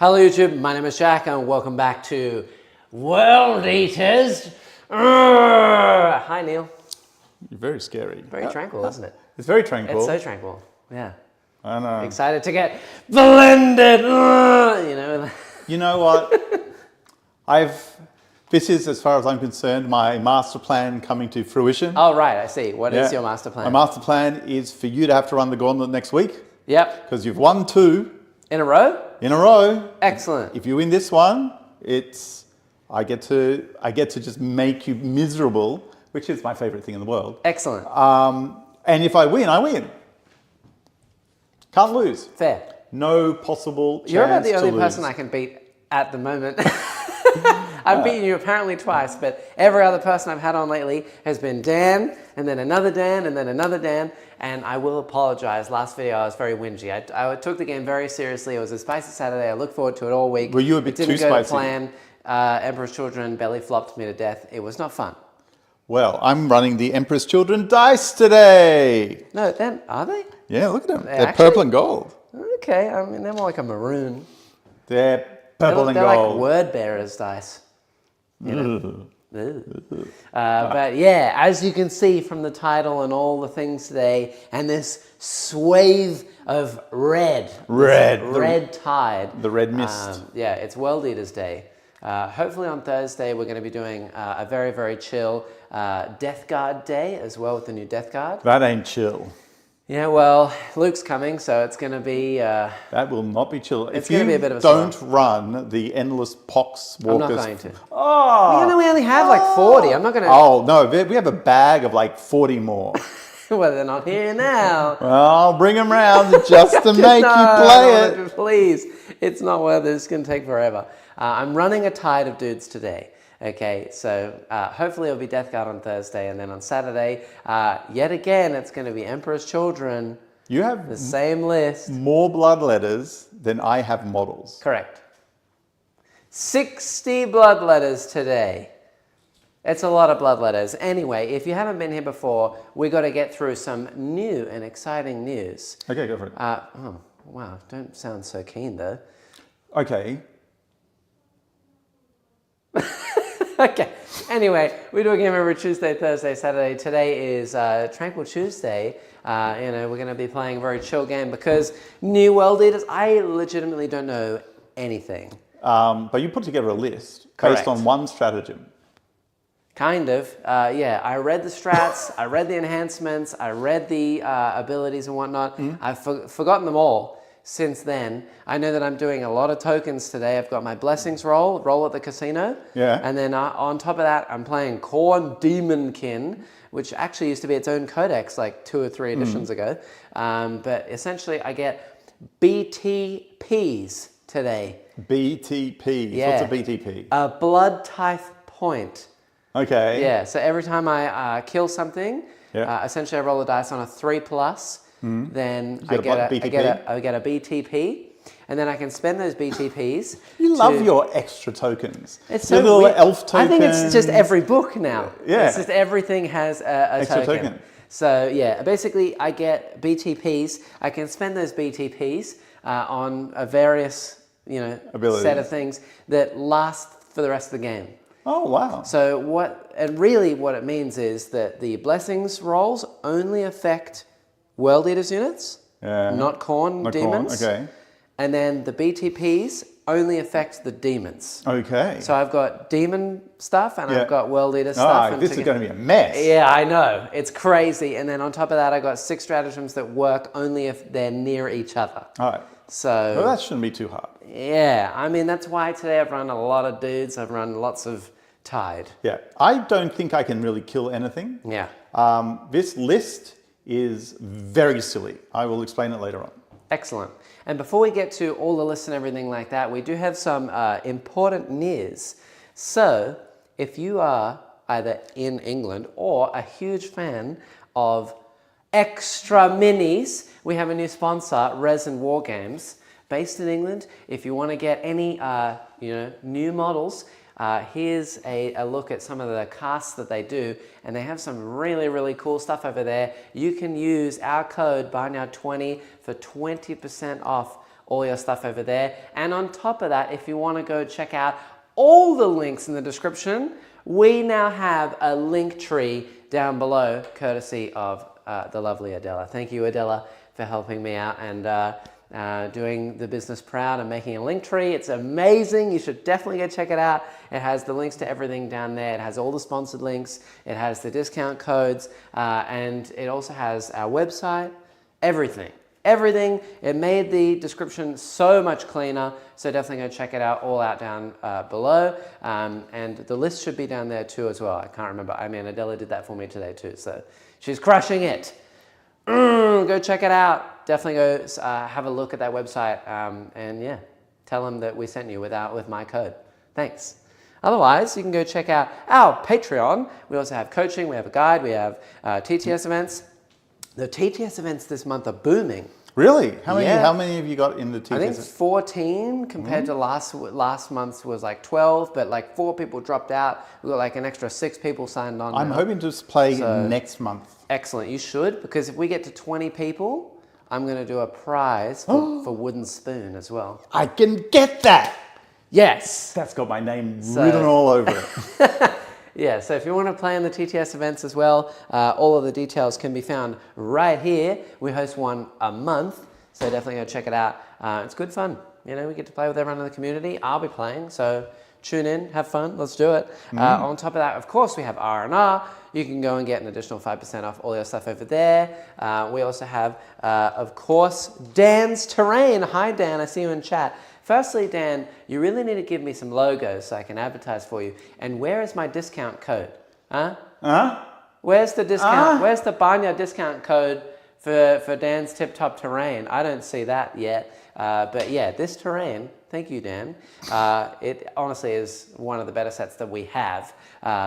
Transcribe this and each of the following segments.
Hello YouTube, my name is Jack and welcome back to World Eaters. Hi Neil. You're very scary. Very tranquil, isn't it? It's very tranquil. It's so tranquil, yeah. I know. Excited to get blended, you know. You know what? This is, as far as I'm concerned, my master plan coming to fruition. Oh right, I see. What is your master plan? My master plan is for you to have to run the gauntlet next week. Yep. Because you've won 2. In a row? In a row. Excellent. If you win this one, I get to just make you miserable, which is my favorite thing in the world. Excellent. And if I win, I win. Can't lose. Fair. No possible chance to lose. You're about the only person I can beat at the moment. I've beaten you apparently twice, but every other person I've had on lately has been Dan, and then another Dan, and then another Dan, and I will apologize. Last video I was very whingy. I took the game very seriously. It was a spicy Saturday. I looked forward to it all week. Were you a bit too spicy? It didn't go to plan. Emperor's Children belly flopped me to death. It was not fun. Well, I'm running the Emperor's Children dice today. No, then, are they? Yeah, look at them. They're actually purple and gold. Okay, I mean, they're more like a maroon. They're purple and they're gold. like word bearers dice. You know? But yeah, as you can see from the title and all the things today, and this swathe of red tide. The red mist. Yeah, it's World Eaters Day. Hopefully on Thursday we're going to be doing a very, very chill Death Guard day as well with the new Death Guard. That ain't chill. Yeah, well, Luke's coming, so it's going to be... that will not be chill. It's going to be a bit of a don't run the endless pox walkers... I'm not going to. Oh! We only have like 40. I'm not going to... Oh, no, we have a bag of like 40 more. Well, they're not here now. Well, I'll bring them round just to make you play it. Please, it's not worth it. It's going to take forever. I'm running a tide of dudes today. Okay, so hopefully it'll be Death Guard on Thursday, and then on Saturday, yet again, it's going to be Emperor's Children. You have the same list. More bloodletters than I have models. Correct. 60 bloodletters today. It's a lot of bloodletters. Anyway, if you haven't been here before, we got to get through some new and exciting news. Okay, go for it. Oh, wow, don't sound so keen though. Okay. Okay. Anyway, we do a game every Tuesday, Thursday, Saturday. Today is Tranquil Tuesday. We're going to be playing a very chill game because new World Eaters, I legitimately don't know anything. But you put together a list based on one stratagem. Kind of. Yeah, I read the strats, I read the enhancements, I read the abilities and whatnot. I've forgotten them all. Since then, I know that I'm doing a lot of tokens today. I've got my blessings roll at the casino. Yeah. And then on top of that, I'm playing Khorne Demonkin, which actually used to be its own codex like 2 or 3 editions ago. But essentially, I get BTPs today. BTPs? Yeah. What's a BTP? A blood tithe point. Okay. Yeah, so every time I kill something, essentially I roll a dice on a 3+. Then I get a BTP, and then I can spend those BTPs. You love your extra tokens. It's your so little weird. elf tokens. I think it's just every book now. Yeah. It's just everything has a extra token. So yeah, basically I get BTPs. I can spend those BTPs on a various set of things that last for the rest of the game. Oh, wow. So what it means is that the blessings rolls only affect World Eaters units, not Khorne demons. Okay. And then the BTPs only affect the demons. Okay. So I've got demon stuff and I've got World Eater stuff. Oh, this is going to be a mess. Yeah, I know. It's crazy. And then on top of that, I got 6 stratagems that work only if they're near each other. All right. So well, that shouldn't be too hard. Yeah, I mean, that's why today I've run a lot of dudes. I've run lots of Tide. Yeah, I don't think I can really kill anything. Yeah. This list is very silly. I will explain it later on. Excellent. And before we get to all the lists and everything like that, we do have some important news. So if you are either in England or a huge fan of Extra Minis, we have a new sponsor, Resin War Games, based in England. If you want to get any new models, here's a look at some of the casts that they do, and they have some really, really cool stuff over there. You can use our code BUYNOW20 for 20% off all your stuff over there. And on top of that, if you want to go check out all the links in the description, we now have a link tree down below, courtesy of the lovely Adela. Thank you, Adela, for helping me out and doing the business proud and making a link tree. It's amazing. You should definitely go check it out. It has the links to everything down there. It has all the sponsored links. It has the discount codes, and it also has our website, everything. Everything. It made the description so much cleaner, so definitely go check it out, all out down below. And the list should be down there too as well. I can't remember. I mean, Adela did that for me today too, so she's crushing it. Go check it out. Definitely go have a look at that website, and yeah, tell them that we sent you with my code. Thanks. Otherwise, you can go check out our Patreon. We also have coaching, we have a guide, we have TTS events. The TTS events this month are booming. Really? How many? Yeah. How many have you got in the TTS? I think it's 14 compared to last month's was like 12, but like 4 people dropped out. We got like an extra 6 people signed on. I'm now. hoping to play next month. Excellent. You should, because if we get to 20 people, I'm going to do a prize for Wooden Spoon as well. I can get that. Yes. That's got my name written all over it. Yeah, so if you want to play in the TTS events as well, all of the details can be found right here. We host one a month, so definitely go check it out. It's good fun. You know, we get to play with everyone in the community. I'll be playing, so tune in, have fun, let's do it. On top of that, of course, we have R&R. You can go and get an additional 5% off all your stuff over there. We also have, of course, Dan's Terrain. Hi, Dan, I see you in chat. Firstly, Dan, you really need to give me some logos so I can advertise for you. And where is my discount code? Where's the discount? Where's the Barnyard discount code for Dan's Tip Top Terrain? I don't see that yet. But yeah, this terrain, thank you, Dan. It honestly is one of the better sets that we have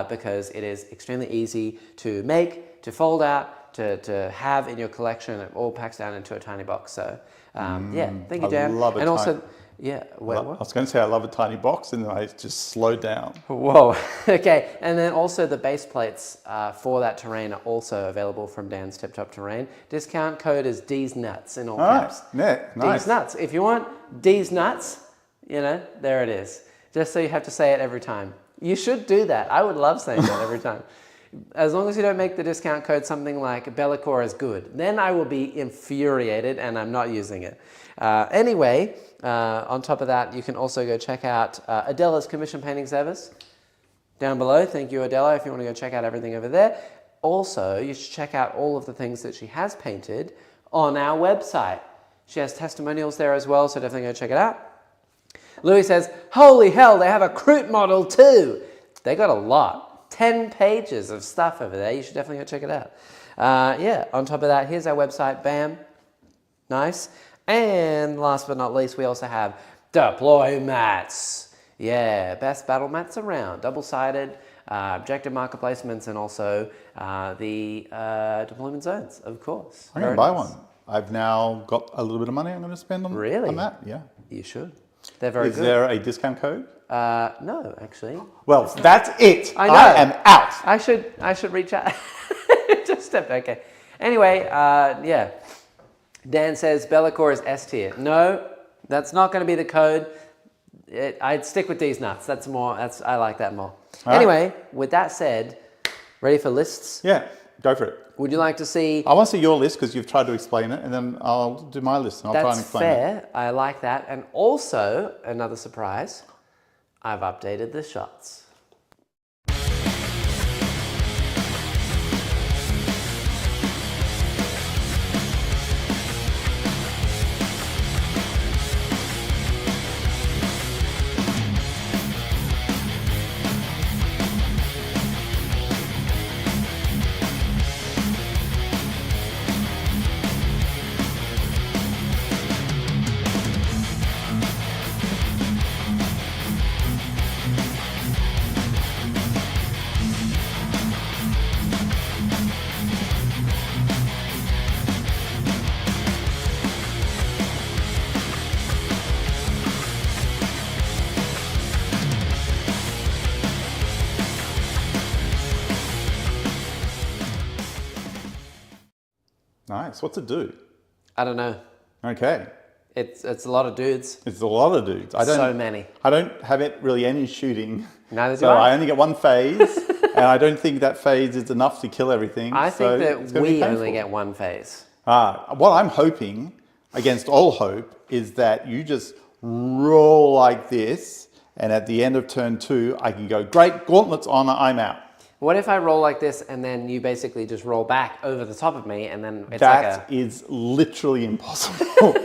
because it is extremely easy to make, to fold out, to have in your collection. It all packs down into a tiny box. So yeah, thank you, Dan. I love it. And also, yeah, wait, I what? was going to say I love a tiny box, and then I just slowed down. Whoa. Okay, and then also the base plates for that terrain are also available from Dan's Tip Top Terrain. Discount code is D's Nuts in all caps. Yeah, nice. D's Nuts. If you want D's Nuts, you know, there it is. Just so you have to say it every time. You should do that. I would love saying that every time. As long as you don't make the discount code something like Bellacore is good, then I will be infuriated and I'm not using it. Anyway, on top of that, you can also go check out Adela's commission painting service down below. Thank you, Adela, if you want to go check out everything over there. Also, you should check out all of the things that she has painted on our website. She has testimonials there as well, so definitely go check it out. Louis says, holy hell, they have a Crute model too. They got a lot. 10 pages of stuff over there. You should definitely go check it out. Yeah, on top of that, here's our website. Bam. Nice. And last but not least, we also have deploy mats. Yeah, best battle mats around. Double-sided, objective marker placements, and also the deployment zones, of course. I'm going to buy one. I've now got a little bit of money I'm going to spend on that. Yeah. You should. They're very good. Is there a discount code? No, actually. Well, that's it. I know. I am out. I should reach out. Just stepped. Okay. Anyway, yeah. Dan says Bellacore is S tier. No, that's not going to be the code. I'd stick with these nuts. That's more. I like that more. Anyway, with that said, ready for lists? Yeah, go for it. Would you like to see? I want to see your list because you've tried to explain it, and then I'll do my list and I'll try and explain it. That's fair. I like that. And also, another surprise, I've updated the shots. Nice. What's it do? I don't know. Okay. It's a lot of dudes. It's a lot of dudes. So many. I don't have it really any shooting. Neither do so I. I only get one phase, and I don't think that phase is enough to kill everything. I think it's that gonna be we painful. only get one phase. What I'm hoping, against all hope, is that you just roll like this, and at the end of turn 2, I can go, great, gauntlets on, I'm out. What if I roll like this and then you basically just roll back over the top of me and then it's That is literally impossible.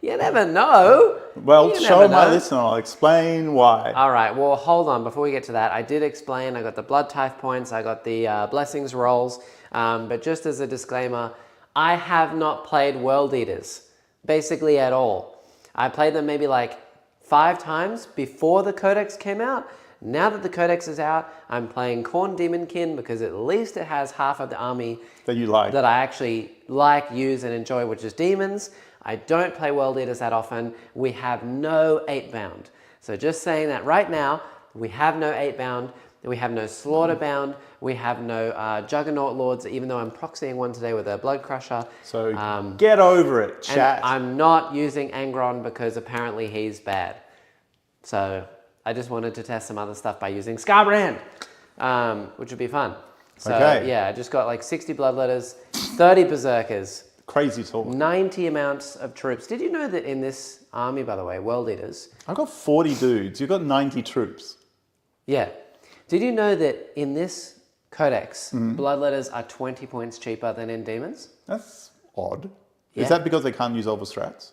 You never know. Well, You show never my know. listener, I'll explain why. All right, well, hold on. Before we get to that, I did explain. I got the blood tithe points. I got the blessings rolls. But just as a disclaimer, I have not played World Eaters, basically at all. I played them maybe like 5 times before the Codex came out. Now that the Codex is out, I'm playing Khorne Demonkin because at least it has half of the army That you like. that I actually like, use, and enjoy, which is demons. I don't play World Eaters that often. We have no 8-bound. So just saying that right now, we have no 8-bound. We have no Slaughterbound. We have no Juggernaut Lords, even though I'm proxying one today with a Blood Crusher. So get over it, chat. And I'm not using Angron because apparently he's bad. So I just wanted to test some other stuff by using Scarbrand, which would be fun. So yeah, I just got like 60 Bloodletters, 30 Berserkers, Crazy talk. 90 amounts of troops. Did you know that in this army, by the way, World Eaters? I've got 40 dudes. You've got 90 troops. Yeah. Did you know that in this Codex, Mm-hmm. Bloodletters are 20 points cheaper than in Demons? That's odd. Yeah. Is that because they can't use overstrats?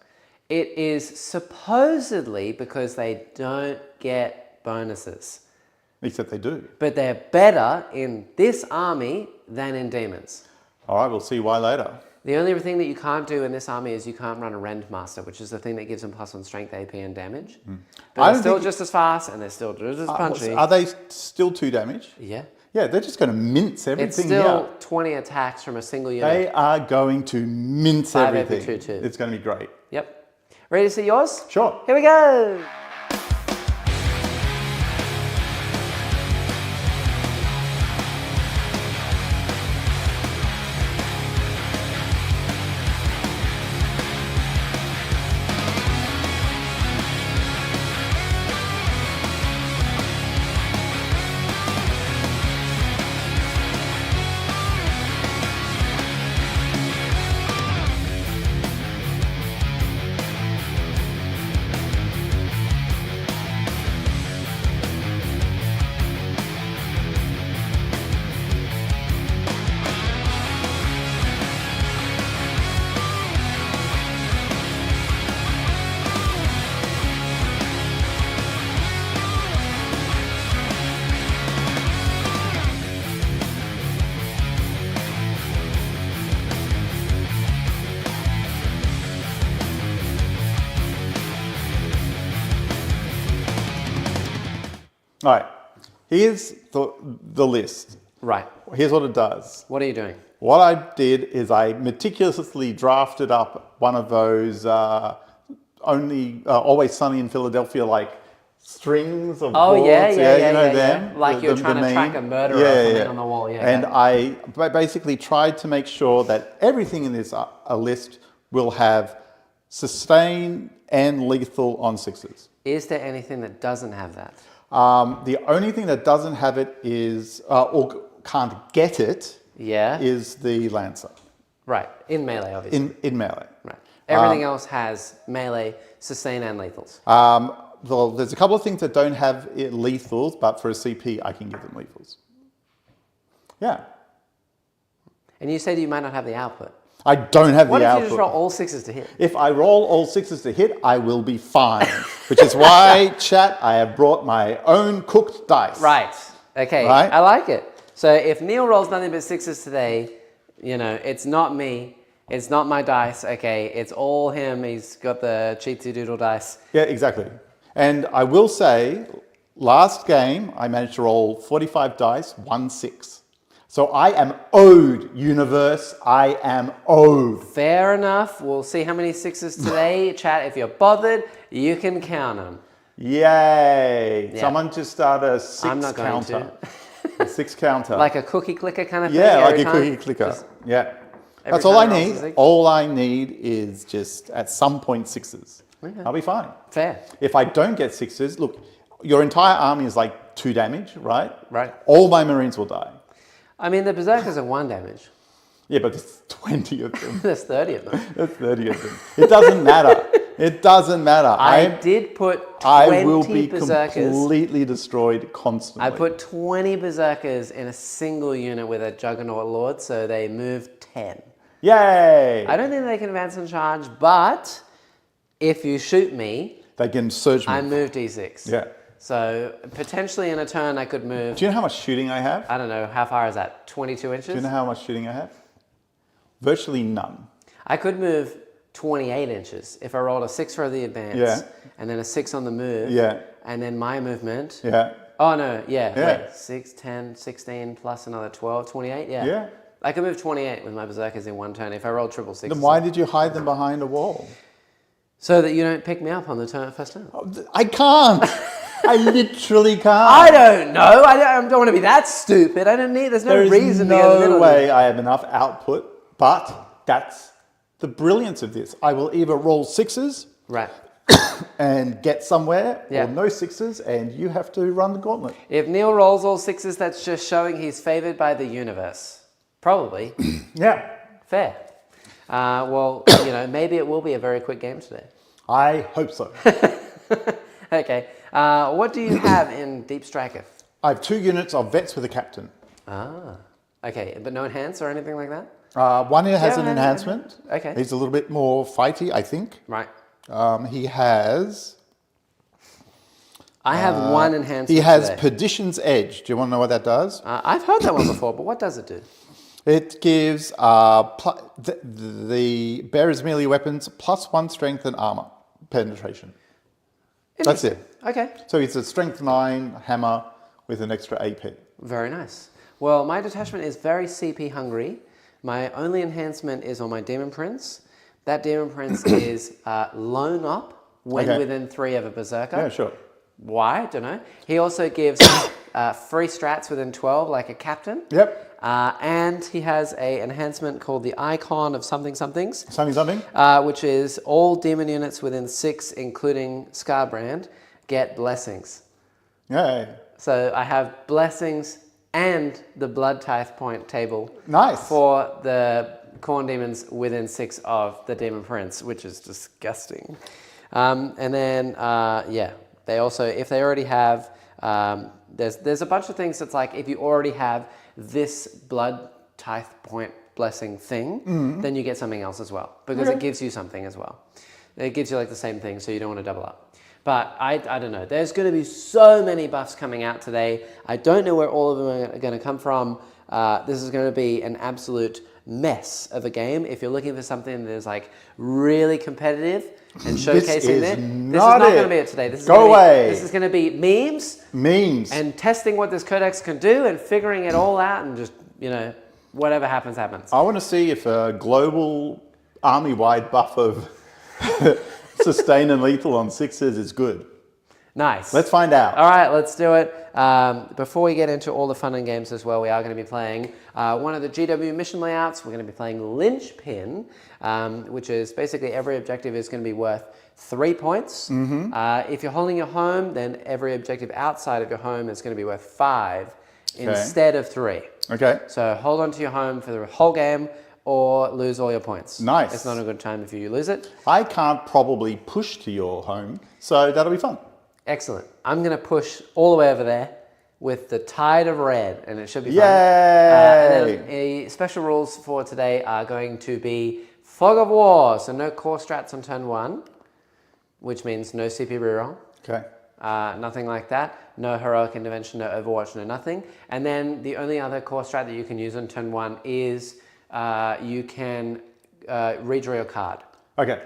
It is supposedly because they don't get bonuses. Except they do. But they're better in this army than in Demons. All right, we'll see why later. The only thing that you can't do in this army is you can't run a Rend Master, which is the thing that gives them +1 strength, AP, and damage. But they're still just as fast and they're still just as punchy. Are they still 2 damage? Yeah. Yeah, they're just going to mince everything. It's still here. 20 attacks from a single unit. They are going to mince 5 everything. every 2/2. It's going to be great. Yep. Ready to see yours? Sure. Here we go. All right. Here's the list. Right. Here's what it does. What are you doing? What I did is I meticulously drafted up one of those Always Sunny in Philadelphia, like strings of Oh, boards. yeah, you know them. yeah. Like you're trying to track a murderer or something on the wall. Yeah. And I basically tried to make sure that everything in this list will have sustain and lethal on 6s. Is there anything that doesn't have that? The only thing that doesn't have it is, or can't get it, Yeah. is the Lancer Right. In melee, obviously. in melee. Right. Everything else has melee, sustain, and lethals. Well, there's a couple of things that don't have lethals, but for a CP, I can give them lethals. Yeah. And you said you might not have the output. I don't have What the if output. you just roll all 6s to hit? If I roll all 6s to hit, I will be fine. Which is why, chat, I have brought my own cooked dice. Right. Okay. Right? I like it. So if Neil rolls nothing but 6s today, you know, it's not me. It's not my dice. Okay. It's all him. He's got the cheatsy doodle dice. Yeah, exactly. And I will say, last game, I managed to roll 45 dice, 1 6. So I am owed, universe. I am owed. Fair enough. We'll see how many 6s today. Chat, if you're bothered, you can count them. Yay. Yeah. Someone just start a 6 I'm not going counter. A 6 counter. Like a cookie clicker kind of thing? yeah, like every a time? cookie clicker. Yeah. That's all I need. All I need is just at some point 6s. Okay. I'll be fine. Fair. If I don't get 6s, look, your entire army is like 2 damage, right? Right. All my Marines will die. I mean, the Berserkers are 1 damage. Yeah, but there's 20 of them. There's 30 of them. There's 30 of them. It doesn't matter. It doesn't matter. I did put 20 I will be Berserkers. completely destroyed constantly. I put 20 Berserkers in a single unit with a Juggernaut Lord, so they move 10. Yay! I don't think they can advance and charge, but if you shoot me, They can surge move. I move D6. Yeah. So potentially in a turn I could move, Do you know how much shooting I have? I don't know, how far is that? 22 inches? Do you know how much shooting I have? Virtually none. I could move 28 inches if I rolled a 6 for the advance, Yeah. and then a 6 on the move, Yeah. and then my movement. Yeah. Oh no, yeah, Yeah. wait, 6, 10, 16 plus another 12, 28, yeah. Yeah. I could move 28 with my Berserkers in one turn if I rolled triple 6. Then why did you hide them behind a wall? So that you don't pick me up on the first turn. I can't. I literally can't. I don't know. I don't want to be that stupid. I don't need. There's no reason to get in the middle no of way it. I have enough output, but that's the brilliance of this. I will either roll 6s Right. and get somewhere, Yeah. or no 6s, and you have to run the gauntlet. If Neil rolls all 6s, that's just showing he's favored by the universe. Probably. Yeah. Fair. Well, maybe it will be a very quick game today. I hope so. Okay. What do you have in Deep Striker? I have 2 units of vets with a captain. Ah. Okay, but no enhance or anything like that? One has Yeah, an enhancement. Okay. He's a little bit more fighty, I think. Right. He has... I have one enhancement He has today. Perdition's Edge. Do you want to know what that does? I've heard that one before, but what does it do? It gives the bearer's melee weapons +1 strength and armor penetration. That's it. Okay. So it's a strength 9 hammer with an extra AP. Very nice. Well, my detachment is very CP hungry. My only enhancement is on my Demon Prince. That Demon Prince is loan up when within 3 of a Berserker. Yeah, sure. Why? Don't know. He also gives free strats within 12, like a captain. Yep. And he has a enhancement called the Icon of something somethings. Something? Which is all demon units within 6, including Scarbrand, get blessings. Yay. So I have blessings and the blood tithe point table. Nice. For the corn demons within 6 of the Demon Prince, which is disgusting. And then, they also, if they already have, there's a bunch of things that's like, if you already have this blood tithe point blessing thing, then you get something else as well, because it gives you something as well. It gives you like the same thing, so you don't want to double up. But I don't know. There's going to be so many buffs coming out today. I don't know where all of them are going to come from. This is going to be an absolute mess of a game. If you're looking for something that is like really competitive and showcasing this is not going to be it today. This is This is going to be memes, and testing what this codex can do and figuring it all out, and just whatever happens, happens. I want to see if a global army-wide buff of sustain and lethal on 6s is good. Nice. Let's find out. All right, let's do it. Before we get into all the fun and games as well, we are going to be playing one of the GW mission layouts. We're going to be playing Linchpin, which is basically every objective is going to be worth 3 points. If you're holding your home, then every objective outside of your home is going to be worth 5 instead of 3. Okay. So hold on to your home for the whole game, or lose all your points. Nice. It's not a good time if you lose it. I can't probably push to your home, so that'll be fun. Excellent. I'm going to push all the way over there with the Tide of Red, and it should be fun. Yay! And then special rules for today are going to be Fog of War, so no core strats on turn 1, which means no CP reroll. Okay. Nothing like that. No heroic intervention, no overwatch, no nothing. And then the only other core strat that you can use on turn 1 is you can redraw your card. Okay.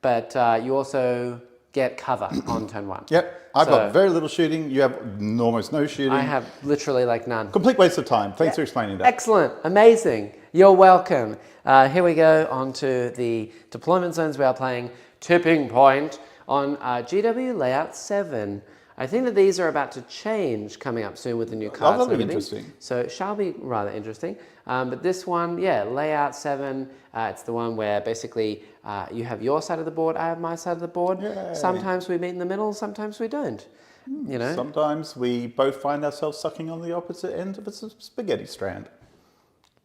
But you also get cover on turn 1. Yep. I've got very little shooting. You have almost no shooting. I have literally like none. Complete waste of time. Thanks for explaining that. Excellent. Amazing. You're welcome. Here we go on to the deployment zones. We are playing Tipping Point on GW Layout 7. I think that these are about to change coming up soon with the new cards. that'll and be everything. interesting. So it shall be rather interesting. But this one, yeah, layout 7. It's the one where basically you have your side of the board, I have my side of the board. Yay. Sometimes we meet in the middle, sometimes we don't. You know. Sometimes we both find ourselves sucking on the opposite end of a spaghetti strand.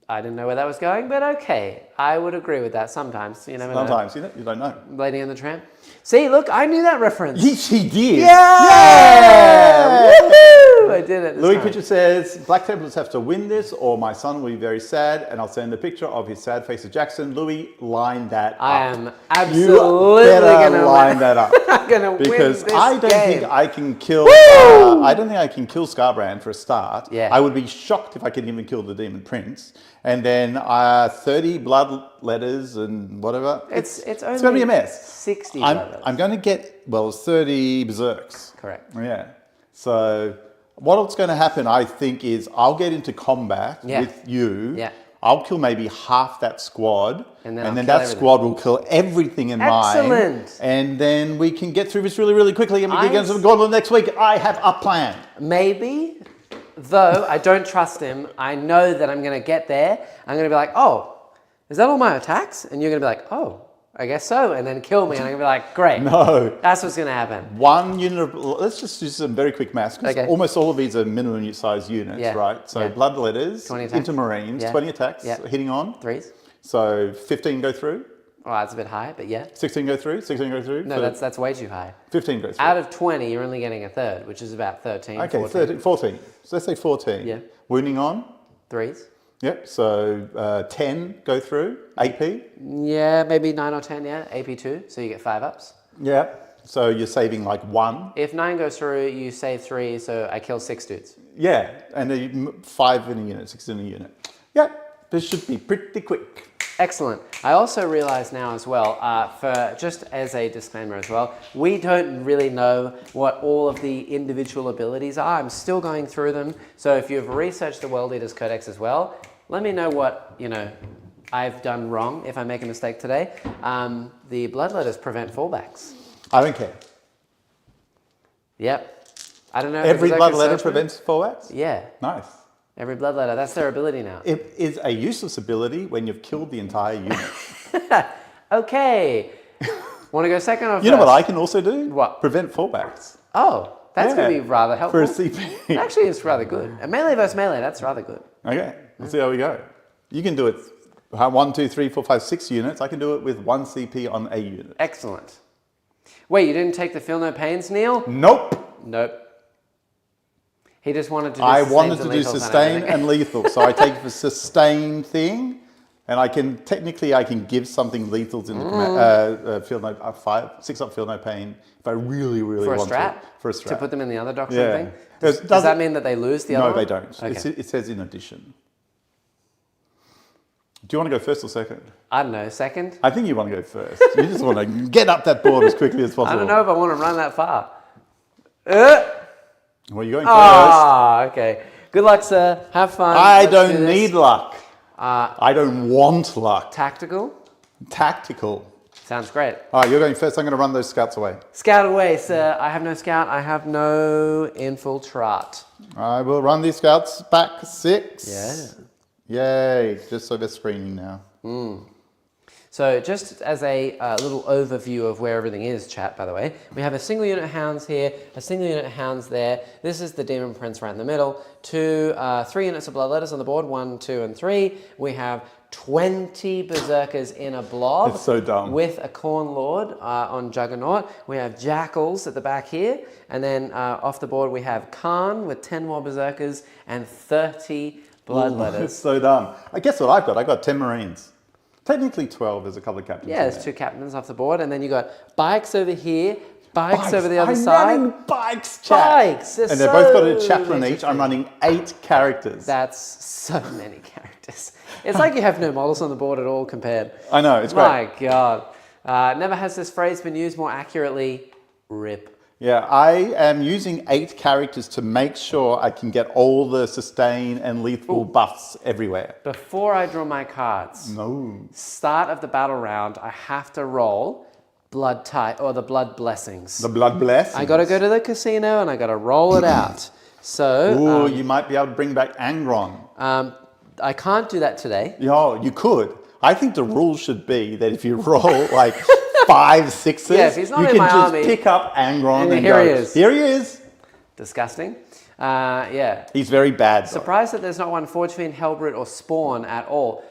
I didn't know where that was going, but okay. I would agree with that sometimes. You never know. Sometimes, you don't know. Lady and the Tramp. See, look, I knew that reference. He did. Yeah! Woohoo! I did it. Louis Pitcher says, Black Templars have to win this or my son will be very sad, and I'll send a picture of his sad face to Jackson. Louis, line that I up. am absolutely going to line that up. I'm going to win Because this I don't game. think I can kill. I don't think I can kill Scarbrand for a start. Yeah. I would be shocked if I could even kill the Demon Prince. And then 30 blood letters and whatever. It's only going to be a mess. 60 blood letters. I'm going to get, well, 30 berserks. Correct. Yeah. So what's going to happen, I think, is I'll get into combat with you. Yeah. I'll kill maybe half that squad. And then that everything. squad will kill everything in mine. Excellent. And then we can get through this really, really quickly and we can I get to the gauntlet next week. I have a plan. Maybe, though I don't trust him, I know that I'm going to get there. I'm going to be like, oh, is that all my attacks? And you're going to be like, oh, I guess so. And then kill me. And I'm going to be like, great. No. That's what's going to happen. One unit of, let's just do some very quick maths, because Okay. almost all of these are minimum unit size units, Yeah. right? So Yeah. blood letters, 20 attacks. into Marines, Yeah. 20 attacks, Yeah. hitting on. 3s. So 15 go through, Oh, that's a bit high, but yeah. 16 go through, 16 go through. No, that's way too high. 15 go through. Out of 20, you're only getting a third, which is about 13, Okay, 14. 13, 14. So let's say 14. Yeah. Wounding on. 3s. Yep. So 10 go through. AP. Yeah, maybe 9 or 10, yeah. AP2, so you get 5 ups. Yeah. So you're saving like 1. If 9 goes through, you save 3, so I kill 6 dudes. Yeah. And then 5 in a unit, 6 in a unit. Yeah. This should be pretty quick. Excellent. I also realize now as well, for just as a disclaimer as well, we don't really know what all of the individual abilities are. I'm still going through them. So if you've researched the World Eaters Codex as well, let me know what, I've done wrong if I make a mistake today. The bloodletters prevent fallbacks. I don't care. Yep. I don't know. Every if blood letter prevents fallbacks? Yeah. Nice. Every bloodletter. That's their ability now. It is a useless ability when you've killed the entire unit. Okay. Want to go second or first? You know what I can also do? What? Prevent fallbacks. Oh, that's going to Yeah. be rather helpful. For a CP. Actually, it's rather good. A melee versus melee, that's rather good. Okay, let's see how we go. You can do it 1, 2, 3, 4, 5, 6 units. I can do it with 1 CP on a unit. Excellent. Wait, you didn't take the Feel No Pains, Neil? Nope. Nope. He just wanted to do I sustains wanted to and do lethals sustain everything. and lethal. So I take the sustain thing, and I can give something lethals in the feel no 6 up feel no pain if I really For a want strat? to. For a strat. To put them in the other doctrine Yeah. thing? Does Does that mean that they lose the other No, one? they don't. Okay. It says in addition. Do you want to go first or second? I don't know, second? I think you want to go first. You just want to get up that board as quickly as possible. I don't know if I want to run that far. Well, you're going first. Ah, okay. Good luck, sir. Have fun. I Let's do don't this. need luck. I don't want luck. Tactical? Tactical. Sounds great. All right, you're going first. I'm going to run those scouts away. Scout away, sir. I have no scout. I have no infiltrate. I will run these scouts back 6. Yeah. Yay. Just so they're screening now. So just as a little overview of where everything is, chat, by the way, we have a single unit hounds here, a single unit hounds there. This is the Demon Prince right in the middle. 3 units of bloodletters on the board, 1, 2, and 3. We have 20 berserkers in a blob. It's so dumb. With a Corn Lord on Juggernaut. We have Jackals at the back here. And then off the board we have Khan with 10 more berserkers and 30 bloodletters. It's so dumb. I guess what I've got? I've got 10 Marines. Technically 12. There's a couple of captains. Yeah, in there's there. 2 captains off the board, and then you got bikes over here, bikes over the other I'm side. running bikes, chat. Bikes! And they've both got a chaplain each. I'm running 8 characters. That's so many characters. It's like you have no models on the board at all compared. I know, it's great. My God. Never has this phrase been used more accurately. RIP. Yeah, I am using 8 characters to make sure I can get all the sustain and lethal buffs everywhere. Before I draw my cards, No. start of the battle round, I have to roll blood tie or the blood blessings. The blood blessings. I got to go to the casino and I got to roll it out. So, Ooh, you might be able to bring back Angron. I can't do that today. Oh, you could. I think the rule should be that if you roll like 5 6s, If he's not you in can my just army, pick up Angron and here go, he is. Here he is. Disgusting. Yeah. He's very bad. Though. Surprised that there's not one Forge Fiend, Hellbrute, or Spawn at all.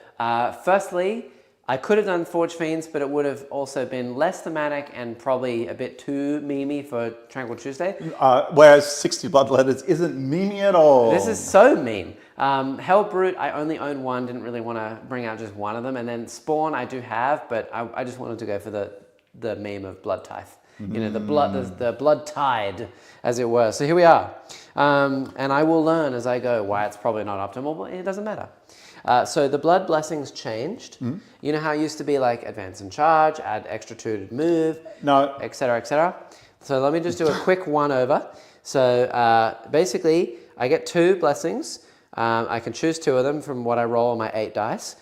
Firstly, I could have done Forge Fiends, but it would have also been less thematic and probably a bit too memey for Tranquil Tuesday. Whereas 60 Bloodletters isn't memey at all. This is so mean. Hellbrute, I only own one, didn't really want to bring out just one of them. And then Spawn, I do have, but I just wanted to go for the meme of Blood Tithe. You know, the blood tide, as it were. So here we are. And I will learn as I go why it's probably not optimal, but it doesn't matter. So the blood blessings changed. You know how it used to be like advance and charge, add extra 2 to move, No. etc., etc. So let me just do a quick one over. So basically, I get 2 blessings. I can choose 2 of them from what I roll on my 8 dice.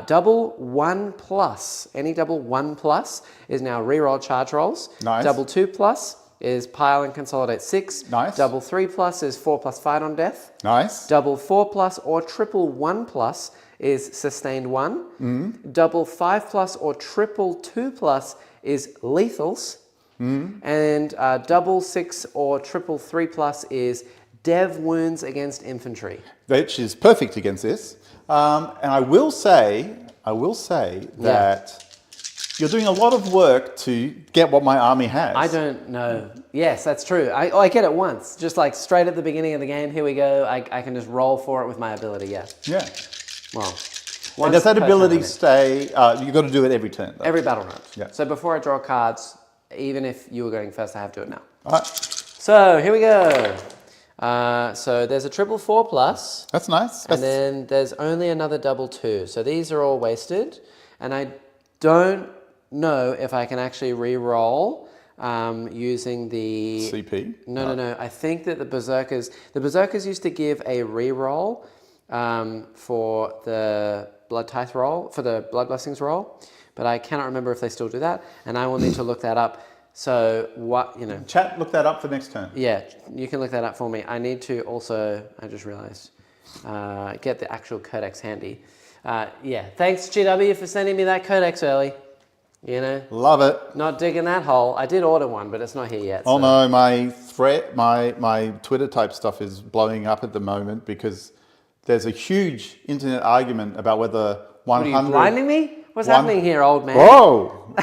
Double 1+, any double 1+ is now reroll charge rolls. Nice. Double 2+ is pile and consolidate 6. Nice. Double 3+ is 4+ fight on death. Nice. Double 4+ or triple 1+ is sustained 1. Double 5+ or triple 2+ is lethals. And double 6 or triple 3+ is dev wounds against infantry. Which is perfect against this. And I will say that you're doing a lot of work to get what my army has. I don't know. Yes, that's true. I get it once. Just like straight at the beginning of the game, here we go. I can just roll for it with my ability, yeah. Yeah. Well, And does that ability stay, you've got to do it every turn, though. every battle round. Yeah. So before I draw cards, even if you were going first, I have to do it now. All right. So here we go. So there's a triple 4+. That's nice. And then there's only another double 2. So these are all wasted. And I don't know if I can actually re-roll using the... CP? No. I think that the Berserkers used to give a re-roll for the Blood Tithe roll, for the Blood Blessings roll. But I cannot remember if they still do that. And I will need to look that up. So what, you know... Chat, look that up for next turn. Yeah, you can look that up for me. I need to also, I just realized, get the actual codex handy. Yeah, thanks GW for sending me that codex early. You know? Love it. Not digging that hole. I did order one, but it's not here yet. Oh so. no, my Twitter type stuff is blowing up at the moment because there's a huge internet argument about whether 100... What, are you blinding me? What's happening here, old man? Whoa!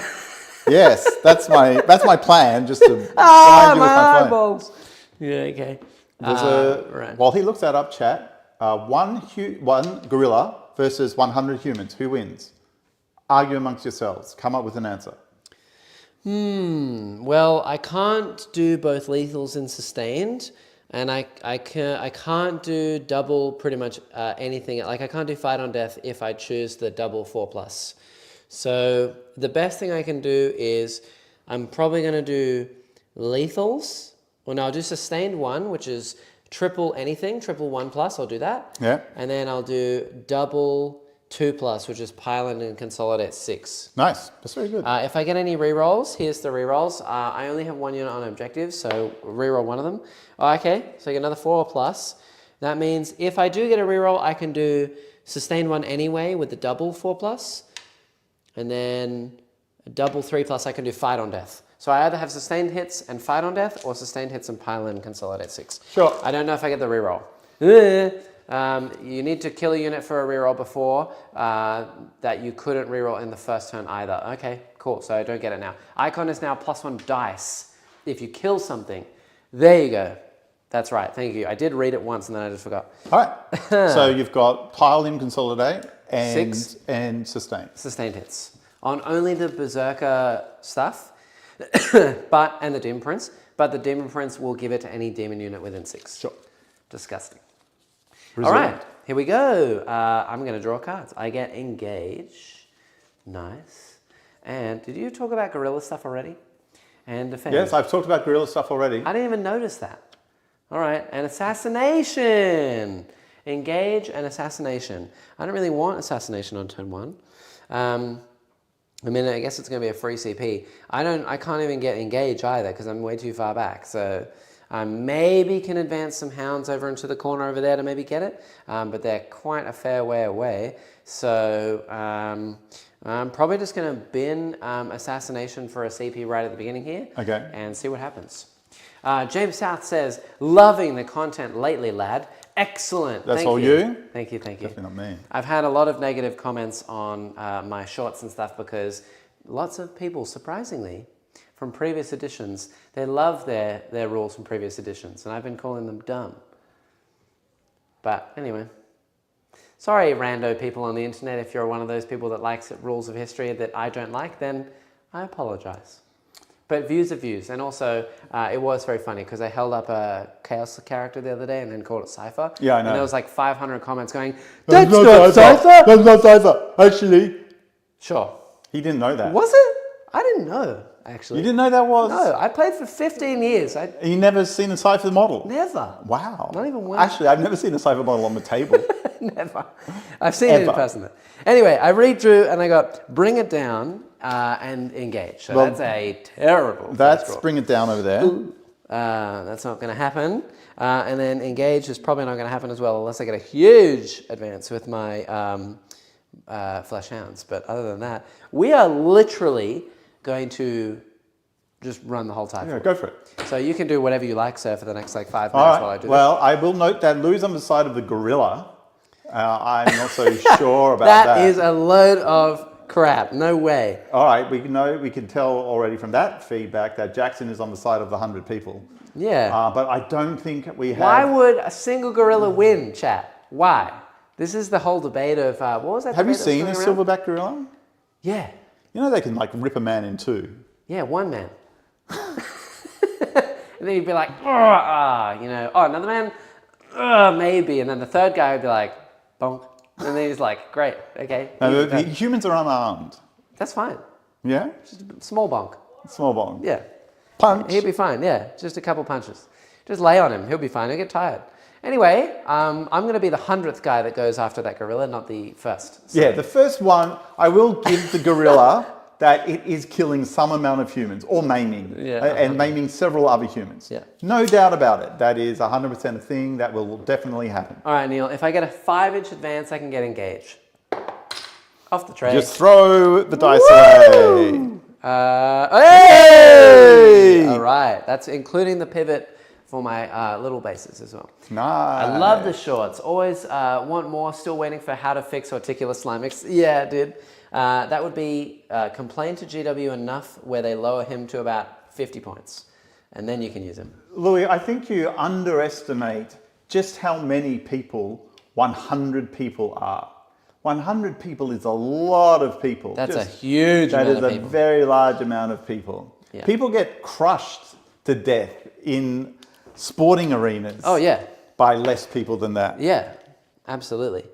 Yes, that's my plan, just to blind you with my my phone. eyeballs. Yeah, okay. Right. While he looks that up, chat, one gorilla versus 100 humans. Who wins? Argue amongst yourselves. Come up with an answer. Well, I can't do both lethals and sustained, and I can't do double pretty much anything. Like I can't do fight on death if I choose the double 4+. So the best thing I can do is I'm probably going to do lethals. Well, no, I'll do sustained 1, which is triple anything, triple 1+. I'll do that. Yeah. And then I'll do double 2+, which is pile and consolidate 6. Nice. That's very good. If I get any rerolls, here's the rerolls. I only have 1 unit on objective, so reroll 1 of them. Oh, okay, so I get another 4+. That means if I do get a reroll, I can do sustained 1 anyway with the double 4+. And then a double 3+, I can do fight on death. So I either have sustained hits and fight on death, or sustained hits and pile and consolidate 6. Sure. I don't know if I get the reroll. You need to kill a unit for a reroll before that you couldn't reroll in the first turn either. Okay, cool. So I don't get it now. Icon is now +1 dice if you kill something. There you go. That's right. Thank you. I did read it once and then I just forgot. All right. So you've got pile in, consolidate, and 6. and sustain. Sustained hits on only the Berserker stuff, and the Demon Prince. But the Demon Prince will give it to any demon unit within 6. Sure. Disgusting. Resilient. All right, here we go. I'm going to draw cards. I get engage. Nice. And did you talk about guerrilla stuff already? And defend. Yes, I've talked about guerrilla stuff already. I didn't even notice that. All right, and assassination. Engage and assassination. I don't really want assassination on turn 1. I mean, I guess it's going to be a free CP. I can't even get engage either because I'm way too far back. So I maybe can advance some hounds over into the corner over there to maybe get it, but they're quite a fair way away. So I'm probably just going to bin assassination for a CP right at the beginning here. Okay. And see what happens. James South says, loving the content lately, lad. Excellent. That's all you? Thank you. Definitely not me. I've had a lot of negative comments on my shorts and stuff because lots of people, surprisingly, from previous editions, they love their rules from previous editions, and I've been calling them dumb. But anyway, sorry, rando people on the internet, if you're one of those people that likes rules of history that I don't like, then I apologize. But views are views, and also it was very funny because I held up a Chaos character the other day and then called it Cypher. Yeah, I know. And there was like 500 comments going, That's not Cypher! That's not Cypher! Actually, sure. he didn't know that. Was it? I didn't know, actually. You didn't know that was? No, I played for 15 years. You never seen a Cypher model? Never. Wow. Not even one. Actually, I've never seen a Cypher model on the table. Never. I've seen it in person though. Anyway, I redrew and I got bring it down and engage. So Well, that's a terrible. That's bring it down over there. That's not going to happen. And then engage is probably not going to happen as well unless I get a huge advance with my flesh hounds. But other than that, we are literally going to just run the whole time. Yeah, go for it. So you can do whatever you like, sir, for the next like 5 minutes All right. while I do Well, I will note that Lou's on the side of the gorilla. I'm not so sure about that. That is a load of crap. No way. All right, we can tell already from that feedback that Jackson is on the side of the 100 people. Yeah. But I don't think we have... Why would a single gorilla win, chat? Why? This is the whole debate of... what was that? Have you debate that was seen a going around? silverback gorilla? Yeah. You know they can like rip a man in two. Yeah, one man. And then you'd be like, another man, maybe. And then the third guy would be like, bonk. And then he's like, great, okay. No, the humans are unarmed. That's fine. Yeah? Just a small bonk. Small bomb. Yeah. Punch. He'll be fine, yeah. Just a couple punches. Just lay on him. He'll be fine. He'll get tired. Anyway, I'm going to be the 100th guy that goes after that gorilla, not the first. So. Yeah, the first one, I will give the gorilla that it is killing some amount of humans or maiming, and maiming several other humans. Yeah. No doubt about it. That is 100% a thing that will definitely happen. All right, Neil, if I get a 5-inch advance, I can get engaged. Off the tray. Just throw the dice away. Hey! All right, that's including the pivot for my little bases as well. Nice. I love the shorts. Always want more. Still waiting for how to fix Horticulous Slimix. Yeah, dude. That would be complain to GW enough where they lower him to about 50 points. And then you can use him. Louis, I think you underestimate just how many people 100 people are. 100 people is a lot of people. That's a huge amount of people. That is a very large amount of people. Yeah. People get crushed to death in sporting arenas. Oh, yeah. By less people than that. Yeah, absolutely.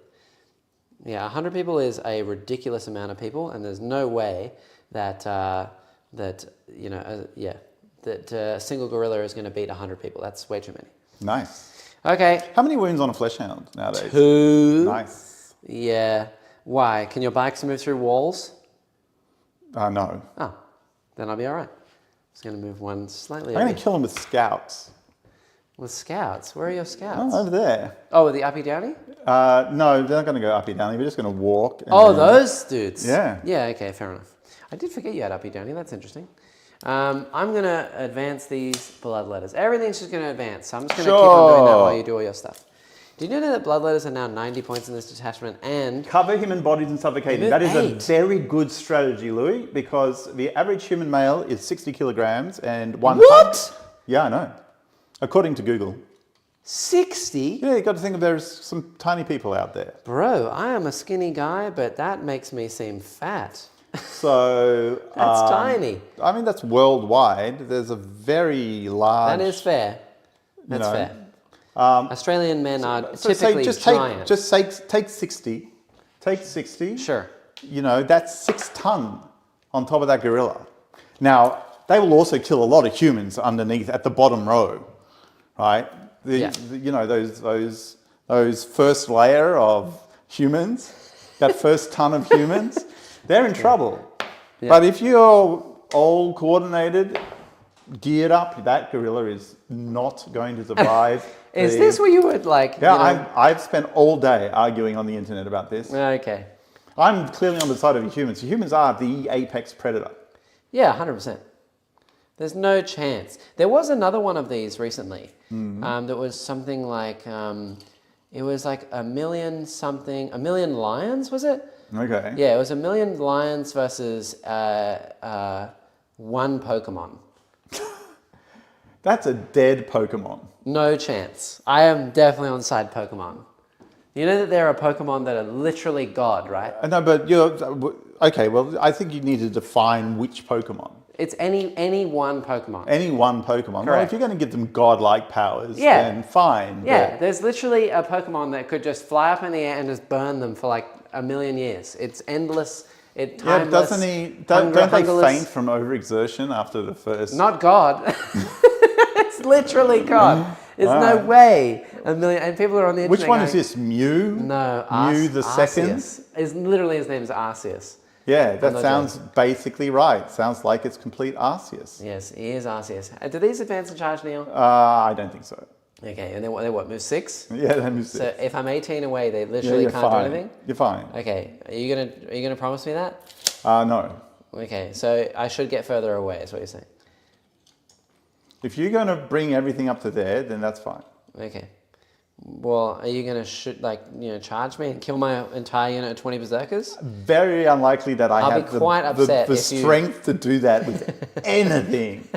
Yeah, 100 people is a ridiculous amount of people, and there's no way that a single gorilla is going to beat 100 people. That's way too many. Nice. Okay. How many wounds on a flesh hound nowadays? 2. Nice. Yeah. Why? Can your bikes move through walls? No. Oh, then I'll be all right. Just going to move one slightly. I'm going to kill him with scouts. With scouts? Where are your scouts? Oh, over there. Oh, with the uppy downy? No, they're not going to go uppy downy. We're just going to walk. Oh, those dudes. Yeah. Yeah, okay, fair enough. I did forget you had uppy downy. That's interesting. I'm going to advance these bloodletters. Everything's just going to advance. So I'm just going to keep on doing that while you do all your stuff. Did you know that bloodletters are now 90 points in this detachment and... Cover him in bodies and suffocate him. That is a very good strategy, Louis, because the average human male is 60 kilograms and 100... What? Yeah, I know. According to Google. 60? Yeah, you got to think of there's some tiny people out there. Bro, I am a skinny guy, but that makes me seem fat. So... That's tiny. I mean, that's worldwide. There's a very large... That is fair. That's fair. Australian men are So typically giant. Take 60. Take 60. Sure. You know, that's 6 ton on top of that gorilla. Now, they will also kill a lot of humans underneath at the bottom row, right? Those first layer of humans, that first ton of humans, they're in trouble. Yeah. But if you're all coordinated, geared up, that gorilla is not going to survive. Is this what you would like? Yeah, you know? I've spent all day arguing on the internet about this. Okay. I'm clearly on the side of humans. Humans are the apex predator. Yeah, 100%. There's no chance. There was another one of these recently. That was something like, it was like a million lions, was it? Okay. Yeah, it was 1 million lions versus one Pokemon. That's a dead Pokemon. No chance. I am definitely on side Pokemon. You know that there are Pokemon that are literally God, right? No, but you're okay. Well, I think you need to define which Pokemon. It's any one Pokemon. Any one Pokemon. Well, if Correct. you're going to give them godlike powers, Yeah. then fine. Yeah, there's literally a Pokemon that could just fly up in the air and just burn them for like 1 million years. It's endless. It's Yeah, timeless. doesn't he? Don't they hungerless. faint from overexertion after the first? Not God. It's literally God. There's no way 1 million. And people are on the internet Which one going, is this? Mew? No, Mew the second? Arceus. Is literally his name is Arceus. Yeah, that not sounds basically right. Sounds like it's complete Arceus. Yes, he is Arceus. Do these advance in charge, Neil? I don't think so. Okay, and they're what, move 6? Yeah, that moves So it. if I'm 18 away, they Yeah, literally you're can't fine. do anything? You're fine. Okay, are you gonna promise me that? No. Okay, so I should get further away, is what you're saying. If you're going to bring everything up to there, then that's fine. Okay. Well, are you gonna charge me and kill my entire unit of 20 berserkers? Very unlikely that I I'll have be quite the upset if you- strength to do that with anything.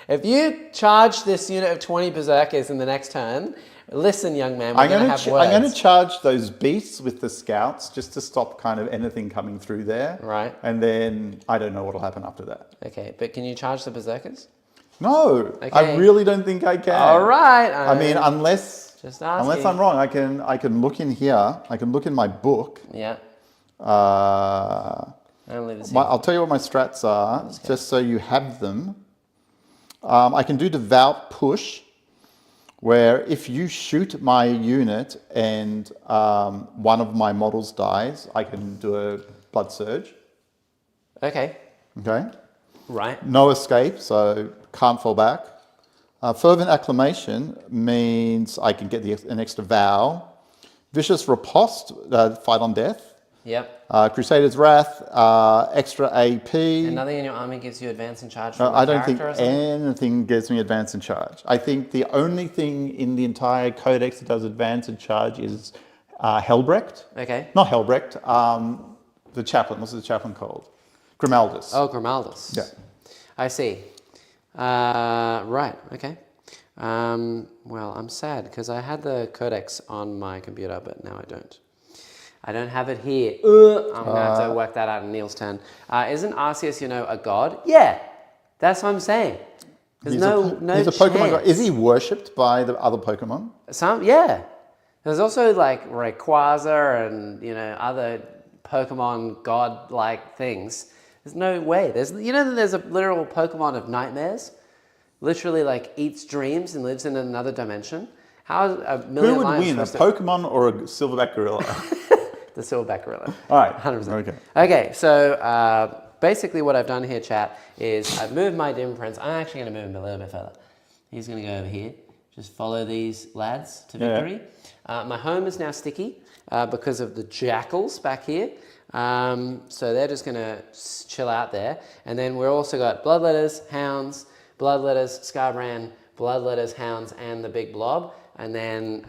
If you charge this unit of 20 berserkers in the next turn, listen, young man, we're I'm gonna going have words. to charge those beasts with the scouts just to stop kind of anything coming through there. Right. And then I don't know what will happen after that. Okay, but can you charge the berserkers? No, I Okay. really don't think I can. All right. I mean, unless Just asking. I'm wrong, I can look in here. I can look in my book. Yeah. Uh, I'll leave this here. I'll tell you what my strats are, just so you have them. I can do devout push, where if you shoot my unit and one of my models dies, I can do a blood surge. Okay. Okay. Right. No escape, so can't fall back. Fervent acclamation means I can get an extra vow. Vicious riposte, fight on death. Yep. Crusader's Wrath, extra AP. Another in your army gives you advance in charge from I don't think character or something? anything gives me advance in charge. I think the only thing in the entire codex that does advance in charge is Helbrecht. Okay. Not Helbrecht, the chaplain. What's the chaplain called? Grimaldus. Oh, Grimaldus. Yeah. I see. Right. Okay. Well, I'm sad because I had the codex on my computer, but now I don't. I don't have it here. I'm going to have to work that out in Neil's turn. Isn't Arceus, a god? Yeah. That's what I'm saying. There's He's no a Pokemon god. chance. Is he worshipped by the other Pokemon? Yeah. There's also like Rayquaza and, other Pokemon god-like things. There's no way. There's a literal Pokemon of nightmares. Literally like eats dreams and lives in another dimension. How is a million Who would lions win, a supposed to... Pokemon or a silverback gorilla? The silverback gorilla. All right. 100%. Okay. Okay, so basically what I've done here, chat, is I've moved my dim prince. I'm actually going to move him a little bit further. He's going to go over here. Just follow these lads to victory. My home is now sticky because of the jackals back here. So they're just going to chill out there. And then we're also got bloodletters, hounds, bloodletters, Scarbrand, bloodletters, hounds, and the big blob. And then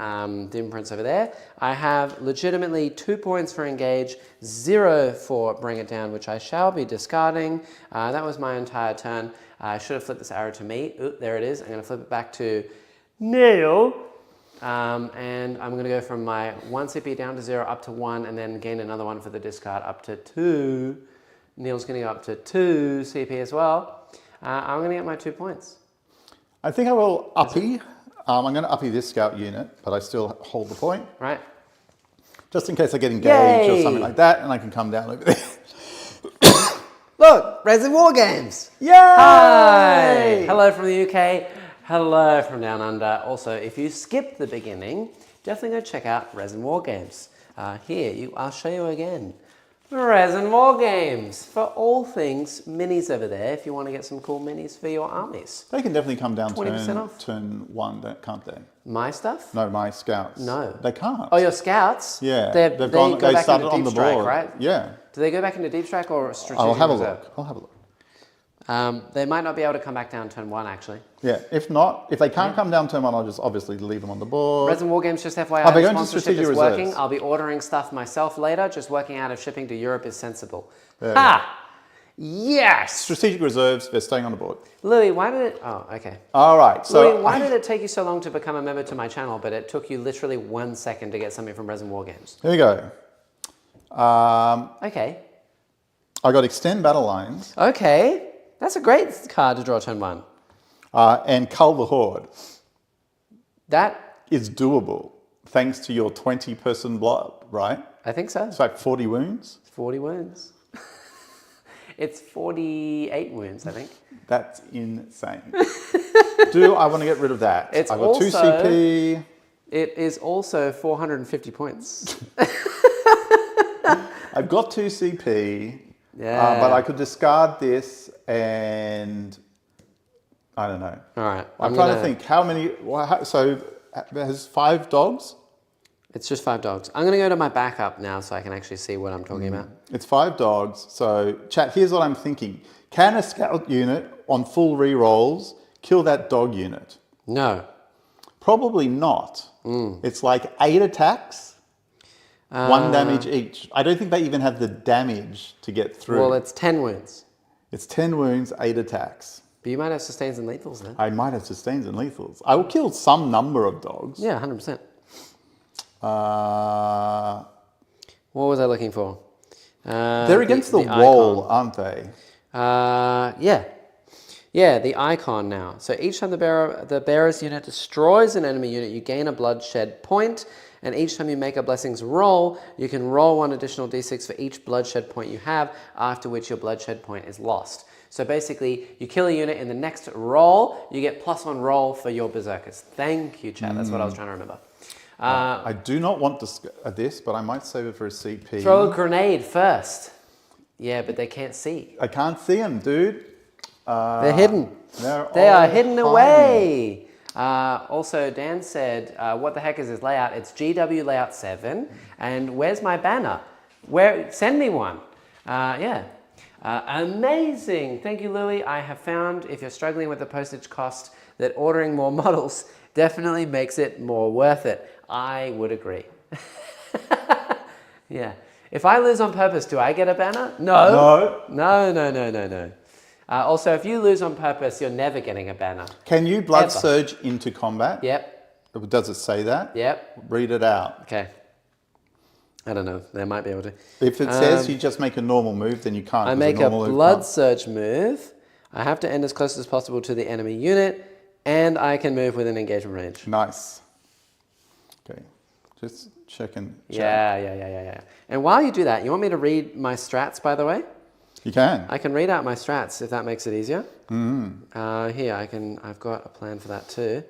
dim prince over there. I have legitimately 2 points for engage, 0 for bring it down, which I shall be discarding. That was my entire turn. I should have flipped this arrow to me. Ooh, there it is. I'm going to flip it back to Neil. And I'm going to go from my 1 CP down to 0 up to 1 and then gain another one for the discard up to 2. Neil's going to go up to 2 CP as well. I'm going to get my 2 points. I think I will uppy. I'm going to uppy this scout unit, but I still hold the point. Right. Just in case I get engaged or Yay! something like that, and I can come down over there. Look, Resin War Games. Yay! Hi. Hello from the UK. Hello from down under. Also, if you skipped the beginning, definitely go check out Resin War Games. I'll show you again. Resin War Games for all things minis over there. If you want to get some cool minis for your armies. They can definitely come down 20% off. turn 1, can't they? My stuff? No, my scouts. No. They can't. Oh, your scouts? Yeah. They They've go they back started into on Deep the Strike, board. right? Yeah. Do they go back into Deep Strike or Strategic I'll have a Reserve? look. I'll have a look. They might not be able to come back down turn 1, actually. Yeah, if they can't come down turn 1, I'll just obviously leave them on the board. Resin War Games, just FYI, Are they the going to sponsorship Strategic is working. Reserves? I'll be ordering stuff myself later. Just working out if shipping to Europe is sensible. There Ha! Yes! Strategic Reserves, they're staying on the board. Louis, why did it... Oh, okay. All right. So Louis, why did it take you so long to become a member to my channel, but it took you literally 1 second to get something from Resin War Games? Here we go. Okay. I got Extend Battle Lines Okay. That's a great card to draw turn 1. and Cull the Horde. That, Is doable thanks to your 20-person blob, right? I think so. It's like 40 wounds. 40 wounds. It's 48 wounds, I think. That's insane. Do I want to get rid of that? It's I've got 2 also- CP. It is also 450 points. I've got 2 CP. Yeah. But I could discard this and I don't know. All right. I'm trying to think how many. So has 5 dogs? It's just 5 dogs. I'm going to go to my backup now so I can actually see what I'm talking about. It's 5 dogs. So chat, here's what I'm thinking. Can a scout unit on full rerolls kill that dog unit? No. Probably not. It's like 8 attacks, 1 damage each. I don't think they even have the damage to get through. Well, it's 10 wounds. It's 10 wounds, 8 attacks. But you might have sustains and lethals then. I might have sustains and lethals. I will kill some number of dogs. Yeah, 100%. Uh, What was I looking for? they're against the wall, aren't they? Yeah. Yeah, the icon now. So each time the bearer's unit destroys an enemy unit, you gain a bloodshed point. And each time you make a blessings roll, you can roll 1 additional d6 for each bloodshed point you have, after which your bloodshed point is lost. So basically, you kill a unit in the next roll, you get +1 roll for your berserkers. Thank you, chat. That's what I was trying to remember. I do not want this, but I might save it for a CP. Throw a grenade first. Yeah, but they can't see. I can't see them, dude. They're hidden. They are hidden away. Also, Dan said, what the heck is this layout? It's GW layout 7. And where's my banner? Send me one. Yeah. Amazing. Thank you, Louis. I have found, if you're struggling with the postage cost, that ordering more models definitely makes it more worth it. I would agree. Yeah. If I lose on purpose, do I get a banner? No. No. Also, if you lose on purpose, you're never getting a banner. Can you blood Ever. surge into combat? Yep. Does it say that? Yep. Read it out. Okay. I don't know. They might be able to. If it says you just make a normal move, then you can't. I 'cause make a normal move blood can't. surge move. I have to end as close as possible to the enemy unit, and I can move within engagement range. Nice. Okay. Just checking. Yeah. And while you do that, you want me to read my strats, by the way? You can. I can read out my strats if that makes it easier. Here, I've got a plan for that too.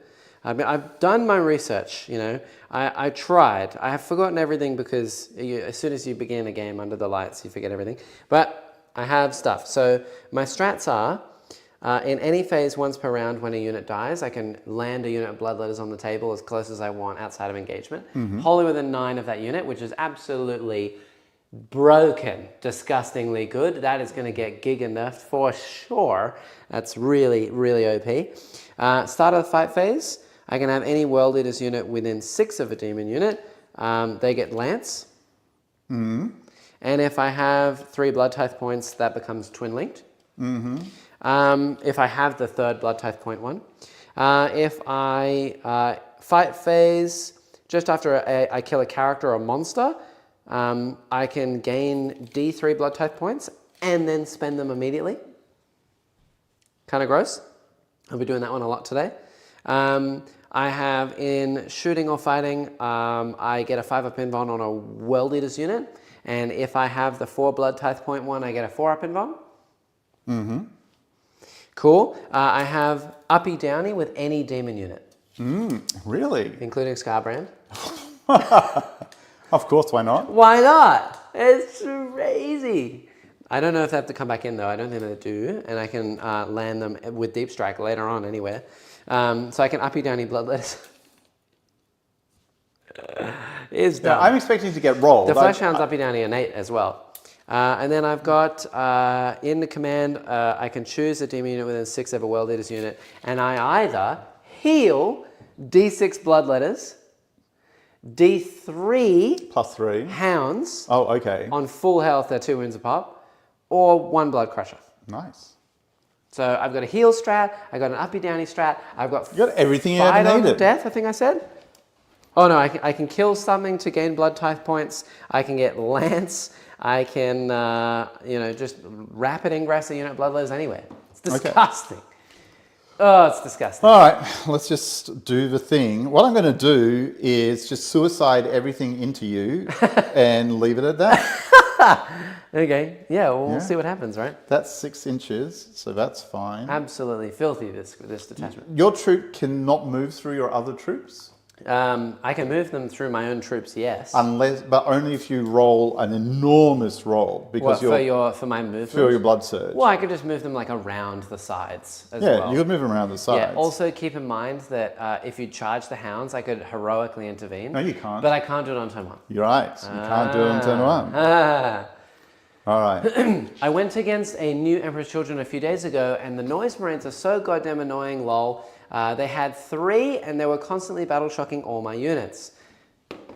I've done my research, you know. I tried. I have forgotten everything because as soon as you begin a game under the lights, you forget everything. But I have stuff. So my strats are, in any phase once per round when a unit dies, I can land a unit of bloodletters on the table as close as I want outside of engagement. Wholly within 9 of that unit, which is absolutely broken, disgustingly good. That is going to get giga nerfed for sure. That's really, really OP. Start of the fight phase, I can have any World Eaters unit within 6 of a demon unit. They get Lance. And if I have 3 Blood Tithe points, that becomes twin linked. If I have the 3rd Blood Tithe point one. If I fight phase, just after I kill a character or a monster, I can gain D3 Blood Tithe points and then spend them immediately. Kind of gross. I'll be doing that one a lot today. I have in shooting or fighting, I get a 5-up invuln on a World Eaters unit. And if I have the 4 Blood Tithe point one, I get a 4-up invuln. Cool. I have uppy downy with any demon unit. Really? Including Scarbrand. Of course, why not? Why not? It's crazy. I don't know if they have to come back in though. I don't think they do. And I can land them with Deep Strike later on anywhere. So I can uppy downy bloodletters. It's Yeah, dumb. I'm expecting to get rolled. The Flesh Hound's uppy downy innate as well. And then I've got in the command, I can choose a demon unit within 6 of a World Eaters unit. And I either heal D6 bloodletters, D3 +3 hounds Oh, okay. on full health, they're 2 wounds a pop, or 1 blood crusher. Nice. So I've got a heal strat, I've got an uppy downy strat, I've got You got everything you fight ever on needed. death, I think I said. Oh no, I can kill something to gain blood type points. I can get lance. I can, just rapid ingress a unit bloodletters anywhere. It's disgusting. Okay. Oh, it's disgusting. All right, let's just do the thing. What I'm going to do is just suicide everything into you and leave it at that. Okay, yeah, well, we'll see what happens, right? That's 6 inches, so that's fine. Absolutely filthy, this detachment. Your troop cannot move through your other troops? I can move them through my own troops, yes. But only if you roll an enormous roll. Because for my movement? For your blood surge. Well, I could just move them like around the sides as well. Yeah, you could move them around the sides. Yeah, also keep in mind that if you charge the hounds, I could heroically intervene. No, you can't. But I can't do it on turn 1. You're right, you can't do it on turn 1. All right. I went against a new Emperor's Children a few days ago, and the Noise Marines are so goddamn annoying, lol. They had 3, and they were constantly battle shocking all my units.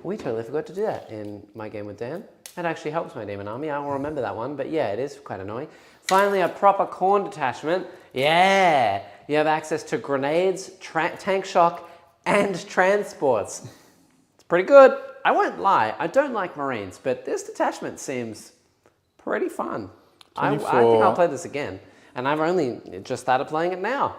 We totally forgot to do that in my game with Dan. That actually helps my demon army. I will remember that one, but yeah, it is quite annoying. Finally, a proper corn detachment. Yeah! You have access to grenades, tank shock, and transports. It's pretty good. I won't lie, I don't like Marines, but this detachment seems pretty fun. I think I'll play this again, and I've only just started playing it now.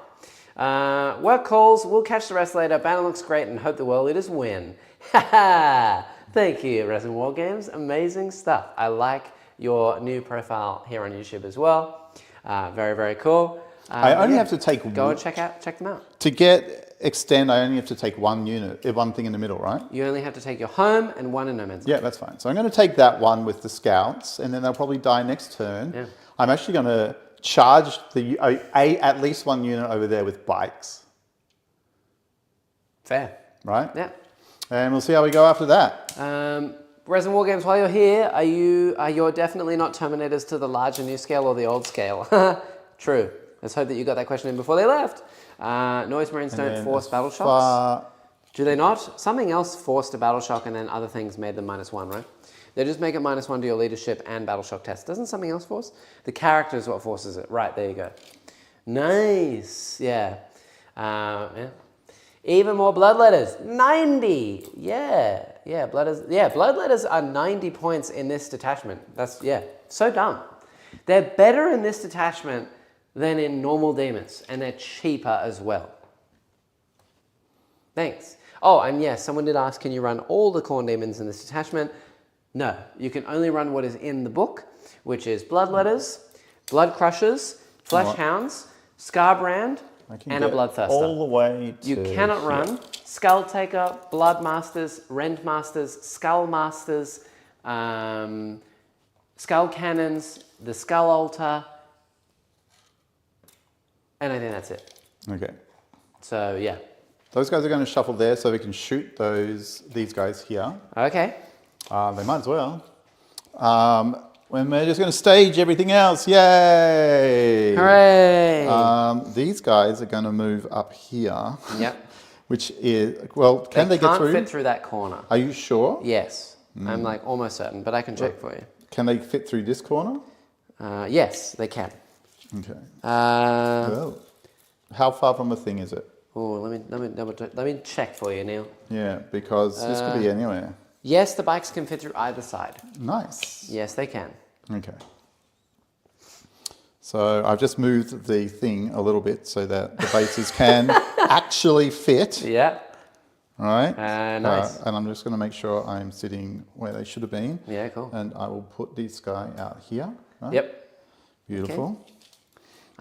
Work calls, we'll catch the rest later. Banner looks great and hope the World Leaders win. Haha! Thank you, Resin War Games. Amazing stuff. I like your new profile here on YouTube as well. Very, very cool. I only have to take... Go and check them out. To extend, I only have to take 1 unit, 1 thing in the middle, right? You only have to take your home and 1 in no man's land. Yeah, that's fine. So I'm going to take that one with the scouts, and then they'll probably die next turn. Yeah. I'm actually going to charge at least 1 unit over there with bikes. Fair. Right? Yeah. And we'll see how we go after that. Resin War Games, while you're here, you're definitely not Terminators to the larger new scale or the old scale? True. Let's hope that you got that question in before they left. Noise Marines don't force battle shocks. Do they not? Something else forced a battle shock and then other things made them -1, right? They just make it -1 to your leadership and battle shock test. Doesn't something else force? The character is what forces it. Right, there you go. Nice. Yeah. Even more bloodletters. 90. Yeah. Yeah, bloodletters are 90 points in this detachment. That's, so dumb. They're better in this detachment than in normal demons, and they're cheaper as well. Thanks. Oh, and yes, someone did ask, can you run all the corn demons in this detachment? No, you can only run what is in the book, which is bloodletters, blood crushers, flesh hounds, Scarbrand, and a bloodthirster. All the way to... You cannot run Skull Taker, Blood Masters, Rend Masters, Skull Masters, Skull Cannons, the Skull Altar, and I think that's it. Okay. So, yeah. Those guys are going to shuffle there so we can shoot these guys here. Okay. They might as well. When we're just going to stage everything else. Yay! Hooray! These guys are going to move up here. Yep. Which is, well, can they get through? They can't fit through that corner. Are you sure? Yes. I'm like almost certain, but I can check for you. Can they fit through this corner? Yes, they can. Okay. Well, how far from the thing is it? Oh, let me check for you, Neil. Yeah, because this could be anywhere. Yes, the bikes can fit through either side. Nice. Yes, they can. Okay. So I've just moved the thing a little bit so that the bases can actually fit. Yeah. All right. Nice. And I'm just going to make sure I'm sitting where they should have been. Yeah, cool. And I will put this guy out here. Right? Yep. Beautiful.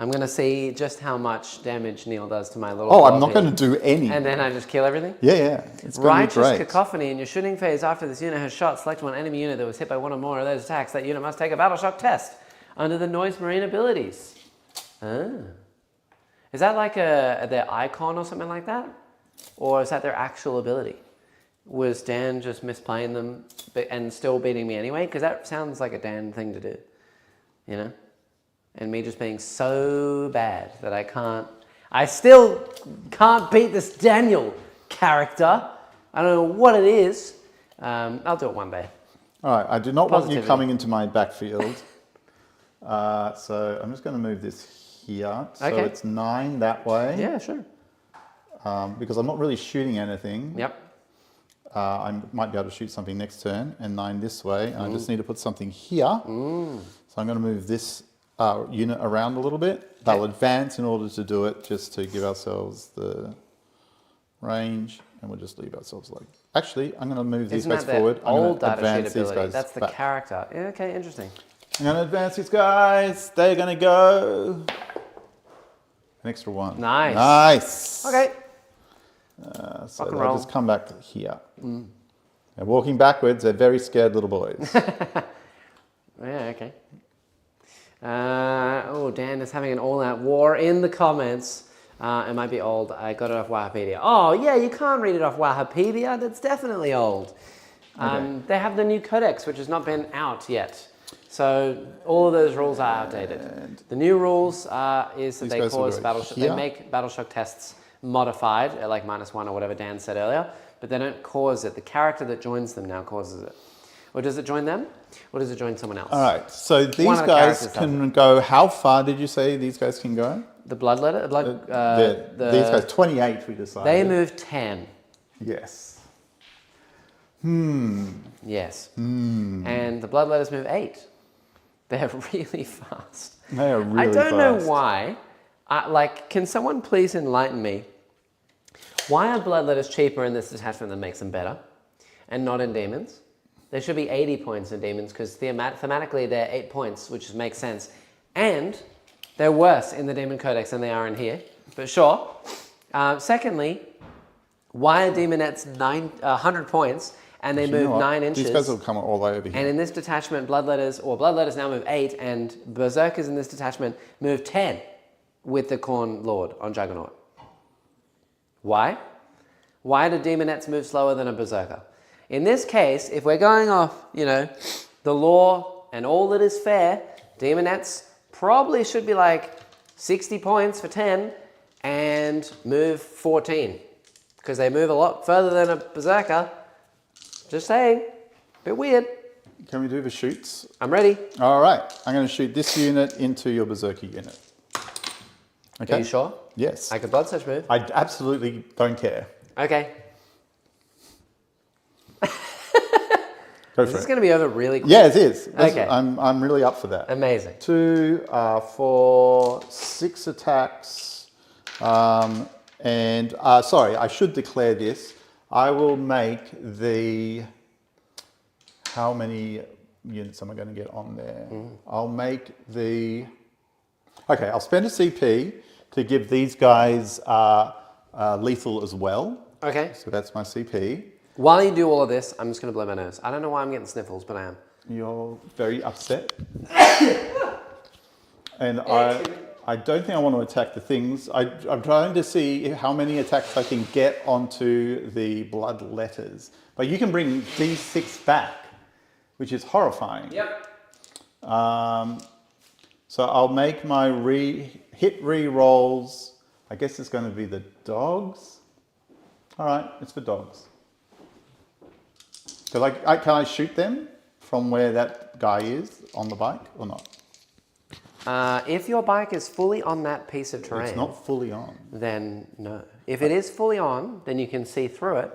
I'm going to see just how much damage Neil does to my little Oh, I'm blob not going here. to do any. And then I just kill everything? Yeah. It's going to be Righteous great. Cacophony. In your shooting phase, after this unit has shot, select one enemy unit that was hit by one or more of those attacks. That unit must take a battle shock test under the Noise Marine abilities. Ah. Is that like their icon or something like that? Or is that their actual ability? Was Dan just misplaying them and still beating me anyway? Because that sounds like a Dan thing to do, you know? And me just being so bad that I still can't beat this Daniel character. I don't know what it is. I'll do it one day. All right, I do not want you Positivity. coming into my backfield. So I'm just going to move this here. So Okay. it's 9 that way. Yeah, sure. Because I'm not really shooting anything. Yep. I might be able to shoot something next turn, and 9 this way. And I just need to put something here. So I'm going to move this unit around a little bit. They'll advance in order to do it, just to give ourselves the range, and we'll just leave ourselves like. Actually, I'm going to move these Isn't guys that their forward. I'm old going to data sheet advance these ability? guys That's the back. character. Yeah, okay, interesting. I'm going to advance these guys. They're going to go. An extra 1. Nice. Nice. Okay. So Rock and they'll roll. just come back here. They're walking backwards. They're very scared little boys. Yeah, okay. Oh, Dan is having an all-out war in the comments. It might be old. I got it off Wikipedia. Oh, yeah, you can't read it off Wikipedia. That's definitely old. Okay. They have the new codex, which has not been out yet. So all of those rules are outdated. The new rules is that These they guys will cause go they here. make battle shock tests modified, at like -1 or whatever Dan said earlier, but they don't cause it. The character that joins them now causes it. Or does it join them? Or does it join someone else? All right. So these One of the guys characters can go. How far did you say these guys can go? The bloodletter? These guys, 28, we decided. They move 10. Yes. Yes. And the bloodletters move 8. They're really fast. They are really I don't know fast. why. Can someone please enlighten me? Why are bloodletters cheaper in this detachment that makes them better and not in demons? There should be 80 points in demons because thematically they're 8 points, which makes sense. And they're worse in the Demon Codex than they are in here, but sure. Secondly, why are demonettes 100 points and they You know move what? 9 inches? These guys will come all over here. And in this detachment, bloodletters now move 8, and berserkers in this detachment move 10 with the Khorne Lord on Juggernaut. Why? Why do demonettes move slower than a berserker? In this case, if we're going off, the law and all that is fair, demonettes probably should be like 60 points for 10 and move 14 because they move a lot further than a berserker. Just saying, bit weird. Can we do the shoots? I'm ready. All right. I'm going to shoot this unit into your berserker unit. Okay. Are you sure? Yes. I could blood search move. I absolutely don't care. Okay. Go This for is it. going to be over really quick. Yeah, it is. Okay. I'm really up for that. Amazing. 2 for 6 attacks. Sorry, I should declare this. I will make the. How many units am I going to get on there? I'll make the. Okay, I'll spend a CP to give these guys lethal as well. Okay. So that's my CP. While you do all of this, I'm just going to blow my nose. I don't know why I'm getting sniffles, but I am. You're very upset. And I don't think I want to attack the things. I'm trying to see how many attacks I can get onto the blood letters. But you can bring D6 back, which is horrifying. Yep. So I'll make my hit re-rolls. I guess it's going to be the dogs. All right, it's for dogs. Can I shoot them from where that guy is on the bike or not? If your bike is fully on that piece of terrain, It's not fully on. then no. If it is fully on, then you can see through it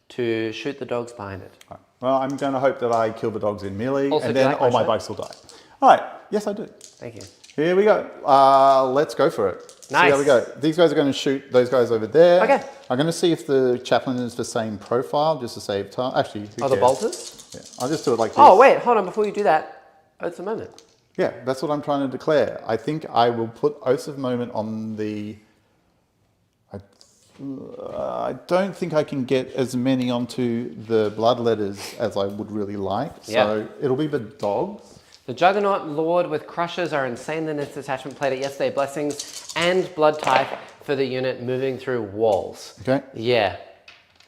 to shoot the dogs behind it. Right. Well, I'm going to hope that I kill the dogs in melee, Also, and do you then like all my my shirt? bikes will die. All right. Yes, I do. Thank you. Here we go. Let's go for it. Nice. See how we go. These guys are going to shoot those guys over there. Okay. I'm going to see if the chaplain is the same profile, just to save time. Actually, who Oh, the cares? bolters? Yeah. I'll just do it like this. Oh, wait, hold on. Before you do that, it's a moment. Yeah, that's what I'm trying to declare. I think I will put Oaths of Moment on the... I don't think I can get as many onto the bloodletters as I would really like. So it'll be the dogs. The Juggernaut Lord with Crushers are insane in its attachment plate at yesterday. Blessings and blood type for the unit moving through walls. Okay. Yeah.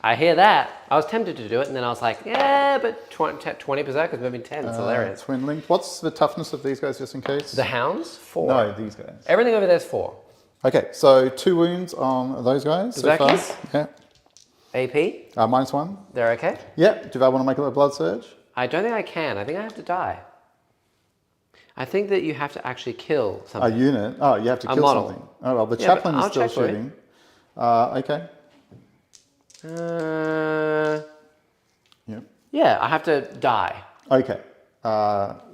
I hear that. I was tempted to do it, and then I was like, yeah, but 20 berserkers moving 10. It's hilarious. Twin link. What's the toughness of these guys, just in case? The Hounds, 4. No, these guys. Everything over there is 4. Okay, so 2 wounds on those guys so far. Berserkies? Yeah. AP, -1. they're okay. Yeah. Do I want to make a blood surge? I don't think I can. I think I have to die. I think that you have to actually kill A something. unit? Oh, you have to kill model. something. Oh, well, the Yeah, chaplain but is I'll still check for you. shooting. Okay. Yeah. Yeah, I have to die. Okay.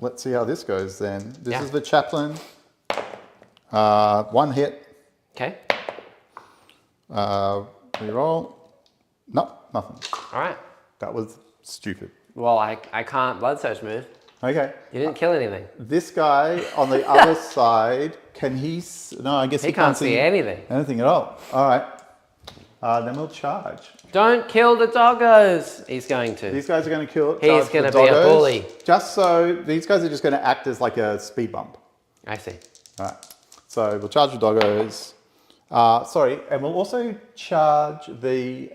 Let's see how this goes then. This is the chaplain. 1 hit. Okay. Reroll. No, nothing. All right. That was stupid. Well, I can't blood surge move. Okay. You didn't kill anything. This guy on the other side, can he... No, I guess He can't see anything. Anything at all. All right. Then we'll charge. Don't kill the doggos. He's going to. These guys are going to kill it. He's going to be a bully. Just so... These guys are just going to act as like a speed bump. I see. All right. So we'll charge the doggos. Sorry, and we'll also charge the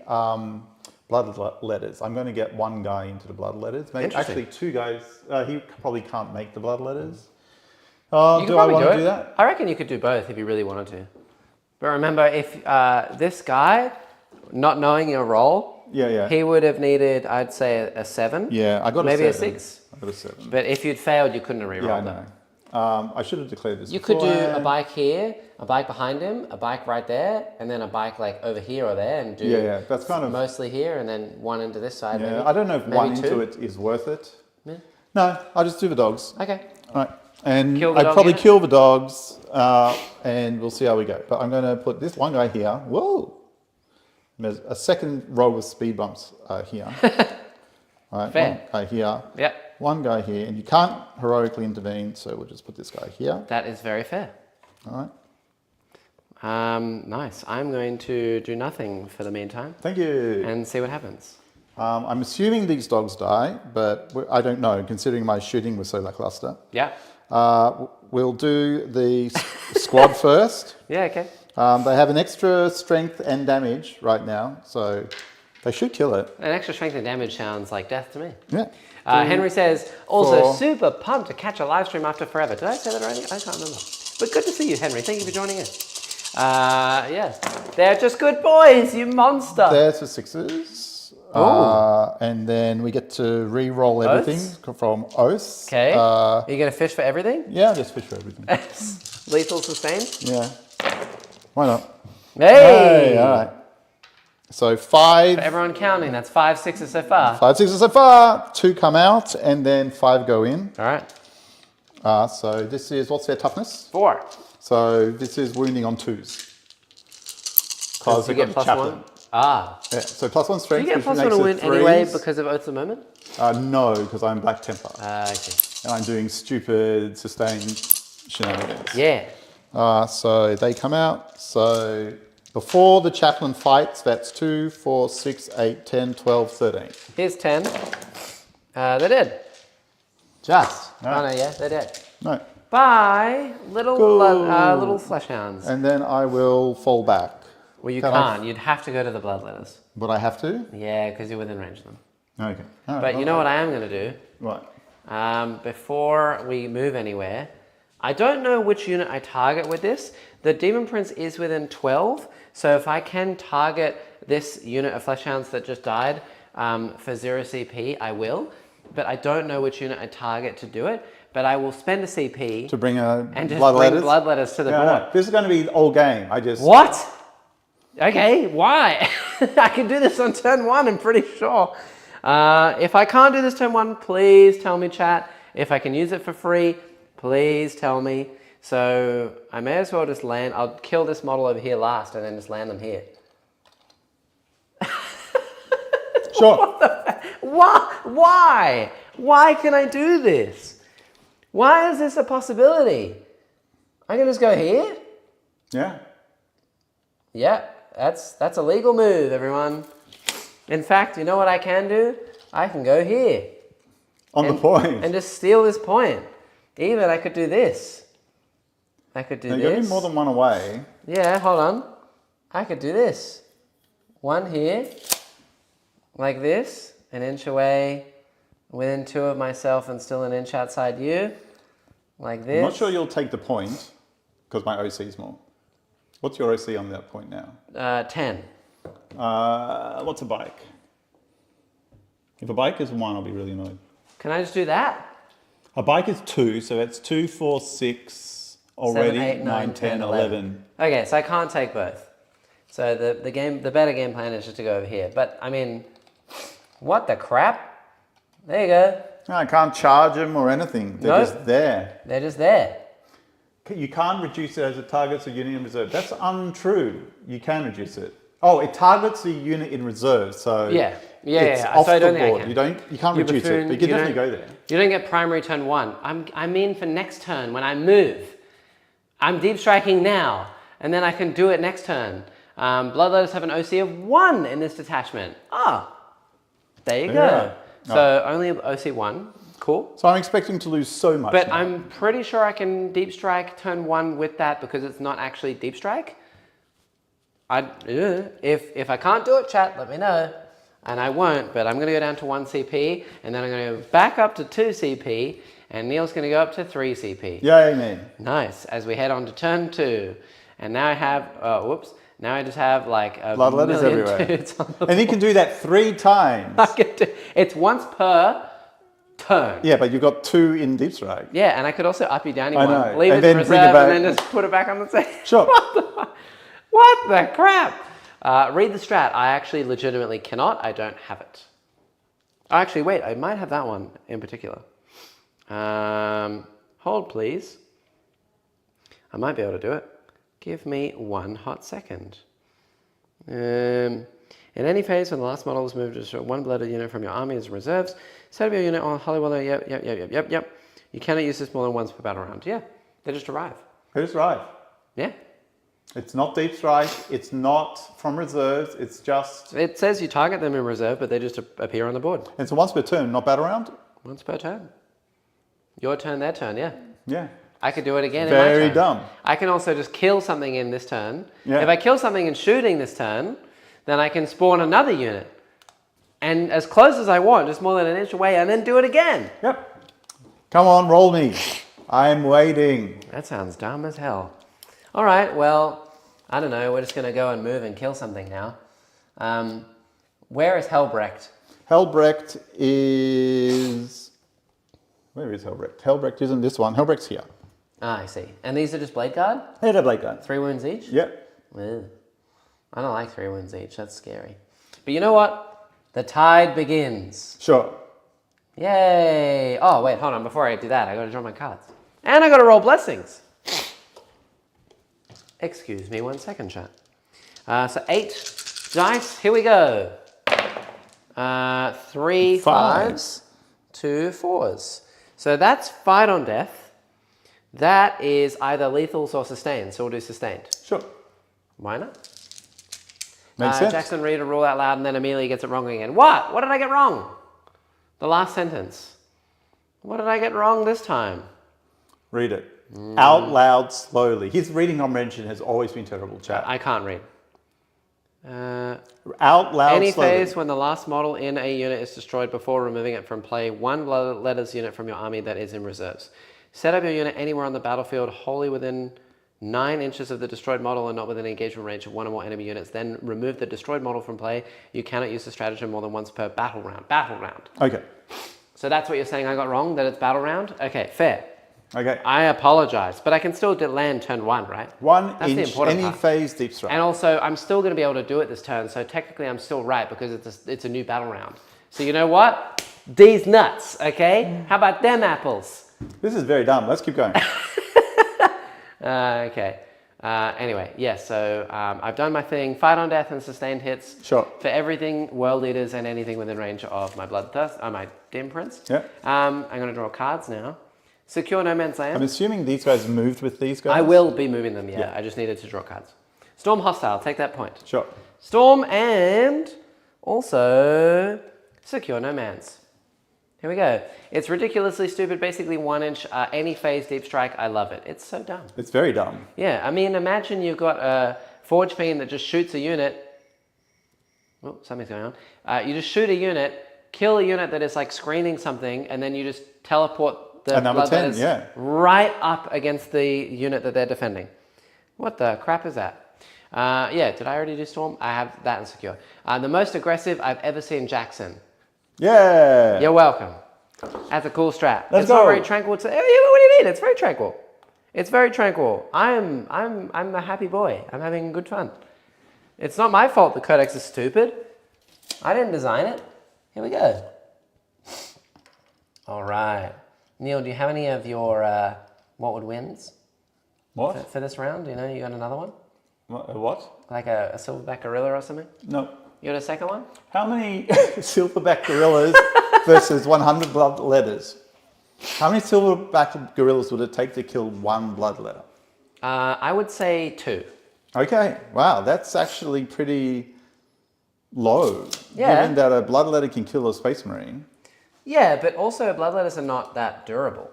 blood letters. I'm going to get 1 guy into the blood letters. Maybe actually 2 guys. He probably can't make the blood letters. Do I want to do that? I reckon you could do both if you really wanted to. But remember, if this guy, not knowing your role, he would have needed, I'd say, a 7. Yeah, I got maybe a 7. Maybe a 6. I got a 7. But if you'd failed, you couldn't have rerolled Yeah, I that. know. I should have declared this. You could do a bike here, a bike behind him, a bike right there, and then a bike like over here or there, and do that's kind of mostly here, and then 1 into this side. Yeah, maybe. I don't know if Maybe 1 2. into it is worth it. Yeah. No, I'll just do the dogs. Okay. All right, and Kill the I'd dog probably unit? kill the dogs, and we'll see how we go. But I'm going to put this 1 guy here. Whoa! There's a second row of speed bumps here. All right, Fair. 1 guy here. Yep. 1 guy here, and you can't heroically intervene, so we'll just put this guy here. That is very fair. All right. Nice. I'm going to do nothing for the meantime Thank you. and see what happens. I'm assuming these dogs die, but I don't know, considering my shooting was so lackluster. Yeah. We'll do the squad first. Yeah, okay. They have an extra strength and damage right now, so they should kill it. An extra strength and damage sounds like death to me. Yeah. Henry says, also 4. super pumped to catch a live stream after forever. Did I say that already? I can't remember. But good to see you, Henry. Thank you for joining in. Yeah. They're just good boys, you monster. There's the 6s. And then we get to re-roll everything from Oaths. Okay. Are you going to fish for everything? Yeah, just fish for everything. Lethal sustained? Yeah. Why not? Hey! All right. So 5. For everyone counting, that's 5 6s so far. 5 6s so far. 2 come out, and then 5 go in. All right. So this is, what's their toughness? 4. So this is wounding on 2s. Because you get +1. Ah. Yeah, so +1 strength. Do you get +1 to win anyway because of Oaths of Moment? No, because I'm Black Templar. I see. And I'm doing stupid sustained shenanigans. Yeah. So they come out. So before the chaplain fights, that's 2, 4, 6, 8, 10, 12, 13. Here's 10. They're dead. Just. Right. Oh no, yeah, they're dead. No. Bye, little little flesh hounds. And then I will fall back. Well, you can't. You'd have to go to the bloodletters. But I have to? Yeah, because you're within range of them. Okay. All right, But you know what I am going to do? Right. Before we move anywhere, I don't know which unit I target with this. The Demon Prince is within 12, so if I can target this unit of Flesh Hounds that just died for 0 CP, I will. But I don't know which unit I target to do it. But I will spend a CP to bring and just bring bloodletters to the board. No. This is going to be the whole game. What? Okay, why? I can do this on turn 1, I'm pretty sure. If I can't do this turn 1, please tell me, chat. If I can use it for free, please tell me. So I may as well just land. I'll kill this model over here last and then just land them here. Sure. Why? Why can I do this? Why is this a possibility? I can just go here? Yeah. Yeah, that's a legal move, everyone. In fact, you know what I can do? I can go here. On the point. And just steal this point. Even I could do this. I could do Now, this. you're getting more than one away. Yeah, hold on. I could do this. One here, like this, an inch away, within 2 of myself and still an inch outside you, like this. I'm not sure you'll take the point, because my OC is more. What's your OC on that point now? 10. What's a bike? If a bike is 1, I'll be really annoyed. Can I just do that? A bike is 2, so that's 2, 4, 6 already. 7, 8, 9, 10, 11. Okay, so I can't take both. So the better game plan is just to go over here. But I mean, what the crap? There you go. No, I can't charge them or anything. They're Nope. just there. They're just there. You can't reduce it as it targets a unit in reserve. That's untrue. You can reduce it. Oh, it targets a unit in reserve, so Yeah. it's Yeah. off So I the don't think I board. can. You can't You reduce it, buffoon, but you can you definitely don't- go there. You don't get primary turn 1. I mean for next turn when I move. I'm deep striking now, and then I can do it next turn. Bloodletters have an OC of 1 in this detachment. There you go. Yeah. So only OC 1. Cool. So I'm expecting to lose so much. But now. I'm pretty sure I can deep strike turn 1 with that because it's not actually deep strike. If I can't do it, chat, let me know. And I won't, but I'm going to go down to 1 CP, and then I'm going to go back up to 2 CP, and Neil's going to go up to 3 CP. Yay, man. Nice. As we head on to turn 2. And now I have, now I just have like a Bloodletters million everywhere. dudes on the And you can do that 3 times. I can do, it's once per turn. Yeah, but you've got 2 in deep strike. Yeah, and I could also up you down you I one, know. leave And it then in bring it reserve, back. and then just put it back on the stage. Sure. What the crap? Read the strat. I actually legitimately cannot. I don't have it. Actually, wait. I might have that one in particular. Hold, please. I might be able to do it. Give me 1 hot second. In any phase when the last model is moved to destroy 1 blooded unit from your army as reserves, set up your unit on Hollywood. Yep. You cannot use this more than once per battle round. Yeah, they just arrive. They just arrive. Yeah. It's not deep strike. It's not from reserves. It's just... It says you target them in reserve, but they just appear on the board. It's a once per turn, not battle round? Once per turn. Your turn, their turn, yeah. Yeah. I could do it again in my turn. Very dumb. I can also just kill something in this turn. Yeah. If I kill something in shooting this turn, then I can spawn another unit. And as close as I want, just more than an inch away, and then do it again. Yep. Come on, roll me. I'm waiting. That sounds dumb as hell. All right, well, I don't know. We're just going to go and move and kill something now. Where is Helbrecht? Helbrecht is... Where is Helbrecht? Helbrecht isn't this one. Helbrecht's here. Ah, I see. And these are just blade guard? Hey, that Blade Guard. 3 wounds each? Yep. Ew. I don't like 3 wounds each. That's scary. But you know what? The tide begins. Sure. Yay! Oh, wait, hold on. Before I do that, I got to draw my cards. And I got to roll blessings. Excuse me 1 second, chat. So 8 dice. Here we go. 3 5s, 2 4s. So that's fight on death. That is either lethals or sustained. So we'll do sustained. Sure. Why not? Makes sense. Jackson, read a rule out loud, and then Amelia gets it wrong again. What? What did I get wrong? The last sentence. What did I get wrong this time? Read it. Out loud, slowly. His reading comprehension has always been terrible, chat. I can't read. Out loud, Any slowly. phase when the last model in a unit is destroyed before removing it from play, 1 letters unit from your army that is in reserves. Set up your unit anywhere on the battlefield, wholly within 9 inches of the destroyed model and not within engagement range of 1 or more enemy units. Then remove the destroyed model from play. You cannot use the stratagem more than once per battle round. Battle round. Okay. So that's what you're saying I got wrong, that it's battle round? Okay, fair. Okay. I apologize, but I can still land turn 1, right? 1 That's the inch, important any part. phase, deep strike. And also, I'm still going to be able to do it this turn, so technically I'm still right because it's a new battle round. So you know what? These nuts, okay? How about them apples? This is very dumb. Let's keep going. Okay. Anyway, yes, so I've done my thing. Fight on death and sustained hits. Sure. For everything, world leaders, and anything within range of my bloodthirst, my dim prince. Yeah. I'm going to draw cards now. Secure no man's land. I'm assuming these guys moved with these guys? I will be moving them, yeah. Yeah. I just needed to draw cards. Storm hostile, take that point. Sure. Storm and also secure no man's. Here we go. It's ridiculously stupid, basically 1 inch, any phase deep strike. I love it. It's so dumb. It's very dumb. Yeah, I mean, imagine you've got a Forge Fiend that just shoots a unit. Oh, something's going on. You just shoot a unit, kill a unit that is like screening something, and then you just teleport the Another 10, bloodletters yeah. right up against the unit that they're defending. What the crap is that? Yeah, did I already do Storm? I have that and Secure. The most aggressive I've ever seen Jackson. Yeah. You're welcome. That's a cool strat. Let's it's not go. very tranquil. What do you mean? It's very tranquil. It's very tranquil. I'm a happy boy. I'm having good fun. It's not my fault the codex is stupid. I didn't design it. Here we go. All right. Neil, do you have any of your what would wins? What? For this round? You know, you got another one? What? Like a silverback gorilla or something? No. You got a second one? How many silverback gorillas versus 100 blood letters? How many silverback gorillas would it take to kill one blood letter? I would say 2. Okay. Wow, that's actually pretty low. Yeah. Given that a blood letter can kill a space marine. Yeah, but also bloodletters are not that durable.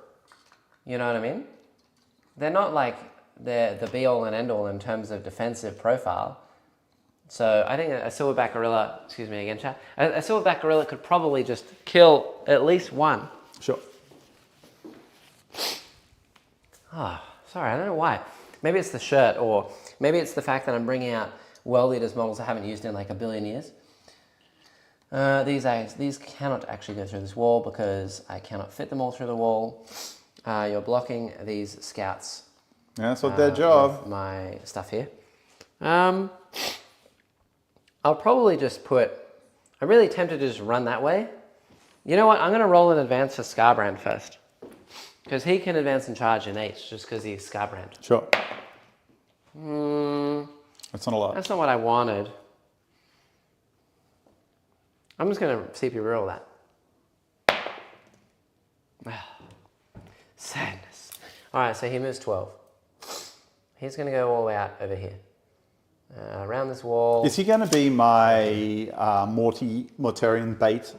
You know what I mean? They're not like they're the be-all and end-all in terms of defensive profile. So I think a silverback gorilla, excuse me again, chat, a silverback gorilla could probably just kill at least one. Sure. Oh, sorry, I don't know why. Maybe it's the shirt, or maybe it's the fact that I'm bringing out World Leaders models I haven't used in like a billion years. These cannot actually go through this wall because I cannot fit them all through the wall. You're blocking these scouts. Yeah, that's what their job. With my stuff here. I'll probably just put... I'm really tempted to just run that way. You know what? I'm going to roll in advance for Scarbrand first. Because he can advance and charge in H just because he's Scarbrand. Sure. That's not a lot. That's not what I wanted. I'm just going to CP reroll that. Sadness. All right, so he moves 12. He's going to go all the way out over here. Around this wall. Is he going to be my Mortarian bait?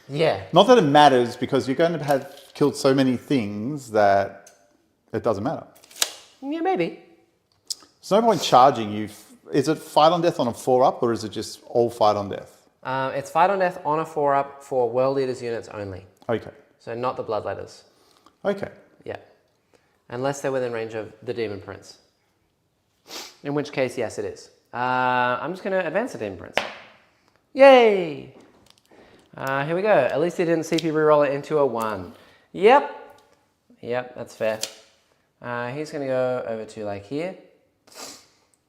Yeah. Not that it matters, because you're going to have killed so many things that it doesn't matter. Yeah, maybe. There's no point charging you. Is it fight on death on a 4-up, or is it just all fight on death? It's fight on death on a 4-up for World Leaders units only. Okay. So not the Bloodletters. Okay. Yeah. Unless they're within range of the Demon Prince. In which case, yes, it is. I'm just going to advance the Demon Prince. Yay! Here we go. At least he didn't CP reroll it into a 1. Yep. Yep, that's fair. He's going to go over to like here.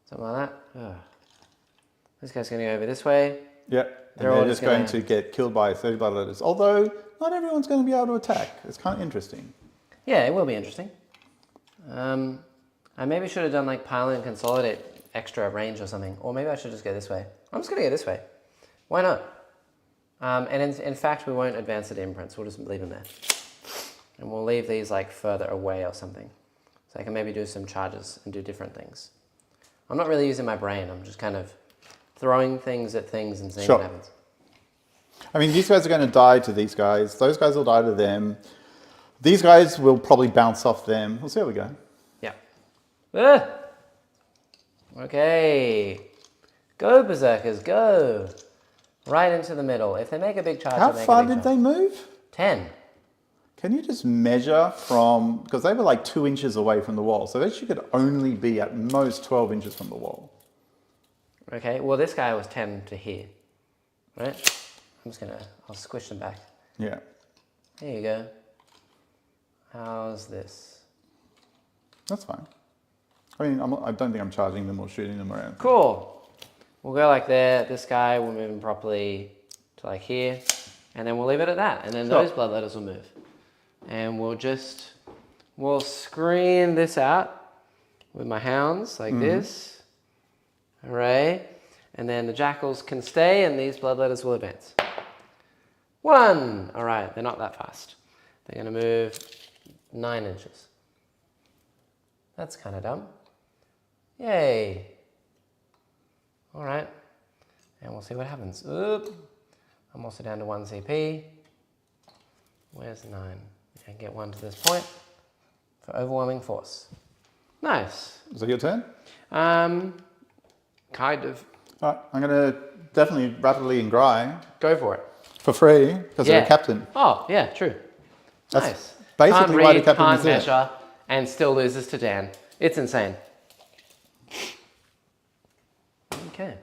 Something like that. Ugh. This guy's going to go over this way. Yep. And they're just going to get killed by 30 blood letters. Although, not everyone's going to be able to attack. It's kind of interesting. Yeah, it will be interesting. I maybe should have done like pile and consolidate extra range or something. Or maybe I should just go this way. I'm just going to go this way. Why not? And in fact, we won't advance the Demon Prince. We'll just leave him there. And we'll leave these like further away or something. So I can maybe do some charges and do different things. I'm not really using my brain. I'm just kind of throwing things at things and seeing what happens. I mean, these guys are going to die to these guys. Those guys will die to them. These guys will probably bounce off them. We'll see how we go. Yeah. Okay. Go, Berserkers, go. Right into the middle. If they make a big charge, how far did they move? 10. Can you just measure from, because they were like 2 inches away from the wall, so they could only be at most 12 inches from the wall. Okay, well this guy was 10 to here, right? I'm just I'll squish them back. Yeah. There you go. How's this? That's fine. I mean, I don't think I'm charging them or shooting them around. Cool. We'll go like there. This guy, we'll move him properly to like here. And then we'll leave it at that. And then those bloodletters will move. And we'll screen this out with my hounds like this. Hooray. And then the jackals can stay and these bloodletters will advance. 1. All right, they're not that fast. They're going to move 9 inches. That's kind of dumb. Yay. All right. And we'll see what happens. Oop. I'm also down to 1 CP. Where's 9? And get 1 to this point for overwhelming force. Nice. Is that your turn? Kind of. All right, I'm going to definitely rapidly engry Go for it. for free because they're a captain. Oh, yeah, true. That's nice. basically Can't why read, the captain can't is there. measure, and still loses to Dan. It's insane. Okay.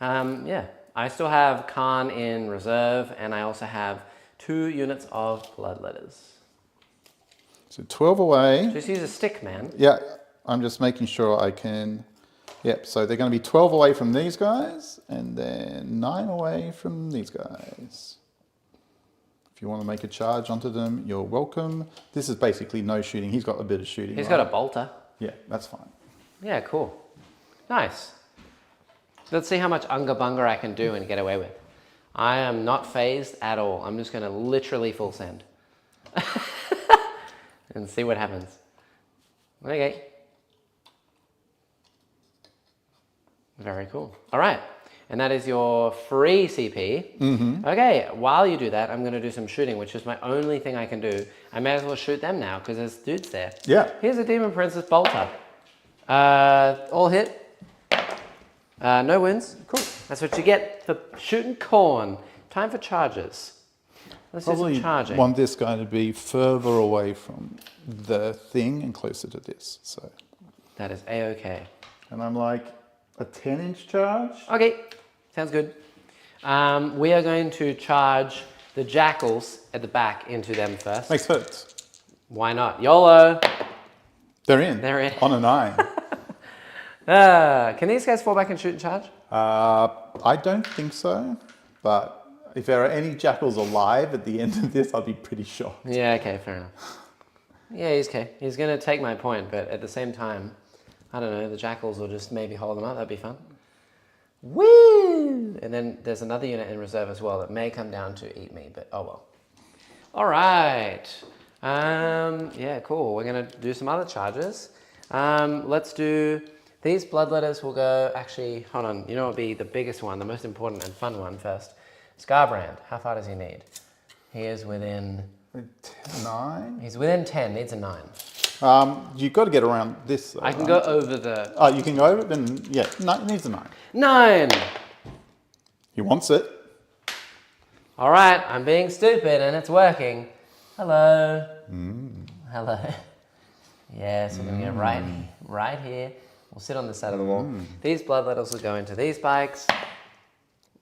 Yeah, I still have Khan in reserve, and I also have 2 units of bloodletters. So 12 away. Just use a stick, man. Yeah, I'm just making sure I can. Yep, so they're going to be 12 away from these guys, and then 9 away from these guys. If you want to make a charge onto them, you're welcome. This is basically no shooting. He's got a bit of shooting. He's got a bolter. Yeah, that's fine. Yeah, cool. Nice. Let's see how much Unga Bunga I can do and get away with. I am not phased at all. I'm just going to literally full send. And see what happens. Okay. Very cool. All right. And that is your free CP. Mm-hmm. Okay, while you do that, I'm going to do some shooting, which is my only thing I can do. I may as well shoot them now because there's dudes there. Yeah. Here's a Demon Princess Bolter. All hit. No wounds. Cool. That's what you get for shooting corn. Time for charges. Let's do some charging. Want this guy to be further away from the thing and closer to this. So. That is A-okay. And I'm like a 10-inch charge. Okay, sounds good. We are going to charge the jackals at the back into them first. Makes sense. Why not? YOLO. They're in. They're in. On a 9. Can these guys fall back and shoot and charge? I don't think so, but if there are any jackals alive at the end of this, I'll be pretty shocked. Yeah, okay, fair enough. Yeah, he's okay. He's going to take my point, but at the same time, I don't know, the jackals will just maybe hold them up. That'd be fun. Woo! And then there's another unit in reserve as well that may come down to eat me, but oh well. All right. Yeah, cool. We're going to do some other charges. Let's do... These bloodletters will go, actually, hold on, you know what would be the biggest one, the most important and fun one first. Scarbrand, how far does he need? He is within... 9? He's within 10, needs a 9. You've got to get around this though, I can go over the... Oh, you can go over it? Then, yeah, no, it needs a 9. 9! He wants it. All right, I'm being stupid and it's working. Hello. Hello. Yes, we're going to go right here. We'll sit on the side of the wall. These bloodletters will go into these bikes.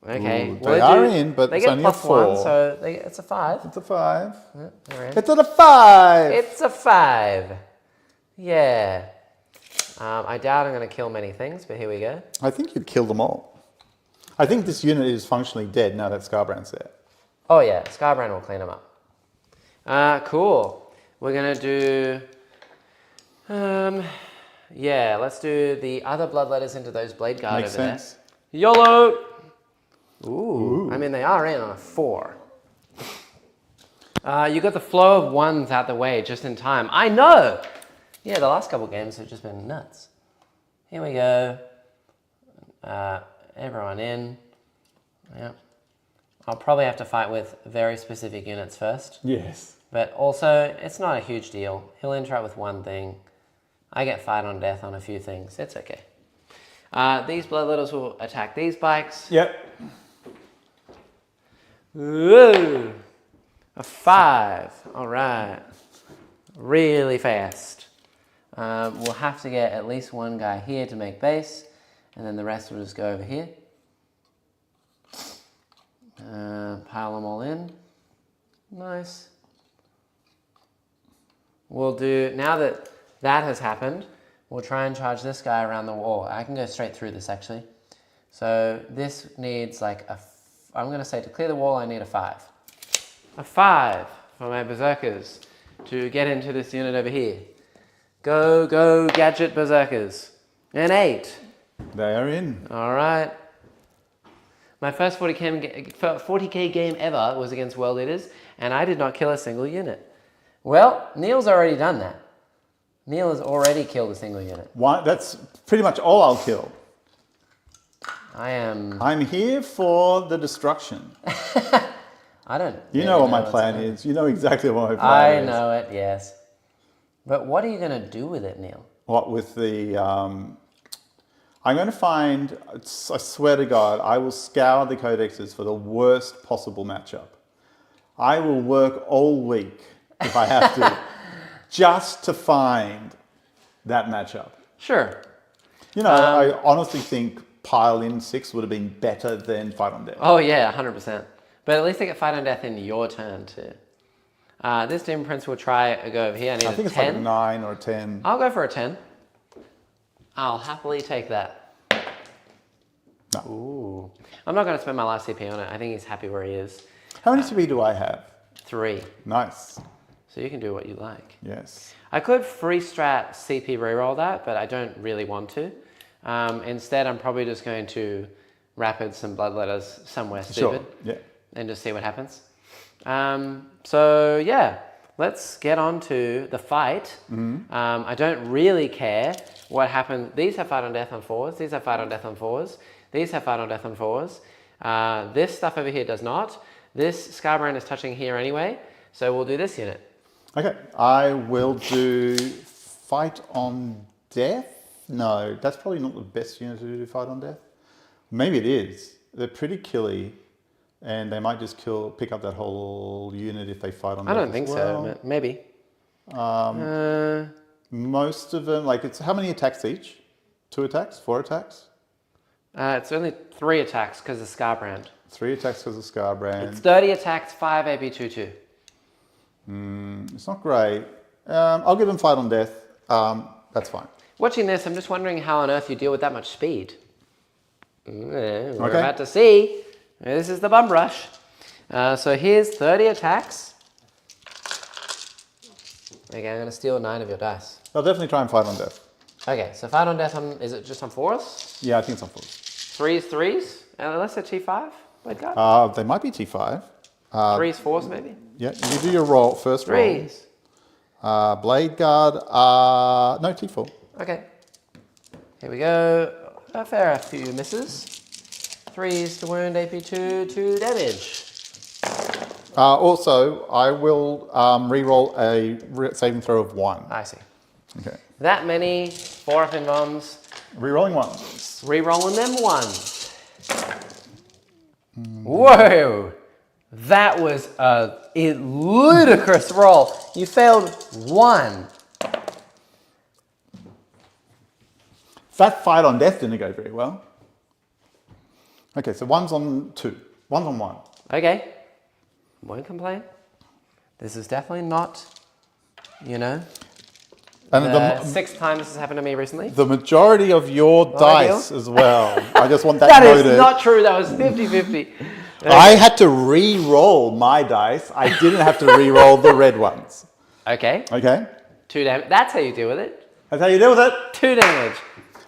Okay. Ooh, they are in, but they it's get only a 4. 1, so it's a 5. It's a 5. Yeah, they're in. It's a 5! It's a 5. Yeah. I doubt I'm going to kill many things, but here we go. I think you'd kill them all. I think this unit is functionally dead now that Scarbrand's there. Oh yeah, Scarbrand will clean them up. Cool. We're going to do... yeah, let's do the other bloodletters into those blade guard Makes over sense. there. YOLO! Ooh. I mean, they are in on a 4. You got the flow of 1s out the way just in time. I know! Yeah, the last couple games have just been nuts. Here we go. Everyone in. Yep. I'll probably have to fight with very specific units first. Yes. But also, it's not a huge deal. He'll interact with one thing. I get fight on death on a few things. It's okay. These bloodletters will attack these bikes. Yep. Whoa! A 5. All right. Really fast. We'll have to get at least one guy here to make base, and then the rest will just go over here. Pile them all in. Nice. We'll do, now that that has happened, we'll try and charge this guy around the wall. I can go straight through this actually. So this needs like I'm going to say to clear the wall I need a 5. A 5 for my berserkers to get into this unit over here. Go, go, gadget berserkers. An 8. They are in. All right. My first 40k game ever was against World Eaters, and I did not kill a single unit. Well, Neil's already done that. Neil has already killed a single unit. That's pretty much all I'll kill. I'm here for the destruction. I don't. You know what my plan is. You know exactly what my plan is. I know it, yes. But what are you going to do with it, Neil? What with the... I'm going to find... I swear to God, I will scour the codexes for the worst possible matchup. I will work all week, if I have to, just to find that matchup. Sure. You know, I honestly think pile in 6 would have been better than fight on death. Oh yeah, 100%. But at least they get fight on death in your turn too. This Doom Prince will try a go over here. I think it's like a 9 or a 10. I'll go for a 10. I'll happily take that. No. Ooh. I'm not going to spend my last CP on it. I think he's happy where he is. How many CP do I have? 3. Nice. So you can do what you like. Yes. I could free strat CP reroll that, but I don't really want to. Instead, I'm probably just going to rapid some bloodletters somewhere stupid. Yeah. And just see what happens. So yeah, let's get on to the fight. I don't really care what happens. These have fight on death on 4s. These have fight on death on 4s. These have fight on death on 4s. This stuff over here does not. This Scarbrand is touching here anyway, so we'll do this unit. Okay, I will do fight on death. No, that's probably not the best unit to do fight on death. Maybe it is. They're pretty killy, and they might just pick up that whole unit if they fight on death. I don't think so. Maybe. Most of them, like, it's how many attacks each? 2 attacks? 4 attacks? It's only 3 attacks because of Scarbrand. 3 attacks because of Scarbrand. It's 30 attacks, 5 AP22. It's not great. I'll give them fight on death. That's fine. Watching this, I'm just wondering how on earth you deal with that much speed. We're about to see. This is the bum rush. So here's 30 attacks. Okay, I'm going to steal 9 of your dice. I'll definitely try and fight on death. Okay, so fight on death on, is it just on 4s? Yeah, I think it's on 4s. 3s? Unless they're T5? Blade Guard? They might be T5. 3s, 4s maybe? Yeah, you do your roll, first roll. 3s. Blade Guard, no, T4. Okay. Here we go. A fair few misses. 3s to wound, AP2 to damage. Also, I will re-roll a saving throw of 1. I see. Okay. That many 4 up in bombs. Re-rolling 1s. Re-rolling them 1s. Whoa! That was a ludicrous roll. You failed 1. That fight on death didn't go very well. Okay, so 1's on 2. 1's on 1. Okay. Won't complain. This is definitely not, you know, and the 6th time this has happened to me recently. The majority of your dice as well. I just want that That noted. is not true. That was 50-50. Okay. I had to re-roll my dice. I didn't have to re-roll the red ones. Okay. Okay? 2 damage. That's how you deal with it. That's how you deal with it. 2 damage.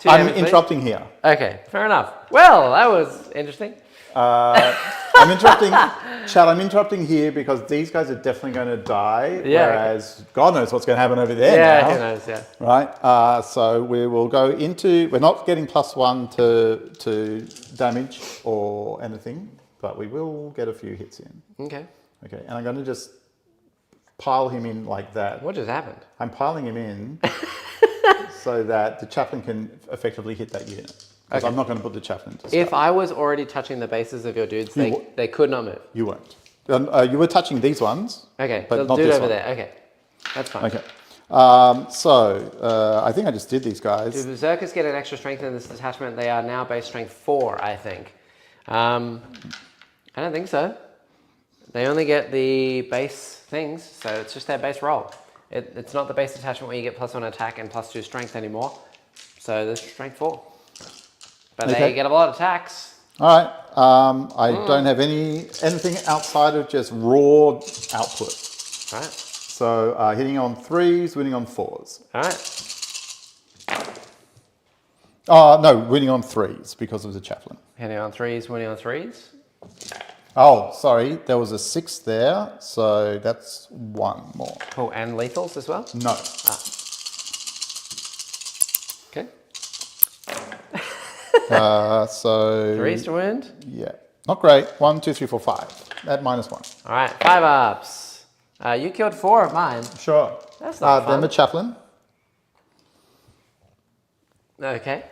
I'm interrupting here. Okay, fair enough. Well, that was interesting. I'm interrupting, Chad, I'm interrupting here because these guys are definitely going to die, whereas God knows what's going to happen over there now. Yeah, who knows, yeah. Right, so we will go into, we're not getting +1 to damage or anything, but we will get a few hits in. Okay. Okay, and I'm going to just pile him in like that. What just happened? I'm piling him in so that the chaplain can effectively hit that unit. Because I'm not going to put the chaplain to start. If I was already touching the bases of your dudes, they could not move. You won't. You were touching these ones. Okay, but the not dude this over one. there. Okay, that's fine. Okay. So I think I just did these guys. Do Berserkers get an extra strength in this detachment? They are now base strength 4, I think. I don't think so. They only get the base things, so it's just their base roll. It's not the base detachment where you get +1 attack and +2 strength anymore. So there's strength 4. But they get a lot of attacks. All right. I don't have anything outside of just raw output. All right. So hitting on 3s, winning on 4s. All right. No, winning on 3s because of the chaplain. Hitting on 3s, winning on 3s. Oh, sorry, there was a 6 there, so that's 1 more. Cool, and lethals as well? No. Okay. So 3s to wound. yeah, not great. 1, 2, 3, 4, 5. At -1. All right, 5 ups. You killed 4 of mine. Sure. That's not Then fun. the chaplain. Okay.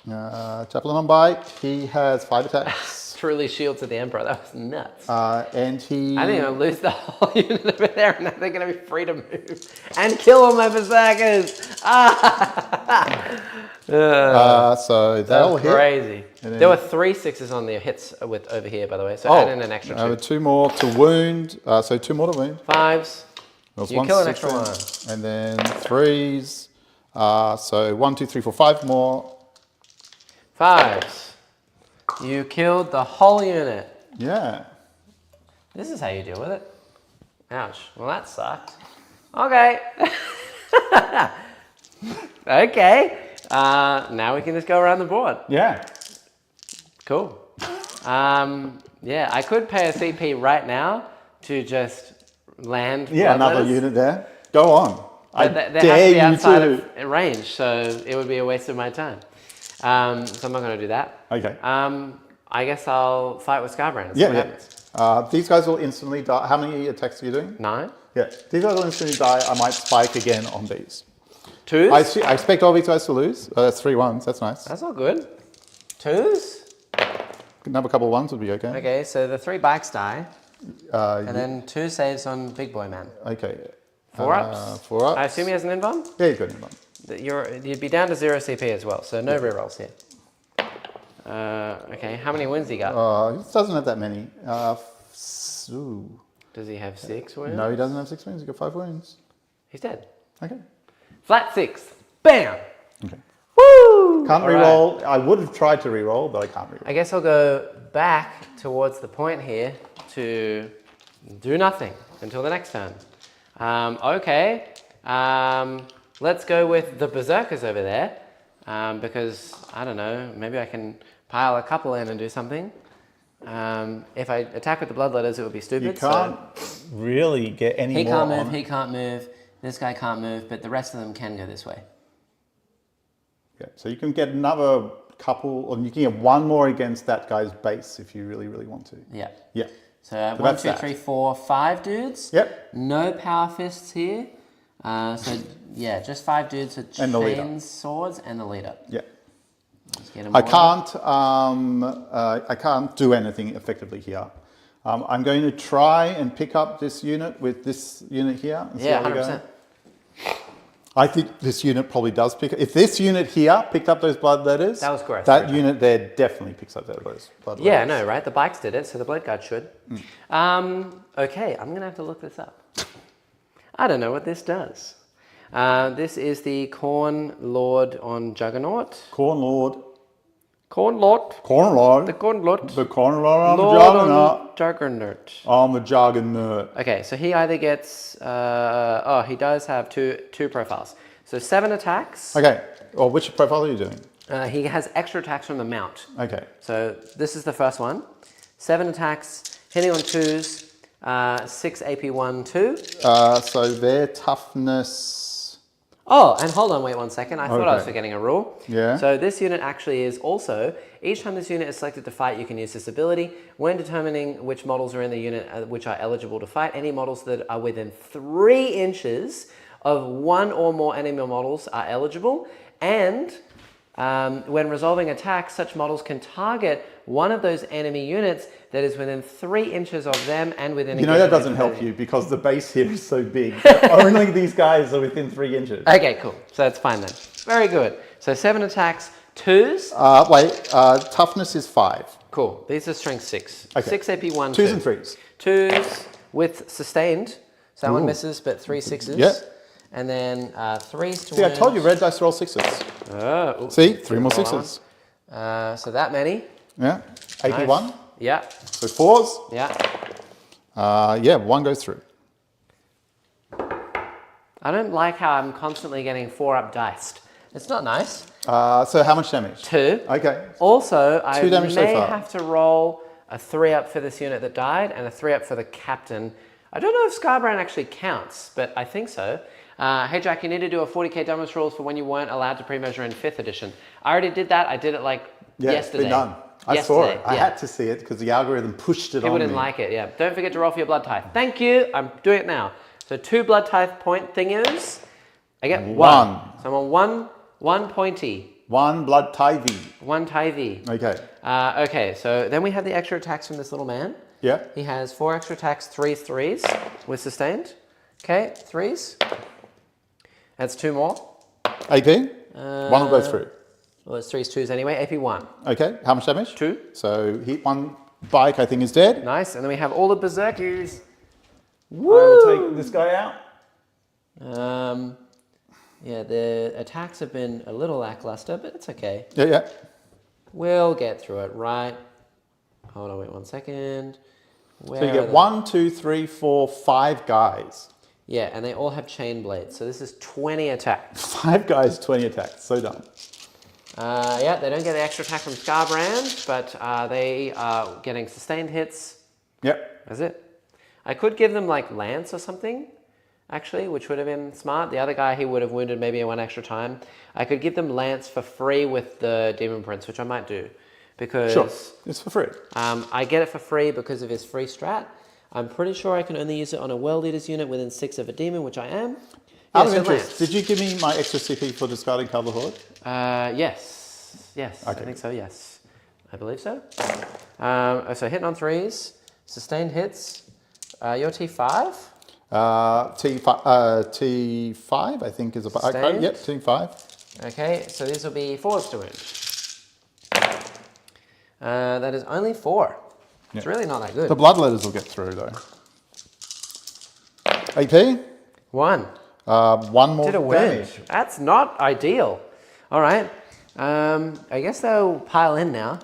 Chaplain on bike. He has 5 attacks. Truly shield to the Emperor. That was nuts. And he. I think I'm gonna lose the whole unit over there, and now they're gonna be free to move and kill all my berserkers. So they'll hit. Crazy. There were 3 6s on the hits with over here, by the way. So add in an extra 2. 2 more to wound. So 2 more to wound. 5s. You kill an extra 1. And then 3s. So 1, 2, 3, 4, 5 more. 5s. You killed the whole unit. Yeah. This is how you deal with it. Ouch. Well, that sucked. Okay. Okay. Now we can just go around the board. Yeah. Cool. Yeah, I could pay a CP right now to just land. Yeah, another bloodletters, unit there. Go on. I but they dare have to be you outside to. of range, so it would be a waste of my time. So I'm not going to do that. Okay. I guess I'll fight with Scarbrand. And see Yeah, what yeah. happens. These guys will instantly die. How many attacks are you doing? 9. Yeah. These guys will instantly die. I might spike again on these. 2s? I expect all these guys to lose. That's 3 1s. That's nice. That's not good. 2s? Another couple of 1s would be okay. Okay, so the 3 bikes die. And then 2 saves on Big Boy Man. Okay. 4 ups? 4 ups. I assume he has an invuln? Yeah, you've got an invuln. You'd be down to 0 CP as well, so no rerolls here. Okay, how many wounds he got? He doesn't have that many. Ooh. Does he have 6 wounds? No, he doesn't have 6 wounds. He's got 5 wounds. He's dead. Okay. Flat 6. Bam! Okay. Woo! Can't All reroll. right. I would have tried to reroll, but I can't reroll. I guess I'll go back towards the point here to do nothing until the next turn. Okay. Let's go with the berserkers over there. Because, I don't know, maybe I can pile a couple in and do something. If I attack with the bloodletters, it would be stupid. You can't really get any He more can't move, on. he can't move, this guy can't move, but the rest of them can go this way. Yeah, so you can get another couple, or you can get 1 more against that guy's base if you really, really want to. Yeah. Yeah. So 1, that's 2, that. 3, 4, 5 dudes. Yep. No power fists here. So yeah, just 5 dudes with And the leader. chains, swords, and the leader. Yeah. Let's get 'em I all. can't do anything effectively here. I'm going to try and pick up this unit with this unit here. And see Yeah, how we go. 100%. I think this unit probably does pick up. If this unit here picked up those blood letters, That was correct. that unit there definitely picks up those blood letters. Yeah, I know, right? The bikes did it, so the blade guard should. Okay, I'm going to have to look this up. I don't know what this does. This is the Corn Lord on Juggernaut. Corn Lord. Corn Lord. Corn Lord. The Corn Lord. The Corn Lord on the Lord Juggernaut. on Juggernaut. On the Juggernaut. Okay, so he either gets... he does have two profiles. So 7 attacks. Okay. Well, which profile are you doing? He has extra attacks from the mount. Okay. So this is the first one. 7 attacks, hitting on 2s, 6 AP 1, 2. So their toughness. Oh, and hold on, wait 1 second. I thought I was Okay. forgetting a rule. Yeah. So this unit actually is also, each time this unit is selected to fight, you can use this ability. When determining which models are in the unit which are eligible to fight, any models that are within 3 inches of 1 or more enemy models are eligible. And when resolving attacks, such models can target one of those enemy units that is within 3 inches of them and within... You know that doesn't help you because the base here is so big. Only these guys are within 3 inches. Okay, cool. So that's fine then. Very good. So 7 attacks, 2s. Toughness is 5. Cool. These are strength 6. Okay. 6 AP 1, 2s 2. and 3s. 2s with sustained. So that one Ooh. misses, but 3 6s. Yeah. And then 3s to See, I wound. told you red dice roll 6s. Oh, ooh. See, 3 more Roll that 6s. So that many. Yeah. AP 1. Yeah. So 4s. Yeah. 1 goes through. I don't like how I'm constantly getting 4-up diced. It's not nice. So how much damage? 2. Okay. Also, I 2 damage so may far. have to roll a 3-up for this unit that died, and a 3-up for the captain. I don't know if Scarbrand actually counts, but I think so. Hey Jack, you need to do a 40k dumbest rules for when you weren't allowed to pre-measure in 5th edition. I already did that. I did it like yesterday. It's been done. I saw it. I had to see it because the algorithm pushed it on me. People didn't like it, yeah. Don't forget to roll for your blood tithe. Thank you. I'm doing it now. So 2 blood tithe point thingers. I get 1. So I'm on one pointy. 1 blood tithe. 1 tithe. Okay. Okay, so then we have the extra attacks from this little man. Yeah. He has 4 extra attacks, 3 threes with sustained. Okay, 3s. That's 2 more. AP? 1 will go through. Well, it's 3s, 2s anyway. AP 1. Okay, how much damage? 2. So hit 1 bike, I think, is dead. Nice, and then we have all the berserkers. Woo! I will take this guy out. Yeah, the attacks have been a little lackluster, but it's okay. Yeah. We'll get through it, right? Hold on, wait 1 second. So you get 1, 2, 3, 4, 5 guys. Yeah, and they all have chain blades. So this is 20 attacks. 5 guys, 20 attacks. So done. Yeah, they don't get the extra attack from Scarbrand, but they are getting sustained hits. Yep. That's it. I could give them like Lance or something, actually, which would have been smart. The other guy, he would have wounded maybe 1 extra time. I could give them Lance for free with the Demon Prince, which I might do. Because sure, it's for free. I get it for free because of his free strat. I'm pretty sure I can only use it on a World Eaters unit within 6 of a demon, which I am. Out of interest, did you give me my extra CP for discarding Colour Horde? Yes. Yes, okay. I think so, yes. I believe so. So hitting on 3s, sustained hits. Your T5? T5, I think is about... Okay, yep, T5. Okay, so these will be 4s to wound. That is only 4. It's really not that good. The bloodletters will get through though. AP? 1. 1 more Did a damage. That's not ideal. All right. I guess they'll pile in now.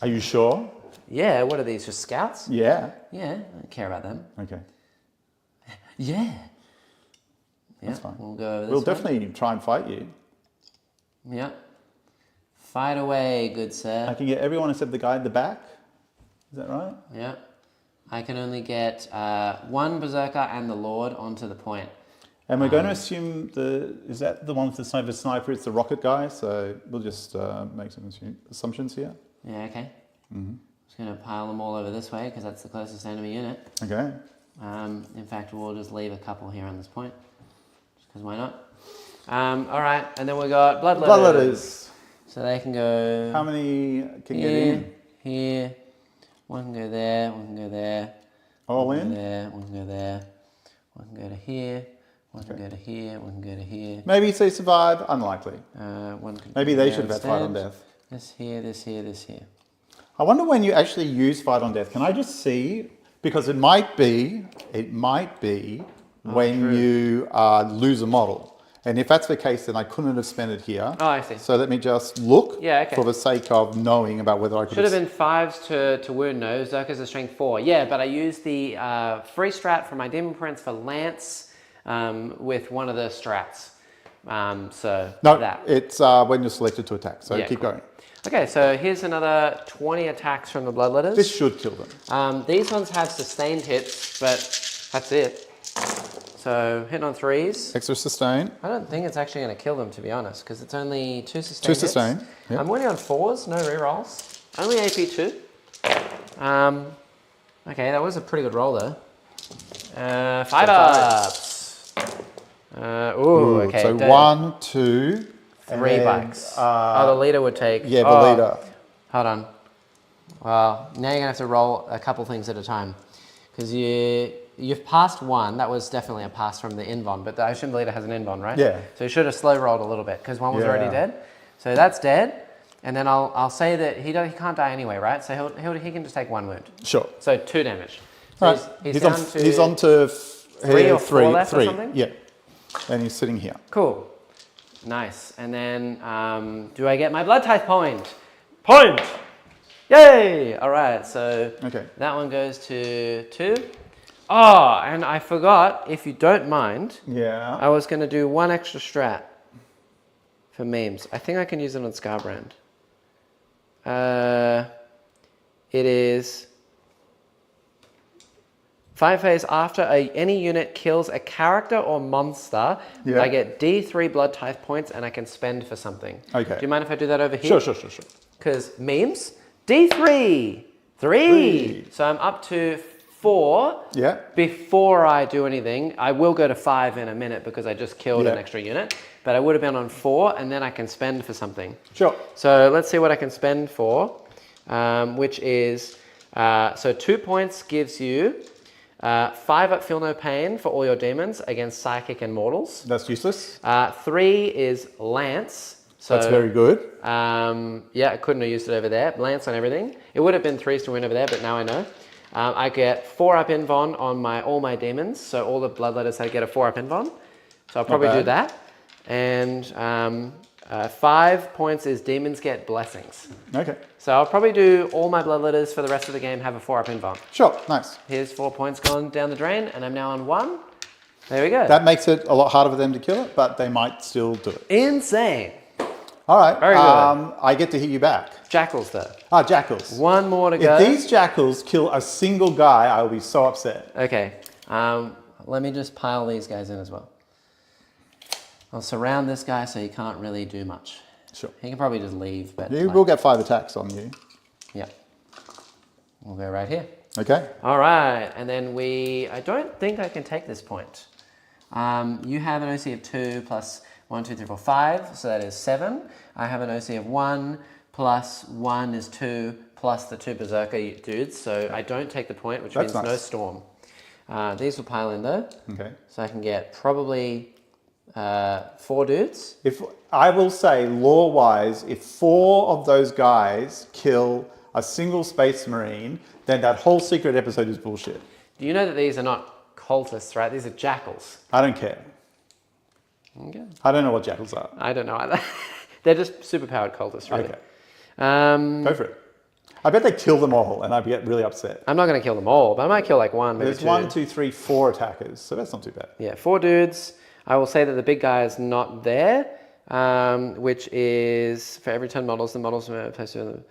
Are you sure? Yeah. What are these? Just scouts? Yeah. Yeah. I don't care about them. Okay. Yeah. That's fine. We'll go over this We'll definitely try and fight you. Yeah. Fight away, good sir. I can get everyone except the guy at the back. Is that right? Yeah. I can only get 1 Berserker and the Lord onto the point. And we're going to assume is that the one with the sniper? It's the rocket guy, so we'll just make some assumptions here. Yeah, okay. Just going to pile them all over this way because that's the closest enemy unit. Okay. In fact, we'll just leave a couple here on this point, just because why not? All right, and then we got bloodletters. Bloodletters. So they can go... How many can here, get in? Here. 1 can go there, 1 can go there. All one in? Can go there, 1 can go there. 1 can go to here. 1 can go to here, 1 can go to here. Maybe they survive. Unlikely. 1 can Maybe they should have had Fight on Death. This here, this here, this here. I wonder when you actually use Fight on Death. Can I just see? Because it might be when you lose a model. And if that's the case, then I couldn't have spent it here. Oh, I see. So let me just look okay. for the sake of knowing about whether I could Should have been 5s to wound, no. Berserker's a strength 4. Yeah, but I used the free strat for my Demon Prince for Lance with one of the strats. It's when you're selected to attack. So keep going. Okay, so here's another 20 attacks from the Bloodletters. This should kill them. These ones have sustained hits, but that's it. So hitting on 3s. Extra sustain. I don't think it's actually going to kill them, to be honest, because it's only 2 sustain 2 sustain. Yep. I'm winning on 4s, no rerolls. Only AP 2. Okay, that was a pretty good roll though. 5 ups. Okay. So 1, 2, 3 bikes. The leader would take. Yeah, the leader. Hold on. Well, now you're gonna have to roll a couple things at a time, because you've passed 1. That was definitely a pass from the invon, but I assume the leader has an invon, right? Yeah. So you should have slow rolled a little bit because 1 was already dead. So that's dead, and then I'll say that he can't die anyway, right? So he can just take 1 wound. Sure. So 2 damage. So right. He's on to 3 or 4 left or something? Yeah. And he's sitting here. Cool. Nice. And then do I get my blood type point? Point! Yay! All right, so that one goes to 2. Oh, and I forgot, if you don't mind, I was going to do 1 extra strat for memes. I think I can use it on Scarbrand. it is 5 phase after any unit kills a character or monster, Yeah. I get D3 blood type points and I can spend for something. Okay. Do you mind if I do that over here? Sure. Because memes, D3, 3. So I'm up to 4 Yeah. before I do anything. I will go to 5 in a minute because I just killed an extra unit, but I would have been on 4 and then I can spend for something. Sure. So let's see what I can spend for, which is, so 2 points gives you 5 up Feel No Pain for all your demons against Psychic and Mortals. That's useless. 3 is Lance. So, That's very good. yeah, I couldn't have used it over there. Lance on everything. It would have been 3s to win over there, but now I know. I get 4 up Invon on all my demons. So all the bloodletters, I get a 4 up Invon. So I'll probably do that. And 5 points is demons get blessings. Okay. So I'll probably do all my bloodletters for the rest of the game, have a 4 up Invon. Sure. Nice. Here's 4 points gone down the drain, and I'm now on 1. There we go. That makes it a lot harder for them to kill it, but they might still do it. Insane. All right. Very good. I get to hit you back. Jackals, though. Ah, jackals. 1 more to go. If these jackals kill a single guy, I will be so upset. Okay. Let me just pile these guys in as well. I'll surround this guy so he can't really do much. Sure. He can probably just leave, but... You will get 5 attacks on you. Yeah. We'll go right here. Okay. All right. And then I don't think I can take this point. You have an OC of 2 plus 1, 2, 3, 4, 5. So that is 7. I have an OC of 1 plus 1 is 2 plus the 2 Berserker dudes. So I don't take the point, which means no Storm. These will pile in though. Okay. So I can get probably 4 dudes. If I will say, lore-wise, if 4 of those guys kill a single Space Marine, then that whole secret episode is bullshit. Do you know that these are not cultists, right? These are jackals. I don't care. Okay. I don't know what jackals are. I don't know either. They're just superpowered cultists, really. Okay. Go for it. I bet they kill them all, and I'd get really upset. I'm not going to kill them all, but I might kill like 1, maybe There's 2. 1, 2, 3, 4 attackers, so that's not too bad. Yeah, 4 dudes. I will say that the big guy is not there, which is for every 10 models, the models are opposed to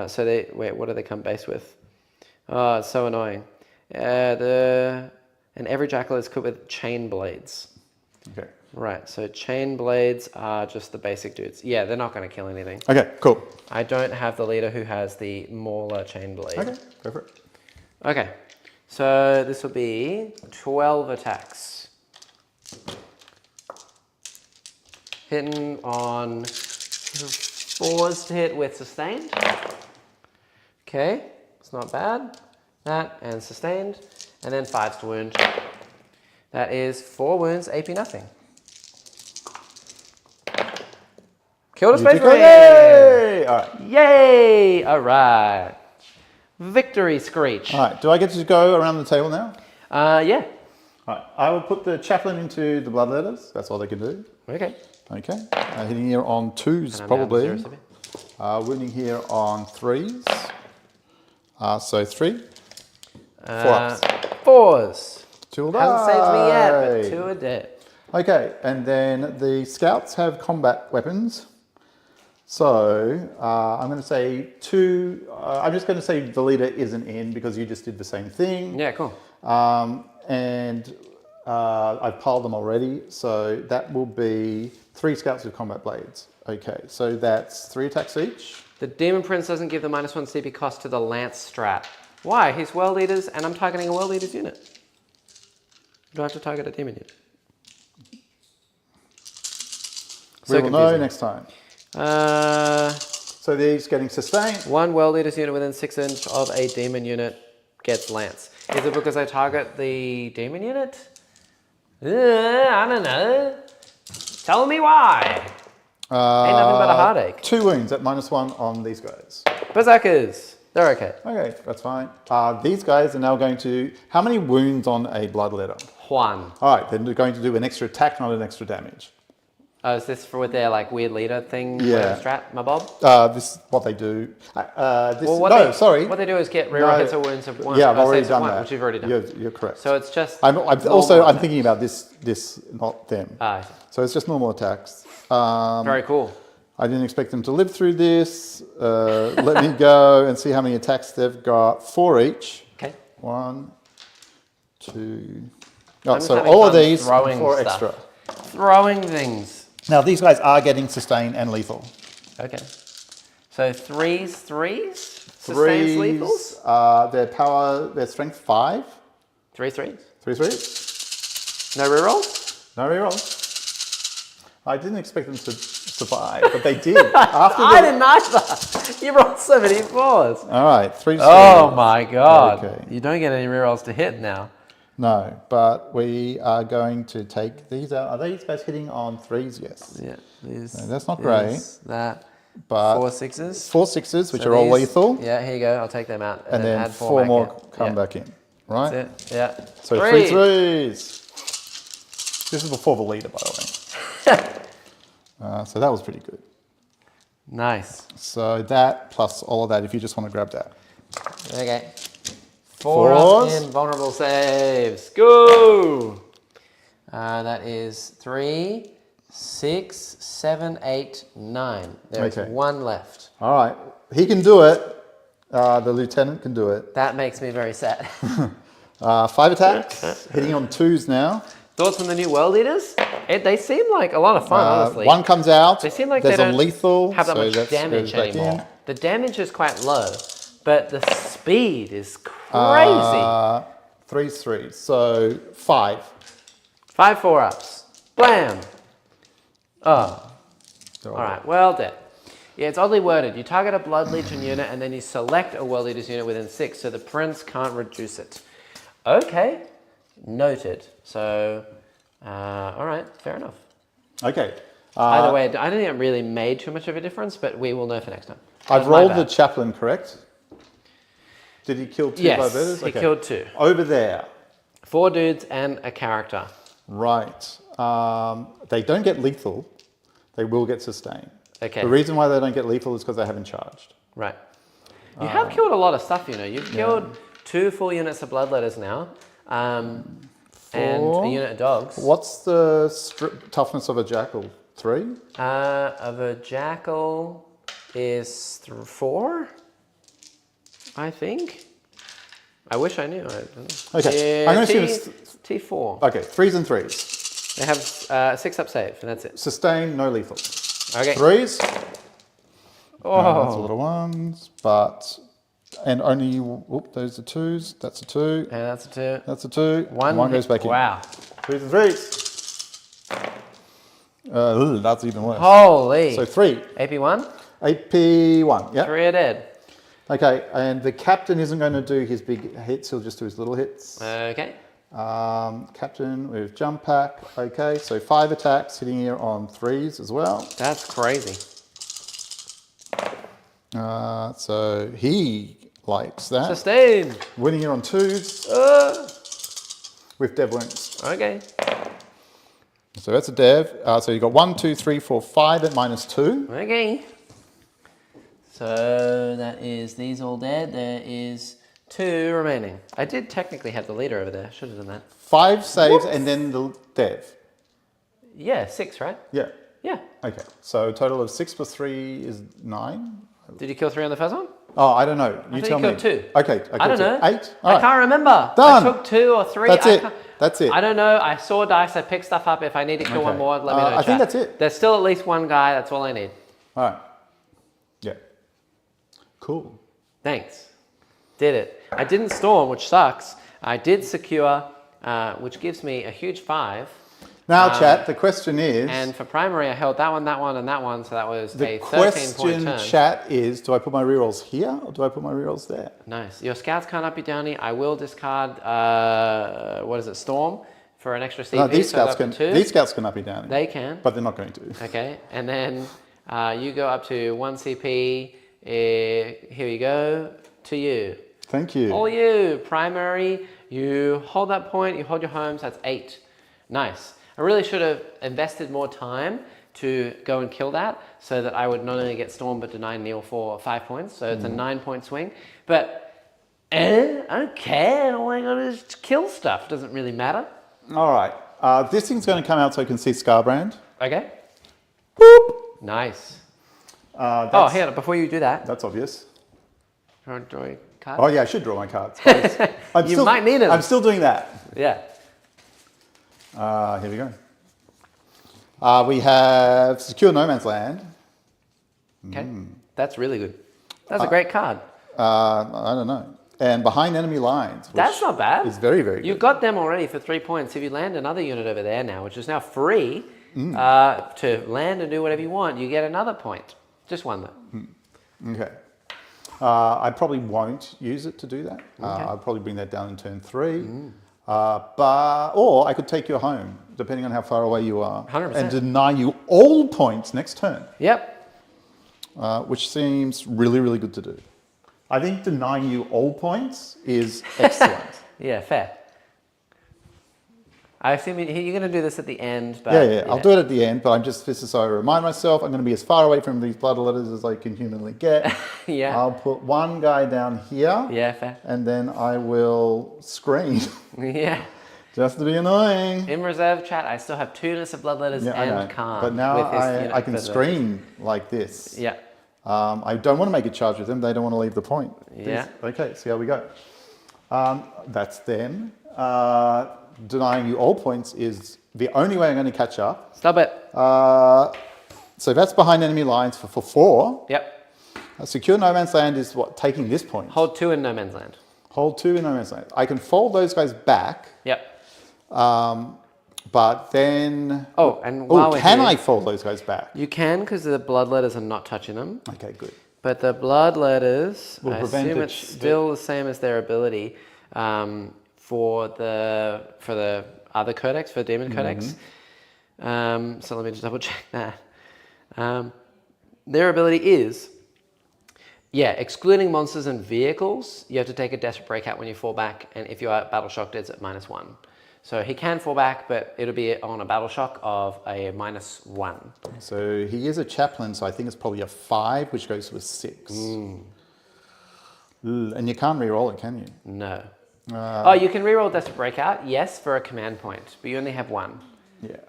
so they, wait, what do they come base with? Oh, it's so annoying. And every jackal is equipped with chain blades. Okay. Right, so chain blades are just the basic dudes. Yeah, they're not going to kill anything. Okay, cool. I don't have the leader who has the Mauler chain blade. Okay, go for it. Okay, so this will be 12 attacks. Hitting on 4s to hit with sustained. Okay, it's not bad. That and sustained, and then 5s to wound. That is 4 wounds, AP nothing. Killed a Space Marine! Yay! All right. Yay! All right. Victory screech. All right, do I get to go around the table now? Yeah. All right, I will put the chaplain into the bloodletters. That's all they can do. Okay. Okay, hitting here on 2s probably. Wounding here on 3s. So 3. 4 ups. 4s. 2 will die. Hasn't saved me yet, but 2 are dead. Okay, and then the scouts have combat weapons. So I'm going to say 2. I'm just going to say the leader isn't in because you just did the same thing. Yeah, cool. And I've piled them already. So that will be 3 scouts with combat blades. Okay, so that's 3 attacks each. The Demon Prince doesn't give the -1 CP cost to the Lance strat. Why? He's World Leaders, and I'm targeting a World Leaders unit. Do I have to target a demon unit? We will know next time. Uh, So these getting sustained. 1 World Leaders unit within 6 inch of a demon unit gets Lance. Is it because I target the demon unit? I don't know. Tell me why. Ain't nothing but a heartache. 2 wounds at -1 on these guys. Berserkers. They're okay. Okay, that's fine. These guys are now going to... How many wounds on a bloodletter? 1. All right, then they're going to do an extra attack, not an extra damage. Oh, is this for with their like weird leader thing? Yeah. Strat, my bob? This is what they do. What they do is get reroll hits or wounds of 1. Yeah, I've already saves of done 1, that. which you've already done. You're correct. So it's just. I'm thinking about this, not them. I see. So it's just normal attacks. Very cool. I didn't expect them to live through this. Let me go and see how many attacks they've got. 4 each. Okay. 1, 2. I'm Oh, just so having all of fun these, throwing 4 stuff. extra. Throwing things. Now these guys are getting sustain and lethal. Okay. So threes? Sustains lethals? Their power, their strength 5. 3 threes? 3 threes. No rerolls? No rerolls. I didn't expect them to survive, but they did. I didn't either. You rolled 74s. All right, 3 Oh my god. Okay. You don't get any rerolls to hit now. No, but we are going to take these out. Are these guys hitting on 3s? Yes. Yeah. These, No, that's not great. That. But 4 6s. 4 6s, which So are all these- lethal. Yeah, here you go. I'll take them out. And then add 4 back more in. come Yeah. back in. Right? That's it. Yeah. So 3 threes. This is before the leader, by the way. So that was pretty good. Nice. So that plus all of that, if you just want to grab that. Okay. 4 up Fours. in vulnerable saves. Go! That is 3, 6, 7, 8, 9. There's Okay. 1 left. All right. He can do it. The lieutenant can do it. That makes me very sad. 5 attacks. Hitting on 2s now. Thoughts on the new world eaters? They seem like a lot of fun, honestly. 1 comes out. They seem like There's they a don't lethal. have that so much that damage goes back anymore. in. The damage is quite low, but the speed is crazy. 3's 3. So 5. 5 4-ups. Blam! Oh. They're All right, well dead. Yeah, it's oddly worded. You target a Blood Legion unit and then you select a World Eaters unit within 6, so the prince can't reduce it. Okay, noted. So, all right, fair enough. Okay. Either way, I don't think it really made too much of a difference, but we will know for next time. I've That's my rolled the bad. chaplain, correct? Did he kill 2 Yes, barbarians? he killed 2. Over there. 4 dudes and a character. Right. They don't get lethal. They will get sustained. Okay. The reason why they don't get lethal is because they haven't charged. Right. You have killed a lot of stuff, you know. You've killed 2 full units of Bloodletters now, and a unit of dogs. What's the toughness of a jackal? 3? Of a jackal is 4, I think. I wish I knew. I don't know. Okay. Yeah, I'm going to assume it's... T4. Okay, 3s and 3s. They have 6-up save, and that's it. Sustain, no lethal. Okay. 3s. Oh. That's a lot of 1s, but... And only... Whoop, those are 2s. That's a 2. And that's a 2. That's a 2. One goes back in. Wow. 3s and 3s. That's even worse. Holy. So 3. AP1? AP1, yeah. 3 are dead. Okay, and the captain isn't going to do his big hits, he'll just do his little hits. Okay. Captain with jump pack, okay, so 5 attacks, hitting here on 3s as well. That's crazy. So he likes that. Sustain. Winning here on 2s with dev wounds. Okay. So that's a dev. So you've got 1, 2, 3, 4, 5 at -2. Okay. So that is these all dead. There is 2 remaining. I did technically have the leader over there. Should have done that. 5 saves and then the dev. Yeah, 6, right? Yeah. Yeah. Okay, so a total of 6 plus 3 is 9. Did you kill 3 on the first one? Oh, I don't know. You I tell thought me. you killed 2. Okay, I don't know. 8. All I right. can't remember. Done. I took 2 or 3. That's it. That's it. I don't know. I saw dice. I picked stuff up. If I need to kill one Okay. more, let me know. I think chat. that's it. There's still at least 1 guy. That's all I need. All right. Yeah. Cool. Thanks. Did it. I didn't storm, which sucks. I did secure, which gives me a huge 5. Now, chat, the question is... And for primary, I held that one, and that one, so that was the a 13-point question, turn. chat, is do I put my rerolls here or do I put my rerolls there? Nice. Your scouts can't up your downy. I will discard, what is it, Storm, for an extra CP. No, these so scouts up to can. 2. These scouts can up you down. They can. But they're not going to. Okay, and then you go up to 1 CP. Here you go. To you. Thank you. All you. Primary, you hold that point, you hold your homes, that's 8. Nice. I really should have invested more time to go and kill that so that I would not only get Storm but deny Neil for 5 points. So it's a 9-point swing. But, okay, all I got to is kill stuff. Doesn't really matter. All right. This thing's going to come out so I can see Scarbrand. Okay. Boop. Nice. Oh, here, before you do that, That's obvious. do you want to draw your card? Oh yeah, I should draw my cards. You might need them. I'm still doing that. Yeah. Here we go. We have Secure No Man's Land. Okay, that's really good. That's a great card. I don't know. And Behind Enemy Lines. Which That's not bad. Is very, very good. You got them already for 3 points. If you land another unit over there now, which is now free to land and do whatever you want, you get another point. Just one though. Okay. I probably won't use it to do that. Okay. I'll probably bring that down in turn 3. Or I could take you home, depending on how far away you are. 100%. And deny you all points next turn. Yep. Which seems really, really good to do. I think denying you all points is excellent. Yeah, fair. I assume you're going to do this at the end. But Yeah. I'll do it at the end, but this is so I remind myself I'm going to be as far away from these bloodletters as I can humanly get. Yeah. I'll put one guy down here. Yeah, fair. And then I will screen. Yeah. Just to be annoying. In reserve chat, I still have 2 lists of bloodletters and Khan. But now with this I can screen like this. Yeah. I don't want to make a charge with them. They don't want to leave the point. Yeah. Okay, see how we go. That's them. Denying you all points is the only way I'm going to catch up. Stop it. So that's Behind Enemy Lines for 4. Yep. Secure No Man's Land is what, taking this point. Hold 2 in No Man's Land. Hold 2 in No Man's Land. I can fold those guys back. Yep. But then... can I fold those guys back? You can, because the bloodletters are not touching them. Okay, good. But the bloodletters, Will I prevent assume it it's still the same as their ability for the other codex, for Demon Codex. So let me just double check that. Their ability is, excluding monsters and vehicles, you have to take a Desperate Breakout when you fall back, and if you are Battle Shocked, it's at -1. So he can fall back, but it'll be on a Battle Shock of a -1. So he is a chaplain, so I think it's probably a 5, which goes to a 6. And you can't reroll it, can you? No. You can reroll Desperate Breakout, yes, for a command point, but you only have 1. Yeah.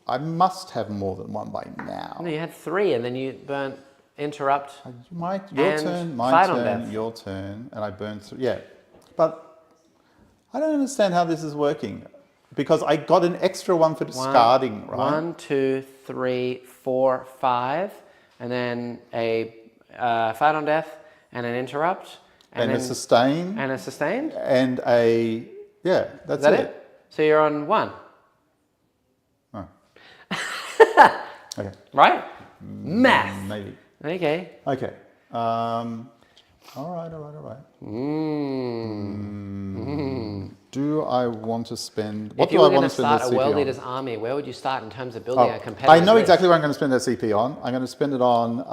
I must have more than 1 by now. No, you had 3, and then you burnt Interrupt. Your turn, my turn, your turn, and I burned 3. Yeah, but I don't understand how this is working, because I got an extra 1 for discarding, right? 1, 2, 3, 4, 5, and then a Fight on Death, and an Interrupt. And a sustain. And a sustained. And a, that's Is that it? So you're on 1. Oh. Okay. Right? Math. Maybe. Okay. Okay. All right. Do I want to spend... If you were going to start a World Eaters army, where would you start in terms of building a competitive I know list? exactly what I'm going to spend that CP on. I'm going to spend it on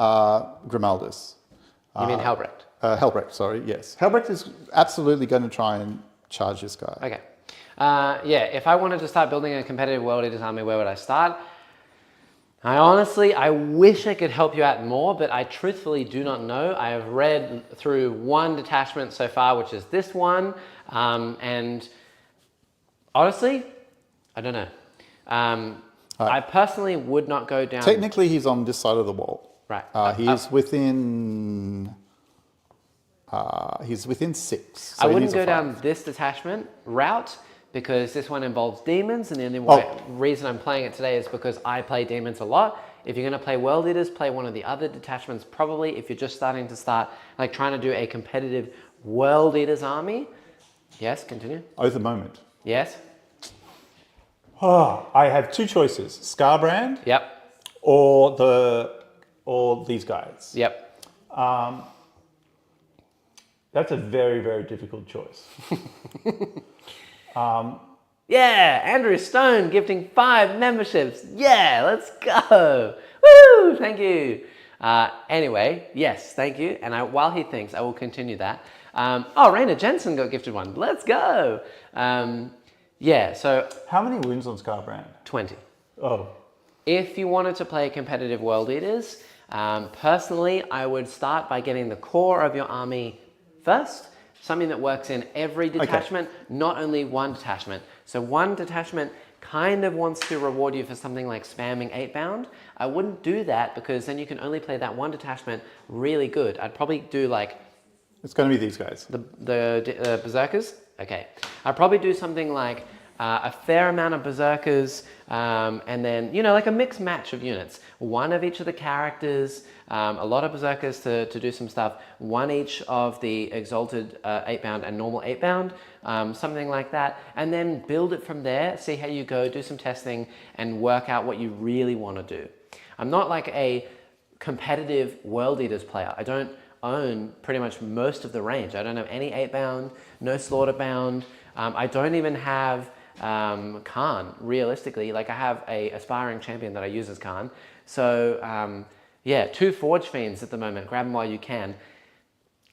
Grimaldus. You mean Helbrecht? Helbrecht, sorry, yes. Helbrecht is absolutely going to try and charge this guy. Okay. If I wanted to start building a competitive World Eaters army, where would I start? I wish I could help you out more, but I truthfully do not know. I have read through 1 detachment so far, which is this one, and honestly, I don't know. I personally would not go down... Technically, he's on this side of the wall. Right. He's within 6. So I wouldn't go down this detachment route, because this one involves demons, and the only reason I'm playing it today is because I play demons a lot. If you're going to play World Eaters, play one of the other detachments, probably, if you're just starting to trying to do a competitive World Eaters army. Yes, continue. Oath of Moment. Yes. I have 2 choices, Scarbrand. Yep. Or these guys. Yep. That's a very, very difficult choice. Andrew Stone gifting 5 memberships. Yeah, let's go. Woo, thank you. Anyway, yes, thank you. And while he thinks, I will continue that. Raina Jensen got gifted 1. Let's go. So... How many wounds on Scarbrand? 20. Oh. If you wanted to play competitive World Eaters, personally, I would start by getting the core of your army first. Something that works in every detachment, not only 1 detachment. So 1 detachment kind of wants to reward you for something like spamming 8-bound, I wouldn't do that because then you can only play that one detachment really good. I'd probably do like... It's going to be these guys. The Berserkers? Okay. I'd probably do something like a fair amount of Berserkers and then, you know, like a mixed match of units. One of each of the characters, a lot of Berserkers to do some stuff, one each of the Exalted 8-bound and normal 8-bound, something like that, and then build it from there, see how you go, do some testing, and work out what you really want to do. I'm not like a competitive World Eaters player. I don't own pretty much most of the range. I don't have any 8-bound, no Slaughterbound. I don't even have Khan, realistically. Like I have a aspiring champion that I use as Khan. So yeah, 2 Forge Fiends at the moment. Grab them while you can.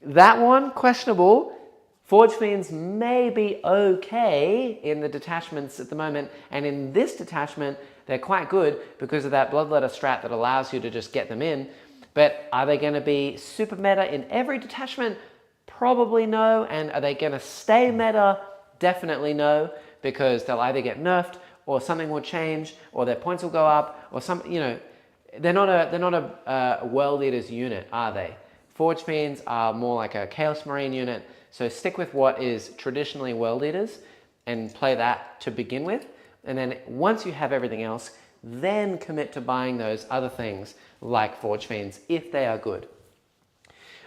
That one, questionable. Forge Fiends may be okay in the detachments at the moment, and in this detachment, they're quite good because of that Bloodletter strat that allows you to just get them in. But are they going to be super meta in every detachment? Probably no. And are they going to stay meta? Definitely no, because they'll either get nerfed or something will change or their points will go up or some, you know, they're not a World Eaters unit, are they? Forge Fiends are more like a Chaos Marine unit. So stick with what is traditionally World Eaters and play that to begin with. And then once you have everything else, then commit to buying those other things like Forge Fiends if they are good.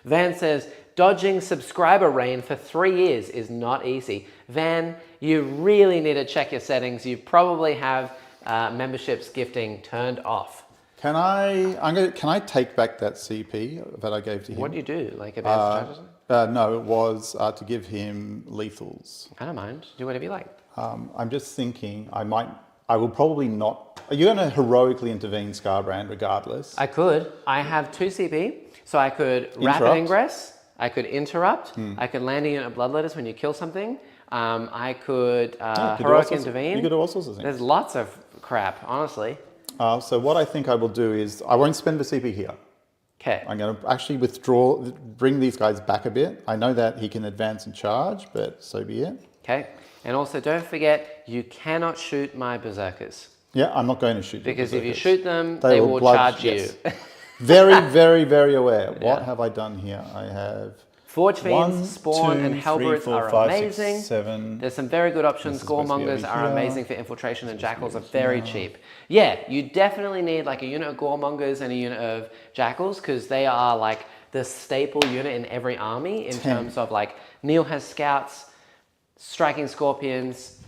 Van says, dodging subscriber rain for 3 years is not easy. Van, you really need to check your settings. You probably have memberships gifting turned off. Can I take back that CP that I gave to him? What do you do? Like advanced no, it was to give him lethals. I don't mind. Do whatever you like. I'm just thinking I will probably not. Are you going to heroically intervene, Scarbrand, regardless? I could. I have 2 CP, so I could rapid ingress, I could interrupt, I could land a unit of Bloodletters when you kill something, I could heroic intervene. You could do all sorts of things. There's lots of crap, honestly. So what I think I will do is, I won't spend the CP here. Okay. I'm going to actually bring these guys back a bit. I know that he can advance and charge, but so be it. Okay. And also don't forget, you cannot shoot my Berserkers. Yeah, I'm not going to shoot them. Because if you shoot them, they will charge you. Very, very, very aware. What have I done here? I have... Forge Fiends, Spawn, and Hellbrutes are 5, amazing. 6, 7. There's some very good options. Goremongers are amazing for infiltration, and Jackals are very cheap. Yeah, you definitely need like a unit of Goremongers and a unit of Jackals because they are like the staple unit in every army in terms of like Neil has Scouts, Striking Scorpions,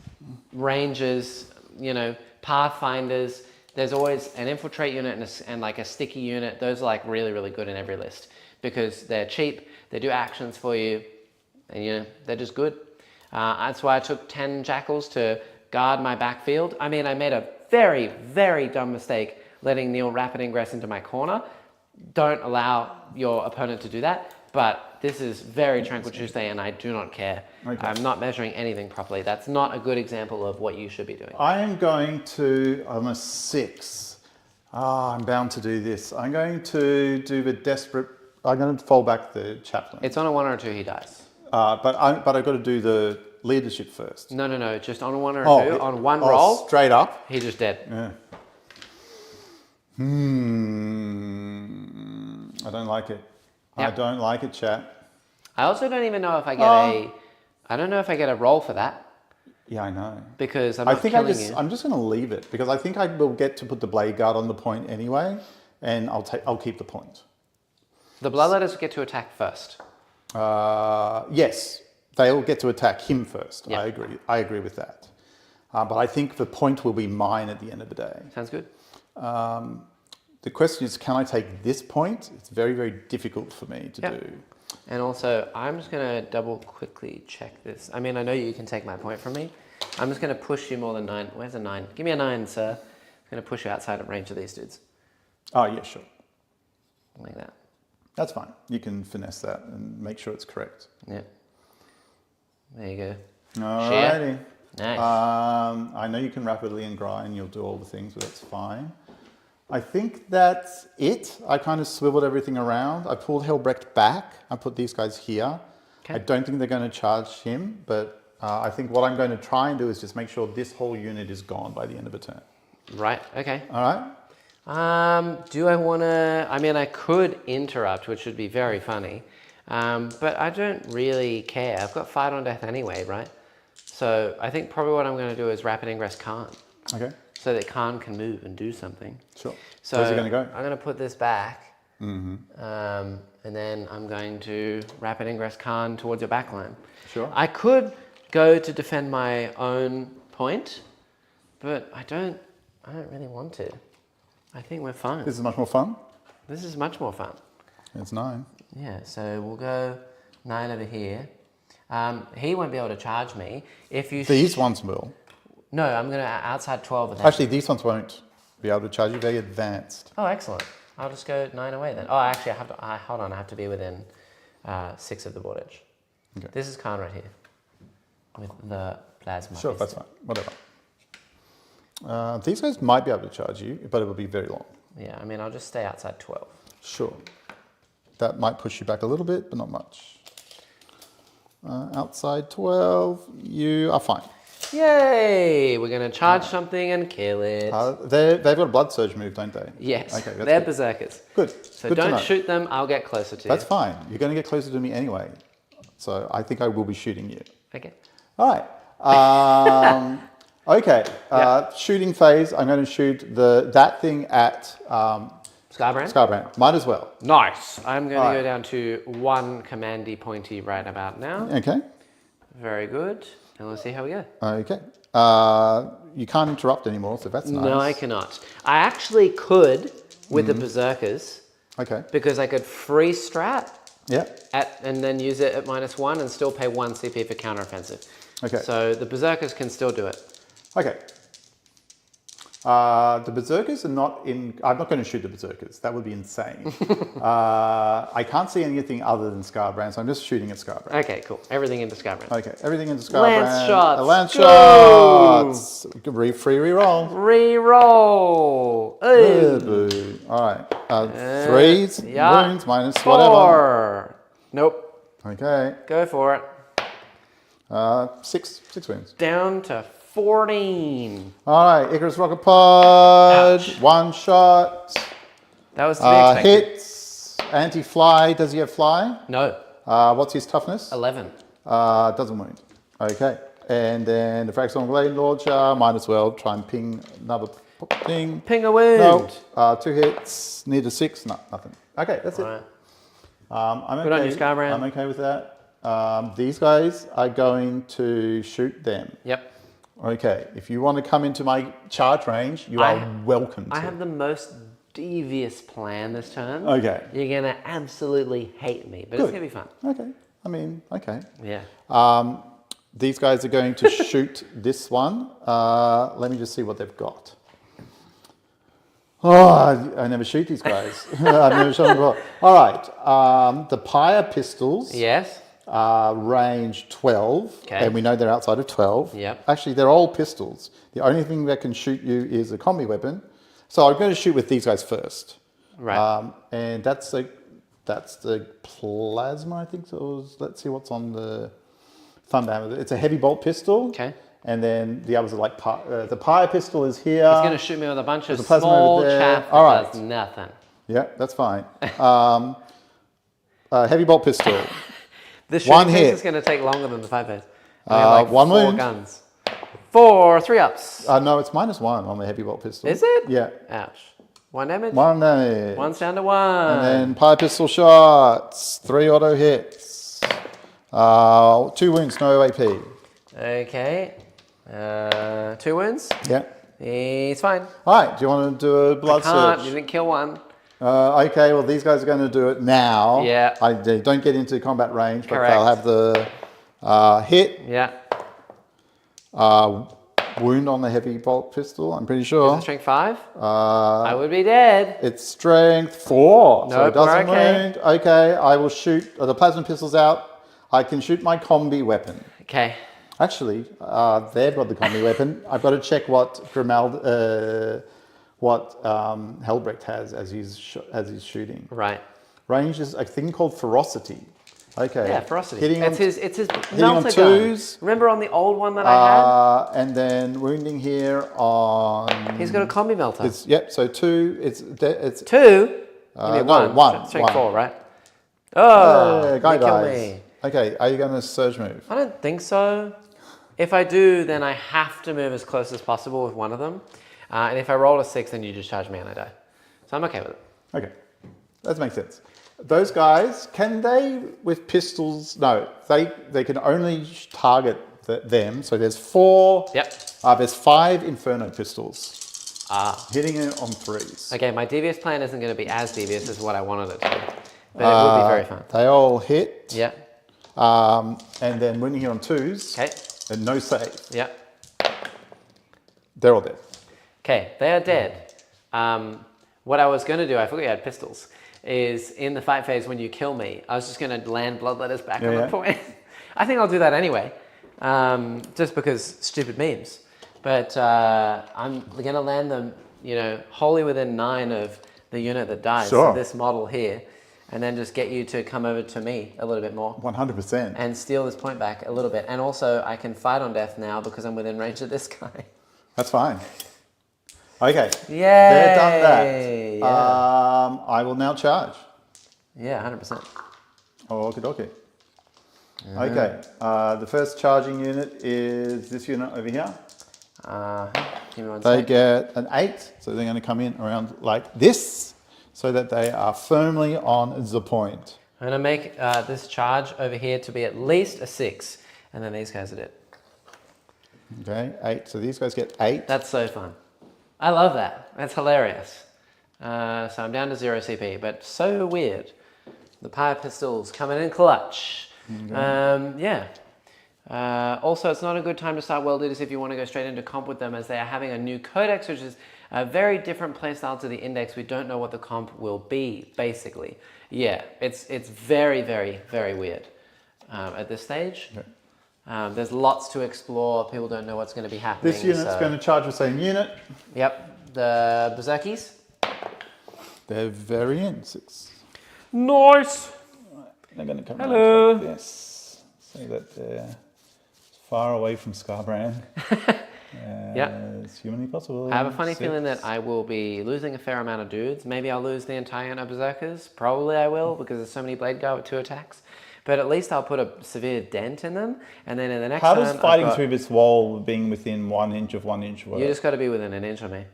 Rangers, you know, Pathfinders. There's always an infiltrate unit and like a sticky unit. Those are like really, really good in every list because they're cheap. They do actions for you, and you know, they're just good. That's why I took 10 Jackals to guard my backfield. I mean, I made a very, very dumb mistake letting Neil rapid ingress into my corner. Don't allow your opponent to do that, but this is very Tranquil Tuesday, and I do not care. Okay. I'm not measuring anything properly. That's not a good example of what you should be doing. I am going to, I'm a 6. I'm bound to do this. I'm going to do the desperate, I'm going to fold back the chaplain. It's on a 1 or a 2, he dies. But I've got to do the leadership first. No. Just on a 1 or a 2. On one roll. Straight up. He's just dead. Yeah. I don't like it. Yep. I don't like it, chat. I also don't even know if I get I don't know if I get a roll for that. Yeah, I know. Because I'm killing you. I'm just going to leave it because I think I will get to put the Blade Guard on the point anyway, and I'll keep the point. The Bloodletters get to attack first. Yes, they'll get to attack him first. Yep. I agree with that. But I think the point will be mine at the end of the day. Sounds good. The question is, can I take this point? It's very, very difficult for me to do. And also, I'm just going to double quickly check this. I mean, I know you can take my point from me. I'm just going to push you more than 9. Where's a 9? Give me a 9, sir. I'm going to push you outside of range of these dudes. Oh, yeah, sure. Like that. That's fine. You can finesse that and make sure it's correct. Yeah. There you go. Alrighty. Nice. I know you can rapidly and grind. You'll do all the things, but that's fine. I think that's it. I kind of swiveled everything around. I pulled Helbrecht back. I put these guys here. Okay. I don't think they're going to charge him, but I think what I'm going to try and do is just make sure this whole unit is gone by the end of a turn. Right, okay. All right? Do I want to... I mean, I could interrupt, which would be very funny. But I don't really care. I've got fight on death anyway, right? So I think probably what I'm going to do is rapid ingress Khan. Okay. So that Khan can move and do something. Sure. So where's he going to go? I'm going to put this back. And then I'm going to rapid ingress Khan towards your backline. Sure. I could go to defend my own point, but I don't really want to. I think we're fine. This is much more fun. This is much more fun. It's 9. Yeah, so we'll go 9 over here. He won't be able to charge me. If you... These ones will. No, I'm going to outside 12 of that. Actually, these ones won't be able to charge you. Very advanced. Oh, excellent. I'll just go 9 away then. Oh, actually, hold on. I have to be within 6 of the board edge. Okay. This is Khan right here with the plasma. Sure, that's fine. Whatever. These guys might be able to charge you, but it will be very long. Yeah, I mean, I'll just stay outside 12. Sure. That might push you back a little bit, but not much. Outside 12, you are fine. Yay! We're going to charge something and kill it. They've got a blood surge move, don't they? Yes, Okay, they're good. berserkers. Good. So Good to know. don't shoot them, I'll get closer to That's you. fine. You're going to get closer to me anyway. So I think I will be shooting you. Okay. All right. Okay. Yeah. Shooting phase. I'm going to shoot that thing at Scarbrand? Scarbrand. Might as well. Nice. I'm going to Alright. go down to 1 commandy pointy right about now. Okay. Very good. And let's see how we go. Okay. You can't interrupt anymore, so that's nice. No, I cannot. I actually could with the berserkers Okay. because I could free strat Yeah. and then use it at -1 and still pay 1 CP for counteroffensive. Okay. So the berserkers can still do it. Okay. The berserkers are not in... I'm not going to shoot the berserkers. That would be insane. I can't see anything other than Scarbrand, so I'm just shooting at Scarbrand. Okay, cool. Everything into Scarbrand. Okay, everything into Scarbrand. Lance shots. Lance Go! shots. Free reroll. Reroll. Boo. All right. 3s, yeah. wounds, minus 4. whatever. Nope. Okay. Go for it. 6 wounds. Down to 14. All right, Icarus Rocket Pod. Ouch. 1 shot. That was to be expected. Hits. Anti-fly. Does he have fly? No. What's his toughness? 11. Doesn't wound. Okay. And then the Fractal Blade Launcher. Might as well try and ping another ping. Ping a wound. No. 2 hits. Near to 6. No, nothing. Okay, that's it. Right. I'm okay. Good on you, Scarbrand. I'm okay with that. These guys are going to shoot them. Yep. Okay, if you want to come into my charge range, you are welcome to. I have the most devious plan this turn. Okay. You're going to absolutely hate me, but it's going to be fun. Okay, I mean, okay. Yeah. These guys are going to shoot this one. Let me just see what they've got. Oh, I never shoot these guys. I've never shot them before. All right, the Pyre pistols. Yes. Range 12, Okay. and we know they're outside of 12. Yep. Actually, they're all pistols. The only thing that can shoot you is a combi weapon. So I'm going to shoot with these guys first. Right. And that's the plasma, I think. So let's see what's on the thumb down. It's a heavy bolt pistol. Okay. And then the others are like the Pyre pistol is here. He's going to shoot me with a bunch of There's a plasma small over there. chaff that All right. does nothing. Yeah, that's fine. Heavy bolt pistol. This One shooting phase hit. is going to take longer than the 5 phase. We have like 1 4 wound. guns. 4 3-ups. No, it's -1 on the heavy bolt pistol. Is it? Yeah. Ouch. 1 damage. 1 damage. 1's down to 1. And then Pyre pistol shots. 3 auto hits. 2 wounds, no AP. Okay. 2 wounds. Yeah. He's fine. All right. Do you want to do a blood Can't. You search? didn't kill 1. Okay. Well, these guys are going to do it now. Yeah. They don't get into combat range, but Correct. they'll have the hit. Yeah. Wound on the heavy bolt pistol. I'm pretty Is sure. it strength 5? I would be dead. It's strength 4, so Nope, it doesn't we're okay. wound. Okay, I will shoot. The plasma pistol's out. I can shoot my combi weapon. Okay. Actually, they've got the combi weapon. I've got to check what Helbrecht has as he's shooting. Right. Range is a thing called ferocity. Okay. Yeah, ferocity. Hitting It's on, his hitting melter on gun. twos. Remember on the old one that I And then wounding here on. had? He's got a combi melter. Yep. So 2. It's 2? You mean no, 1. 1. Strength 1. 4, right? Oh, Yeah, guy you kill dies. me. Okay. Are you going to surge move? I don't think so. If I do, then I have to move as close as possible with one of them. And if I roll a 6, then you just charge me and I die. So I'm okay with it. Okay. That makes sense. Those guys, can they with pistols? No, they can only target them. So there's 4. Yep. There's 5 Inferno pistols. Hitting it on 3s. Okay, my devious plan isn't going to be as devious as what I wanted it to be. But it will be very fun. They all hit. Yeah. And then wounding here on 2s. Okay. And no save. Yeah. They're all dead. Okay, they are dead. What I was going to do, I forgot you had pistols, is in the fight phase when you kill me, I was just going to land bloodletters back on the point. I think I'll do that anyway, just because stupid memes. But I'm going to land them, wholly within 9 of the unit that dies. Sure. So this model here, and then just get you to come over to me a little bit more. 100%. And steal this point back a little bit. And also, I can fight on death now because I'm within range of this guy. That's fine. Okay. Yay! They're done that. Yeah. I will now charge. Yeah, 100%. Oh, okie dokie. Okay. The first charging unit is this unit over here. Give me one They sec. get an 8, so they're going to come in around like this, so that they are firmly on the point. I'm going to make this charge over here to be at least a 6, and then these guys are dead. Okay, 8. So these guys get 8. That's so fun. I love that. That's hilarious. So I'm down to 0 CP, but so weird. The Pyre Pistols coming in clutch. Okay. Yeah. Also, it's not a good time to start World Leaders if you want to go straight into comp with them, as they are having a new codex, which is a very different playstyle to the Index. We don't know what the comp will be, basically. Yeah, it's very, very, very weird at this stage. Okay. There's lots to explore. People don't know what's going to be happening. This unit's going to charge the same unit. Yep, the Berserkies. They're very in 6. Nice. They're going to come Hello. like this, so that they're far away from Scarbrand. As humanly possible. I have a funny 6. feeling that I will be losing a fair amount of dudes. Maybe I'll lose the entire unit of Berserkers. Probably I will, because there's so many Blade Guard with 2 attacks. But at least I'll put a severe dent in them, and then in the next How turn, does fighting through this wall being within 1 inch of 1 inch work? You just got to be within an inch of me.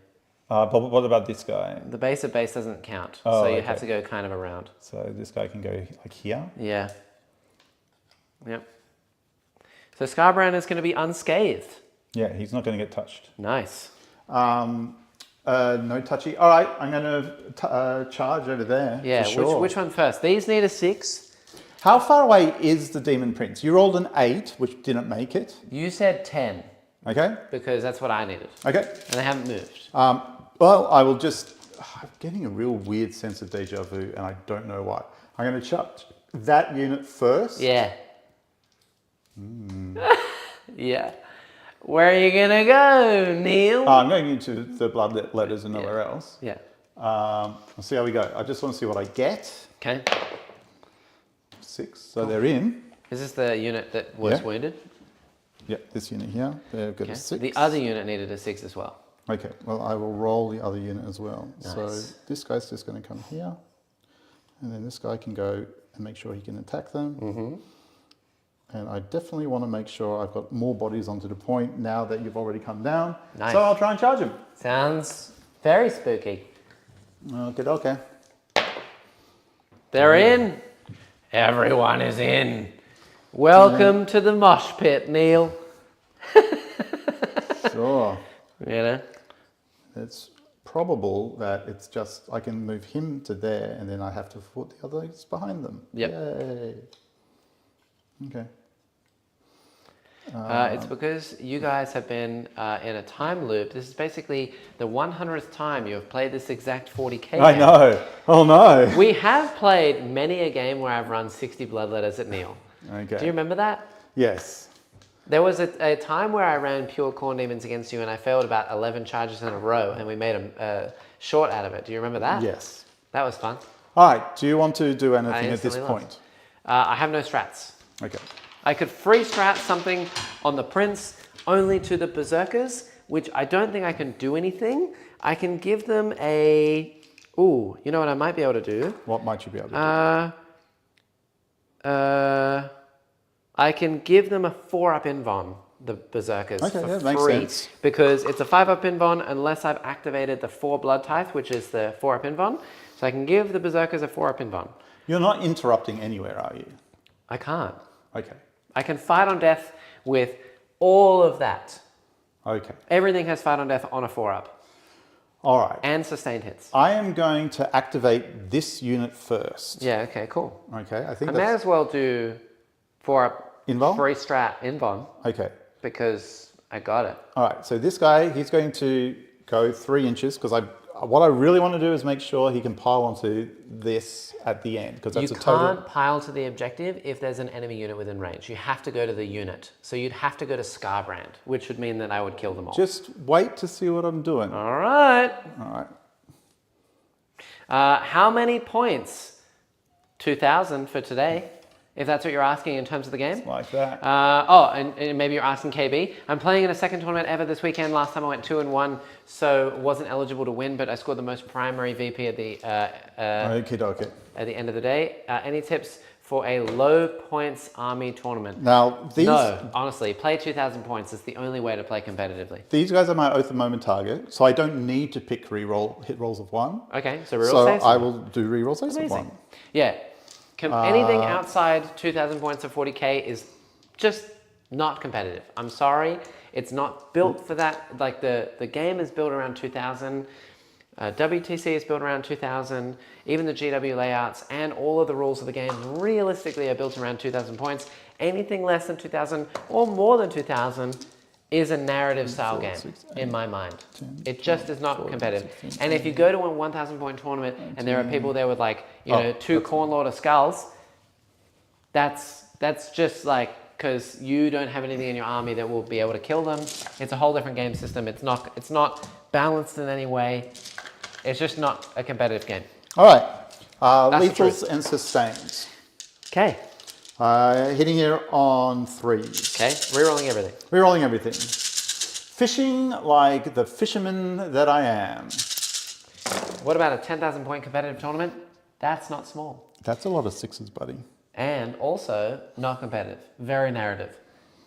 But what about this guy? The base of base doesn't count, Oh, so you okay. have to go kind of around. So this guy can go like here? Yeah. Yep. So Scarbrand is going to be unscathed. Yeah, he's not going to get touched. Nice. No touchy. All right, I'm going to charge over there. Yeah, for sure. which one first? These need a 6. How far away is the Demon Prince? You rolled an 8, which didn't make it. You said 10. Okay. Because that's what I needed. Okay. And they haven't moved. Well, I will just... I'm getting a real weird sense of deja vu, and I don't know why. I'm going to charge that unit first. Yeah. Yeah. Where are you going to go, Neil? I'm going into the blood letters and nowhere else. Yeah. I'll see how we go. I just want to see what I get. Okay. 6, so they're in. Is this the unit that was wounded? Yeah, this unit here, they've got a 6. The other unit needed a 6 as well. Okay, well, I will roll the other unit as well. Nice. So this guy's just going to come here, and then this guy can go and make sure he can attack them. Mm-hmm. And I definitely want to make sure I've got more bodies onto the point now that you've already come down. Nice. So I'll try and charge him. Sounds very spooky. Okay. They're in. Everyone is in. Welcome to the mosh pit, Neil. Sure. You know? It's probable that it's just, I can move him to there and then I have to put the others behind them. Yep. Yay. Okay. It's because you guys have been in a time loop. This is basically the 100th time you have played this exact 40k I game. know. Oh no. We have played many a game where I've run 60 bloodletters at Neil. Okay. Do you remember that? Yes. There was a time where I ran pure corn demons against you and I failed about 11 charges in a row and we made a short out of it. Do you remember that? Yes. That was fun. All right. Do you want to do anything at this instantly point? I have no strats. Okay. I could free strat something on the Prince only to the Berserkers, which I don't think I can do anything. I can give them a... Ooh, you know what I might be able to do? What might you be able to do? I can give them a 4-up invuln, the Berserkers, Okay, for that makes free. sense. Because it's a 5-up invuln unless I've activated the 4 Blood Tithe, which is the 4-up invuln. So I can give the Berserkers a 4-up invuln. You're not interrupting anywhere, are you? I can't. Okay. I can fight on death with all of that. Okay. Everything has fight on death on a 4-up. All right. And sustained hits. I am going to activate this unit first. Yeah, okay, cool. Okay, I think I may as well do 4-up Invuln? free strat invuln Okay. because I got it. All right, so this guy, he's going to go 3 inches because what I really want to do is make sure he can pile onto this at the end because that's You a total. can't pile to the objective if there's an enemy unit within range. You have to go to the unit. So you'd have to go to Scarbrand, which would mean that I would kill them all. Just wait to see what I'm doing. All right. All right. How many points? 2,000 for today, if that's what you're asking in terms of the game. Like that. And maybe you're asking KB. I'm playing in a second tournament ever this weekend. Last time I went 2-1, so wasn't eligible to win, but I scored the most primary VP at the Okie dokie. at the end of the day. Any tips for a low points army tournament? Now, No, honestly, play 2,000 points is the only way to play competitively. these guys are my Oath of Moment target, so I don't need to pick hit rolls of 1. Okay, so reroll So saves. I will do reroll saves of 1. Yeah. Anything outside 2,000 points of 40k is just not competitive. I'm sorry. It's not built for that. Like the game is built around 2,000. WTC is built around 2,000. Even the GW layouts and all of the rules of the game realistically are built around 2,000 points. Anything less than 2,000 or more than 2,000 is a narrative style game in my mind. It just is not competitive. And if you go to a 1,000 point tournament and there are people there with like, 2 Cornlord of Skulls, that's just like, because you don't have anything in your army that will be able to kill them. It's a whole different game system. It's not balanced in any way. It's just not a competitive game. All right. That's the Lethals truth. and sustains. Okay. Hitting here on 3s. Okay. Rerolling everything. Rerolling everything. Fishing like the fisherman that I am. What about a 10,000 point competitive tournament? That's not small. That's a lot of 6s, buddy. And also not competitive. Very narrative.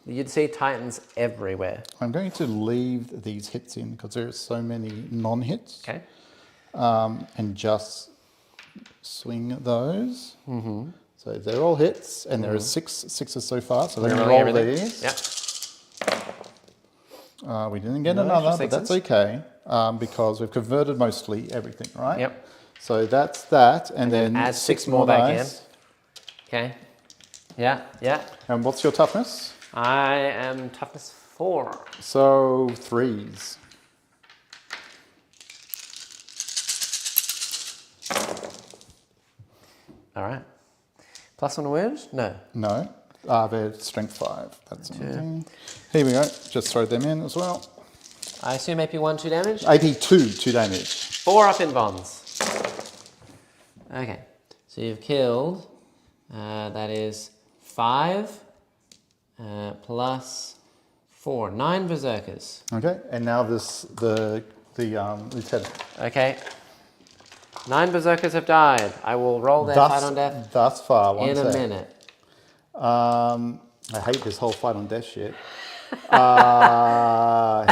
You'd see Titans everywhere. I'm going to leave these hits in because there are so many non-hits. Okay. And just swing those. Mm-hmm. So they're all hits, and there are 6 sixes so far. So let me roll these. Yep. We didn't get No another, extra but that's sixes. okay because we've converted mostly everything, right? Yep. So that's that, and then add 6 6 more more back dice. Okay. Yeah. And what's your toughness? I am toughness 4. So 3s. All right. Plus 1 wound? No. No. They're strength 5. That's amazing. Here we go. Just throw them in as well. I assume AP 1, 2 damage? AP 2 damage. 4 up in bonds. Okay. So you've killed, that is 5 plus 4. 9 Berserkers. Okay, and now the lieutenant. Okay. 9 Berserkers have died. I will roll their fight on death Thus far, one in sec. a minute. I hate this whole fight on death shit. I'm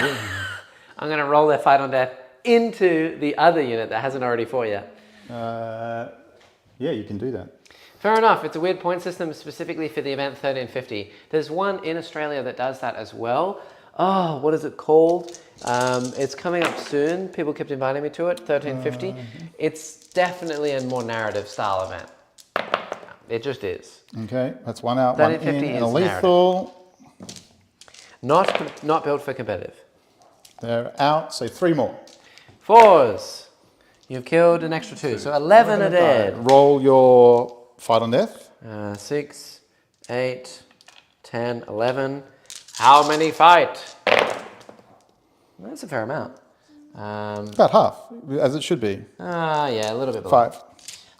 going to roll their fight on death into the other unit that hasn't already fought yet. Yeah, you can do that. Fair enough. It's a weird point system specifically for the event 1350. There's one in Australia that does that as well. Oh, what is it called? It's coming up soon. People kept inviting me to it, 1350. It's definitely a more narrative style event. It just is. Okay, that's one out, one in, 1350 and a is lethal. Not built for competitive. They're out, so 3 more. 4s. You've killed an extra 2, so 11 are dead. Roll your fight on death. 6, 8, 10, 11. How many fight? That's a fair amount. About half, as it should be. Yeah, a little bit below. 5.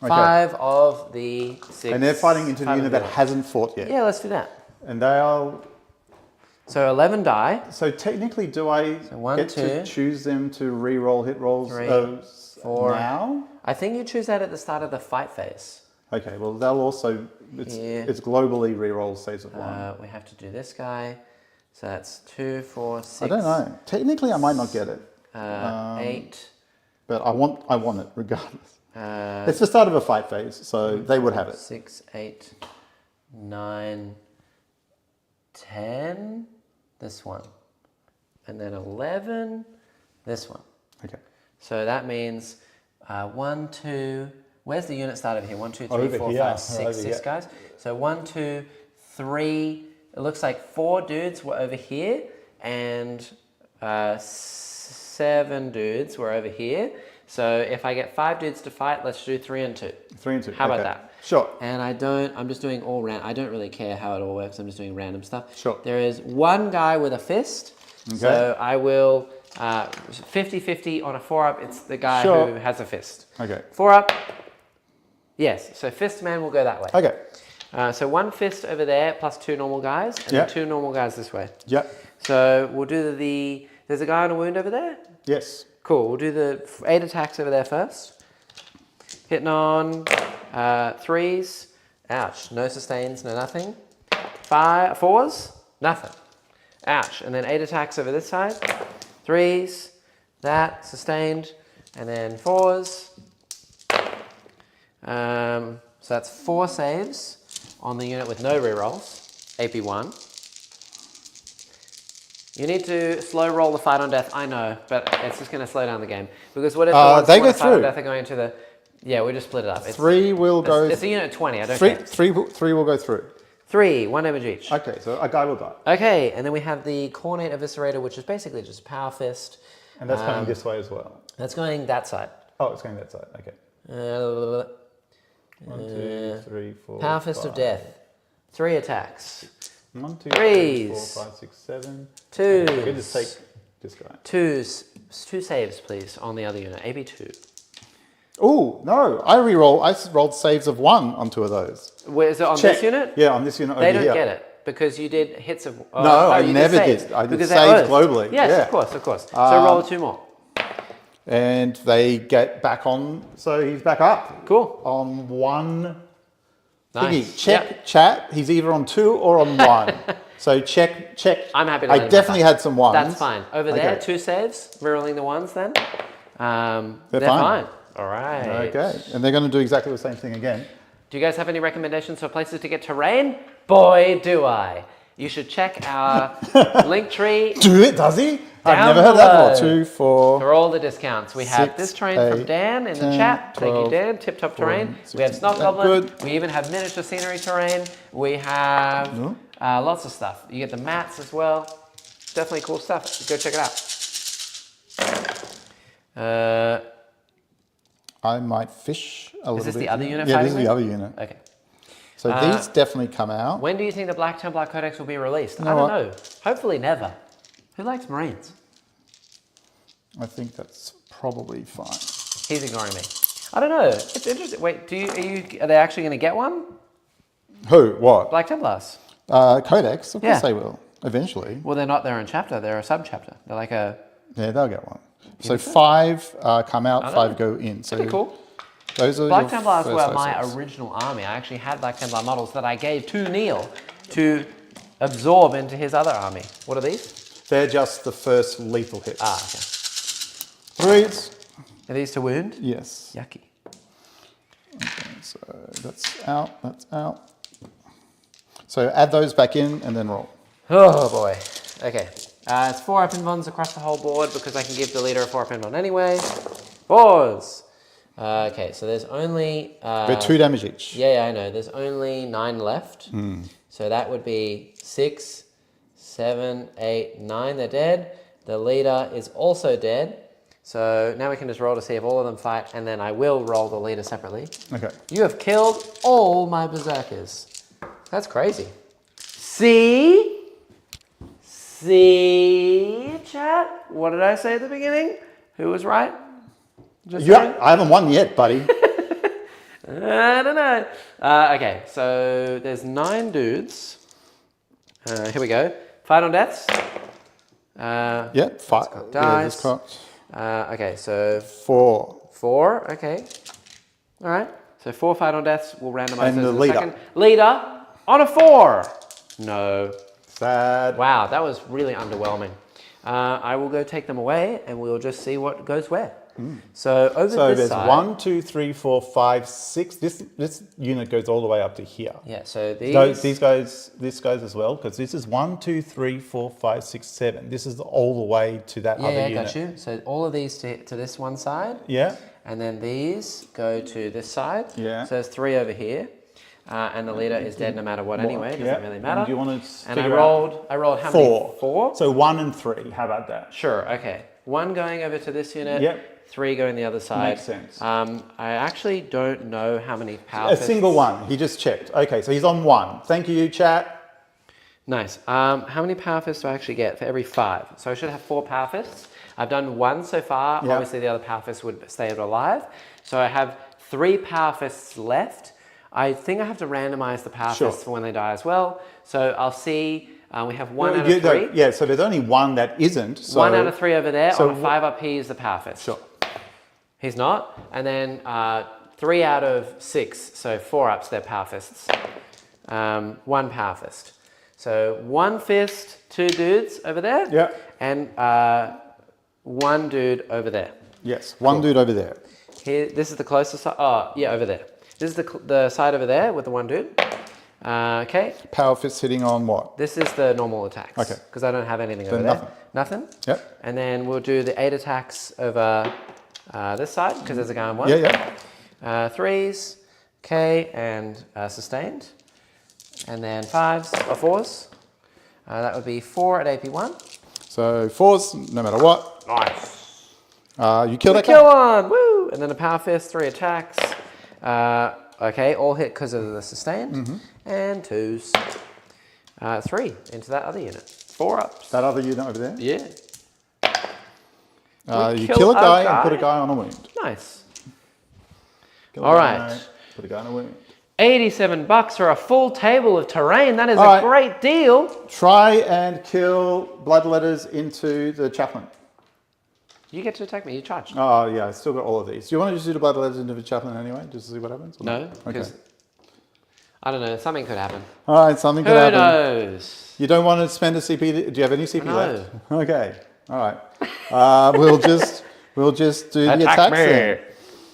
5 of the 6. And they're fighting into the 5 unit of that the- hasn't fought yet. Yeah, let's do that. And they are... So 11 die. So technically, do I get to choose them to re-roll hit rolls 3, 4. now? I think you choose that at the start of the fight phase. Okay, well, they'll also... It's globally re-roll saves of 1. We have to do this guy. So that's 2, 4, 6. I don't know. Technically, I might not get it. 8. But I want it regardless. It's the start of a fight phase, so they would have it. 6, 8, 9, 10. This one. And then 11. This one. Okay. So that means 1, 2. Where's the unit start over here? 1, 2, 3, Over 4, here. 5, 6. 6 guys. So 1, 2, 3. It looks like 4 dudes were over here, and 7 dudes were over here. So if I get 5 dudes to fight, let's do 3 and 2. 3 and 2. How about that? Sure. And I'm just doing all random. I don't really care how it all works. I'm just doing random stuff. Sure. There is one guy with a fist. Okay. So I will 50-50 on a 4-up. It's the guy who has a fist. Okay. 4-up. Yes. So fist man will go that way. Okay. So 1 fist over there plus 2 normal guys, and then 2 normal guys this way. Yep. So we'll do there's a guy on a wound over there? Yes. Cool. We'll do the 8 attacks over there first. Hitting on 3s. Ouch. No sustains, no nothing. 4s. Nothing. Ouch. And then 8 attacks over this side. 3s. That. Sustained. And then 4s. So that's 4 saves on the unit with no rerolls. AP 1. You need to slow roll the fight on death. I know, but it's just going to slow down the game. Because what if the ones they who want go to fight on through. death are going to the... Yeah, we just split it up. 3 will go... It's a unit 20, I don't care. 3 will go through. 3, 1 damage each. Okay, so a guy will die. Okay, and then we have the Cornate Eviscerator, which is basically just Power Fist. And that's coming this way as well. That's going that side. Oh, it's going that side. Okay. 1, 2, 3, 4, Power Fist of Death. 3 attacks. 1, 2, 3s. 3, 4, 5, 6, 7. 2s. We can just take this guy. 2s. 2 saves, please, on the other unit. AB 2. Oh, no. I rolled saves of 1 on 2 of those. Where is it on this unit? Yeah, on this unit over They here. don't get it because you did hits of... No, I you never saves, did. I did because saves they're globally. Yes, Yeah. of course. So roll 2 more. And they get back on, so he's back up. Cool. On 1 Nice. thingy. Check, chat. He's either on 2 or on 1. So check. I'm happy to I let him definitely have had some 1s. That's fine. Over there, 2 saves, rerolling the 1s then. They're fine. All right. Okay. And they're going to do exactly the same thing again. Do you guys have any recommendations for places to get terrain? Boy, do I. You should check our link tree. Do it, does he? I've Down never heard that before. below. 2, 4. For all the discounts. We have 6, this terrain from 8, Dan in the 10, chat. 12, Thank you, Dan. Tip top terrain. 14, We have 16. Snob Goblin. Good. We even have miniature scenery terrain. We have lots of stuff. You get the mats as well. Definitely cool stuff. Go check it out. I might fish a little bit. Is this the other unit? Yeah, this is fighting the me? other unit. Okay. So these definitely come out. When do you think the Black Templar Codex will be released? I know don't what? know. Hopefully never. Who likes Marines? I think that's probably fine. He's ignoring me. I don't know. It's interesting. Wait, are they actually going to get one? Who? What? Black Templars. Codex? Of course Yeah. they will. Eventually. Well, they're not their own chapter. They're a sub-chapter. They're like a... Yeah, they'll get one. So 5 come out, know. 5 go in. So Pretty cool. those are Black your Templars first were my assets. original army. I actually had Black Templar models that I gave to Neil to absorb into his other army. What are these? They're just the first lethal hits. Ah, okay. 3s. Are these to wound? Yes. Yucky. Okay, so that's out, that's out. So add those back in and then roll. Oh boy. Okay. It's 4 up invons across the whole board because I can give the leader a 4 up invon anyway. 4s. Okay, so there's only... They're 2 damage each. Yeah, I know. There's only 9 left. So that would be 6, 7, 8, 9. They're dead. The leader is also dead. So now we can just roll to see if all of them fight, and then I will roll the leader separately. Okay. You have killed all my berserkers. That's crazy. See? See, chat? What did I say at the beginning? Who was right? Just saying? I haven't won yet, buddy. I don't know. Okay, so there's 9 dudes. Here we go. Fight on deaths. Yeah, 5. Dice. Yeah, Okay, so 4. 4. Okay. All right. So 4 fight on deaths. We'll randomize And those the in a leader. second. Leader on a 4. No. Sad. Wow, that was really underwhelming. I will go take them away, and we'll just see what goes where. So over So this there's side. 1, 2, 3, 4, 5, 6. This unit goes all the way up to here. Yeah. So These guys, this goes as well, because this is 1, 2, 3, 4, 5, 6, 7. This is all the way to that other Yeah, unit. got you. So all of these to this one side. Yeah. And then these go to this side. Yeah. So there's 3 over here. And the leader is dead no matter what anyway. Doesn't Yeah. really matter. And do you want to And I figure rolled how many? 4? So 1 and 3. How about that? Sure, okay. 1 going over to this unit. Yep. 3 going the other side. Makes sense. I actually don't know how many power A fists. single one. He just checked. Okay, so he's on 1. Thank you, chat. Nice. How many power fists do I actually get for every 5? So I should have 4 power fists. I've done 1 so far. Yep. Obviously the other power fist would stay alive. So I have 3 power fists left. I think I have to randomize the power Sure. fists for when they die as well. So I'll see. We have 1 out of 3. Yeah, so there's only 1 that isn't. So 1 out of 3 over there. so On a 5 up, he is the power fist. Sure. He's not. And then 3 out of 6, so 4 ups, they're power fists. 1 power fist. So 1 fist, 2 dudes over there. Yeah. And 1 dude over there. Yes, one dude over there. Here, this is the closest side. Oh, yeah, over there. This is the side over there with the 1 dude. Okay. Power fist hitting on what? This is the normal attacks. Okay. Because I don't have anything over nothing. there. Nothing? Yep. And then we'll do the 8 attacks over this side because there's a guy on 1. Yeah, yeah. 3s, okay, and sustained. And then 5s or 4s. That would be 4 at AP1. So 4s, no matter what. Nice. You kill that Kill guy. one, woo! And then a power fist, 3 attacks. Okay, all hit because of the sustained. And 2s. 3 into that other unit. 4 ups. That other unit over there. Yeah. You kill kill a a guy and guy. put a guy on a wound. Nice. Kill a All guy, right. Put a guy on a wound. $87 for a full table of terrain. That is All a right. great deal. Try and kill bloodletters into the chaplain. You get to attack me. You charged. Oh, yeah, I still got all of these. Do you want to just do the bloodletters into the chaplain anyway, just to see what happens? Or No, not? because I don't know. Something could happen. All right, something Who could happen. knows? You don't want to spend a CP? Do you have any CP No. left? Okay, all right. We'll just do the attacks then.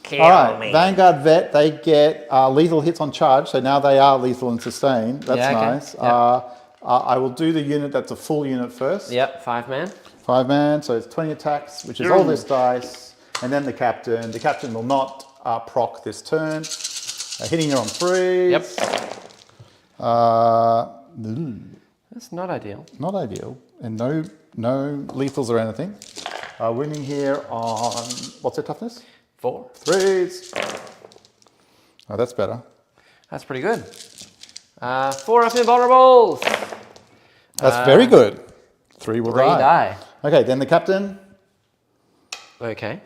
Kill All right, me. Vanguard Vet, they get lethal hits on charge, so now they are lethal and sustained. That's Yeah, okay. nice. Yep. I will do the unit that's a full unit first. Yep, 5 man. 5 man, so it's 20 attacks, which is all this dice, and then the captain. The captain will not proc this turn. Hitting you on 3s. Yep. Ooh, That's not ideal. not ideal, and no lethals or anything. Winning here on, what's their toughness? 4. 3s. Oh, that's better. That's pretty good. 4 up invulnerables. That's very good. 3 will 3 die. die. Okay, then the captain. Okay.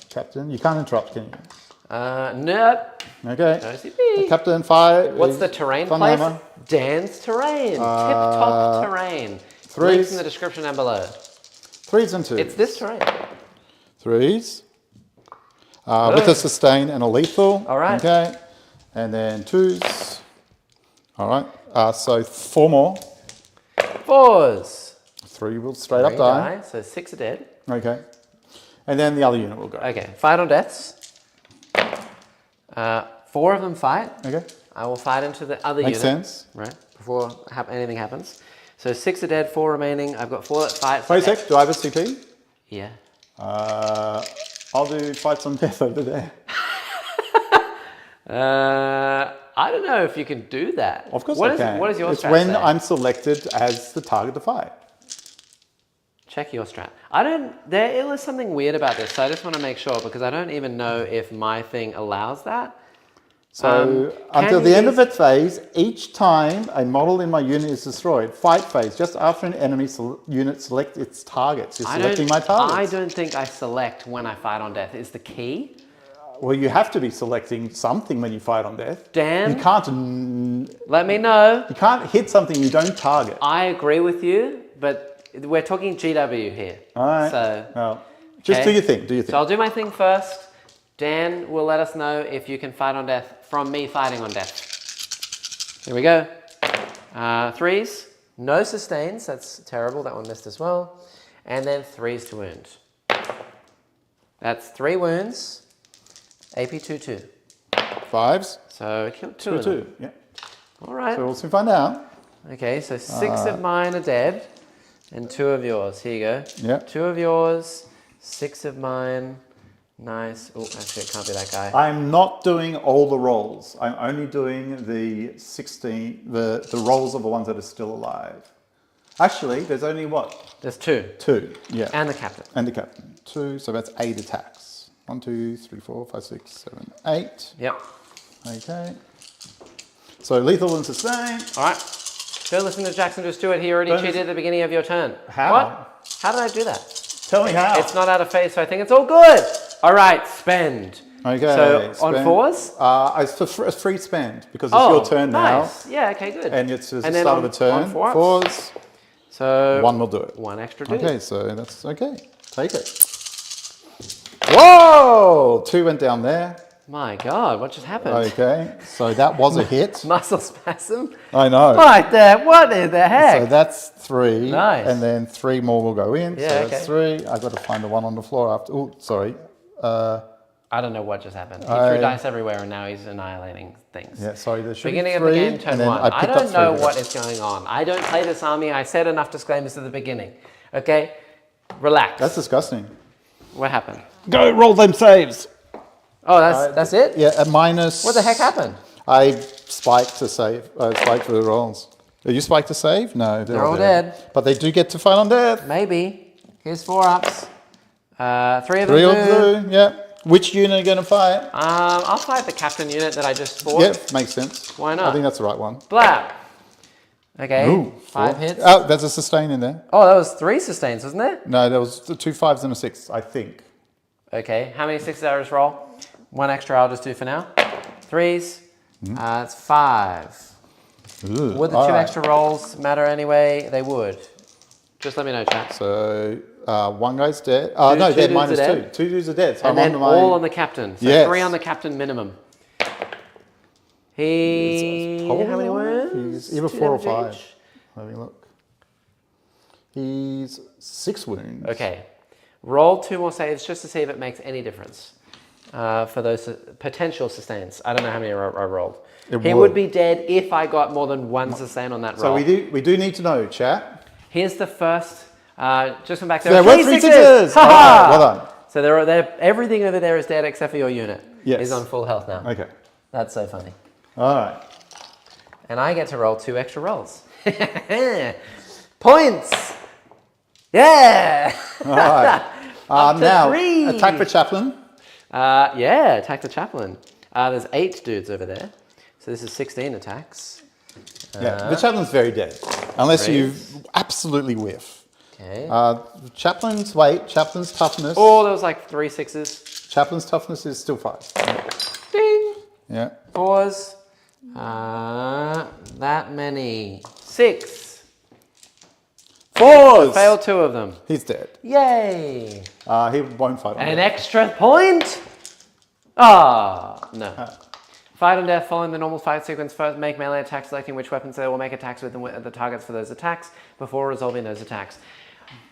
Captain, you can't interrupt, can you? Nope. Okay. No CP. The captain fire. What's is the terrain place? Thunderhammer. Dan's terrain. Tip-top terrain. threes. Links in the description down below. 3s and 2s. It's this terrain. 3s. With a sustain and a lethal. All right. Okay. And then 2s. All right. So 4 more. 4s. 3 will straight up 3 die. So 6 are dead. Okay. And then the other unit will go. Okay. Fight on deaths. 4 of them fight. Okay. I will fight into the other Makes unit. sense. Right. Before anything happens. So 6 are dead, 4 remaining. I've got 4 that fight. Wait a sec. Do I have a CP? Yeah. I'll do fights on death over there. I don't know if you can do that. Of course What I is- can. What is your It's strat when say? I'm selected as the target to fight. Check your strat. There is something weird about this, so I just want to make sure because I don't even know if my thing allows that. So can until you the end of use- its phase, each time a model in my unit is destroyed, fight phase, just after an enemy unit selects its targets. You're selecting my targets. I don't think I select when I fight on death is the key. Well, you have to be selecting something when you fight on death. Dan? You can't. Let me know. You can't hit something you don't target. I agree with you, but we're talking GW here. All right. So, well, just okay. do your thing. Do your thing. So I'll do my thing first. Dan will let us know if you can fight on death from me fighting on death. Here we go. 3s. No sustains. That's terrible. That one missed as well. And then 3s to wound. That's 3 wounds. AP 2/2. 5s. So kill 2 2 of them. 2. Yeah. All right. So we'll soon find out. Okay, so 6 of mine are dead, and 2 of yours. Here you go. Yeah. 2 of yours, 6 of mine. Nice. Oh, actually, it can't be that guy. I'm not doing all the rolls. I'm only doing the 16, the rolls of the ones that are still alive. Actually, there's only what? There's 2. 2. Yeah. And the captain. And the captain. 2. So that's 8 attacks. 1, 2, 3, 4, 5, 6, 7, 8. Yep. Okay. So lethal and sustain. All right. Don't listen to Jackson just do it. He already cheated at the beginning of your turn. How? What? How did I do that? Tell me how. It's not out of phase, so I think it's all good. All right, spend. Okay. So spend. on 4s? It's a free spend because it's your turn nice. now. Yeah, okay, good. And it's the And then start of a turn. on 4s? 4s. So 1 will do it. 1 extra dude. Okay, so that's okay. Take it. Whoa! 2 went down there. My God, what just happened? Okay, so that was a hit. Muscle spasm? I know. Right there, what in the heck? So that's 3. Nice. And then 3 more will go in. Yeah, so that's 3. I've got to find the one on the floor after. Oh, sorry. I don't know what just happened. He threw dice everywhere and now he's annihilating things. Yeah, sorry. There should Beginning be of the 3, game, turn and then 1. I I picked don't up know 3. what is going on. I don't play this army. I said enough disclaimers at the beginning. Okay? Relax. That's disgusting. What happened? Go roll them saves. Oh, that's it? Yeah, at minus. What the heck happened? I spiked to save. Spiked for the rolls. Are you spiked to save? No, They're all dead. But they do get to fight on death. Maybe. Here's 4 ups. 3 of them 3 do. of blue. Yeah. Which unit are you going to fight? I'll fight the captain unit that I just fought. Yep, makes sense. Why not? I think that's the right one. Blap. Okay. Ooh, 5 4. hits. Oh, there's a sustain in there. Oh, that was 3 sustains, wasn't there? No, there was 2 5s and a 6, I think. Okay. How many 6s did I just roll? 1 extra I'll just do for now. 3s. It's 5. Ooh, Would the 2 extra rolls matter anyway? They would. Just let me know, chat. So 1 guy's dead. No, two dead. dudes Minus are 2. dead. 2 dudes are dead. So And I'm then on my. all on the captain. So Yes. 3 on the captain minimum. He... How many wounds? He's either 4 or 5. Each? Let me look. He's 6 wounds. Okay. Roll 2 more saves just to see if it makes any difference for those potential sustains. I don't know how many I rolled. He would be dead if I got more than 1 sustain on that roll. So we do need to know, chat. Here's the first. Just come back. There were 3 sixes. Ha All right, well done. So everything over there is dead except for your unit. Yes. Is on full health now. Okay. That's so funny. All right. And I get to roll 2 extra rolls. Points! Yeah! All right. Up to now, 3. attack the chaplain. Yeah, attack the chaplain. There's 8 dudes over there. So this is 16 attacks. Yeah, the chaplain's very dead. Unless Great. you absolutely whiff. Okay. Chaplain's toughness. Oh, there was like 3 6s. Chaplain's toughness is still 5. Ding! Yeah. 4s. That many. 6. 4s! Failed 2 of them. He's dead. Yay! He won't fight on An death. extra point? Ah, no. Fight on death following the normal fight sequence. First, make melee attacks, selecting which weapons they will make attacks with and the targets for those attacks before resolving those attacks.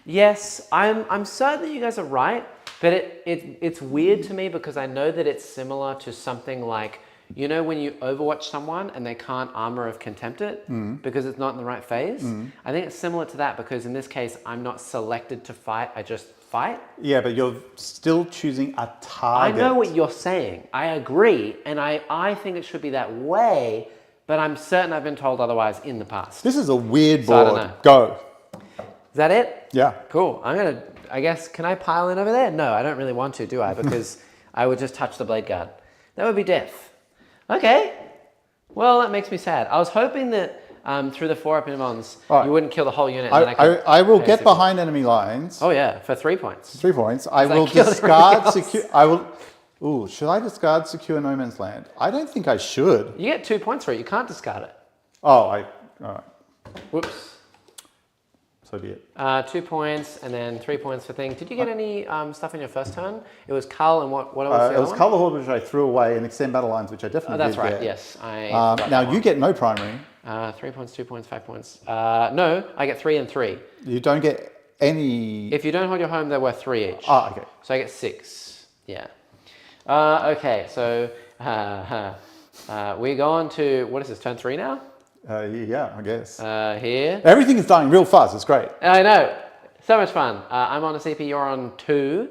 Yes, I'm certain that you guys are right, but it's weird to me because I know that it's similar to something like, you know, when you overwatch someone and they can't armor of contempt it because it's not in the right phase. I think it's similar to that because in this case, I'm not selected to fight, I just fight. Yeah, but you're still choosing a I target. know what you're saying. I agree. And I think it should be that way, but I'm certain I've been told otherwise in the past. This is a weird So I board. don't know. Go. Is that it? Yeah. Cool. I guess, can I pile in over there? No, I don't really want to, do I? Because I would just touch the blade guard. That would be death. Okay. Well, that makes me sad. I was hoping that through the 4 up invons, Right. you wouldn't kill the whole unit. And then I will pay get 6. behind enemy lines. Oh yeah, for 3 points. 3 points. I will killed discard everything else. secure. I will. Ooh, should I discard Secure No Man's Land? I don't think I should. You get 2 points for it. You can't discard it. Oh, all right. Whoops. So be it. 2 points and then 3 points for things. Did you get any stuff in your first turn? It was Cull and what else was the It was other one? Colour Horde, which I threw away, and Extend Battle Lines, which I definitely That's did right, get. yes. Now, you get no primary. 3 points, 2 points, 5 points. No, I get 3 and 3. You don't get any... If you don't hold your home, they're worth 3 each. Ah, okay. So I get 6. Yeah. Okay, so we go on to, what is this, turn 3 now? Yeah, I guess. Here. Everything is dying real fast. It's great. I know. So much fun. I'm on a CP, you're on 2.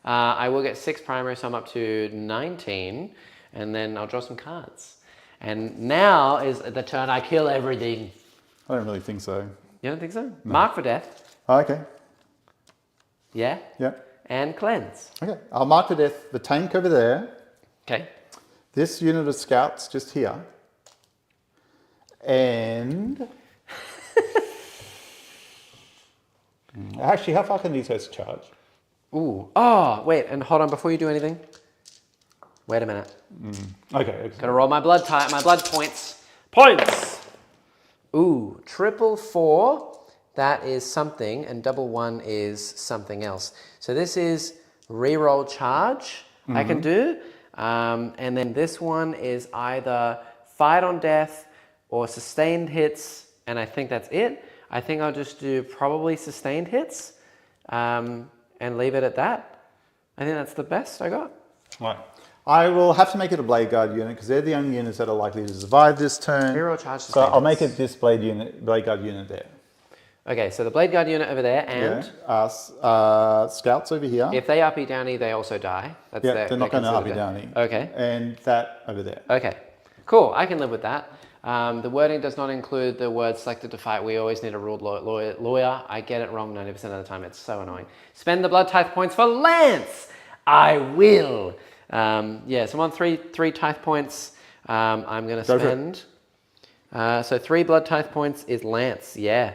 I will get 6 primary, so I'm up to 19. And then I'll draw some cards. And now is the turn I kill everything. I don't really think so. You don't think so? No. Mark for death. Oh, okay. Yeah? Yeah. And cleanse. Okay. I'll mark for death the tank over there. Okay. This unit of scouts just here. And... Actually, how far can these guys charge? Ooh. Oh, wait, and hold on before you do anything. Wait a minute. Okay. Gotta roll my blood points. Points! Ooh, 444, that is something, and 111 is something else. So this is reroll charge I can do, and then this one is either fight on death or sustained hits, and I think that's it. I think I'll just do probably sustained hits, and leave it at that. I think that's the best I got. Right. I will have to make it a Blade Guard unit because they're the only units that are likely to survive this turn. Reroll charge So sustained I'll make hits. it this Blade Guard unit there. Okay, so the Blade Guard unit over there, and Scouts over here. if they uppy downy, they also die. That's Yeah, they're not going to uppy considered downy. Okay. And that over there. Okay, cool. I can live with that. The wording does not include the word selected to fight. We always need a ruled lawyer. I get it wrong 90% of the time. It's so annoying. Spend the blood tithe points for Lance. I will. Yeah, so I'm on three tithe points. I'm going to spend. So 3 blood tithe points is Lance. Yeah.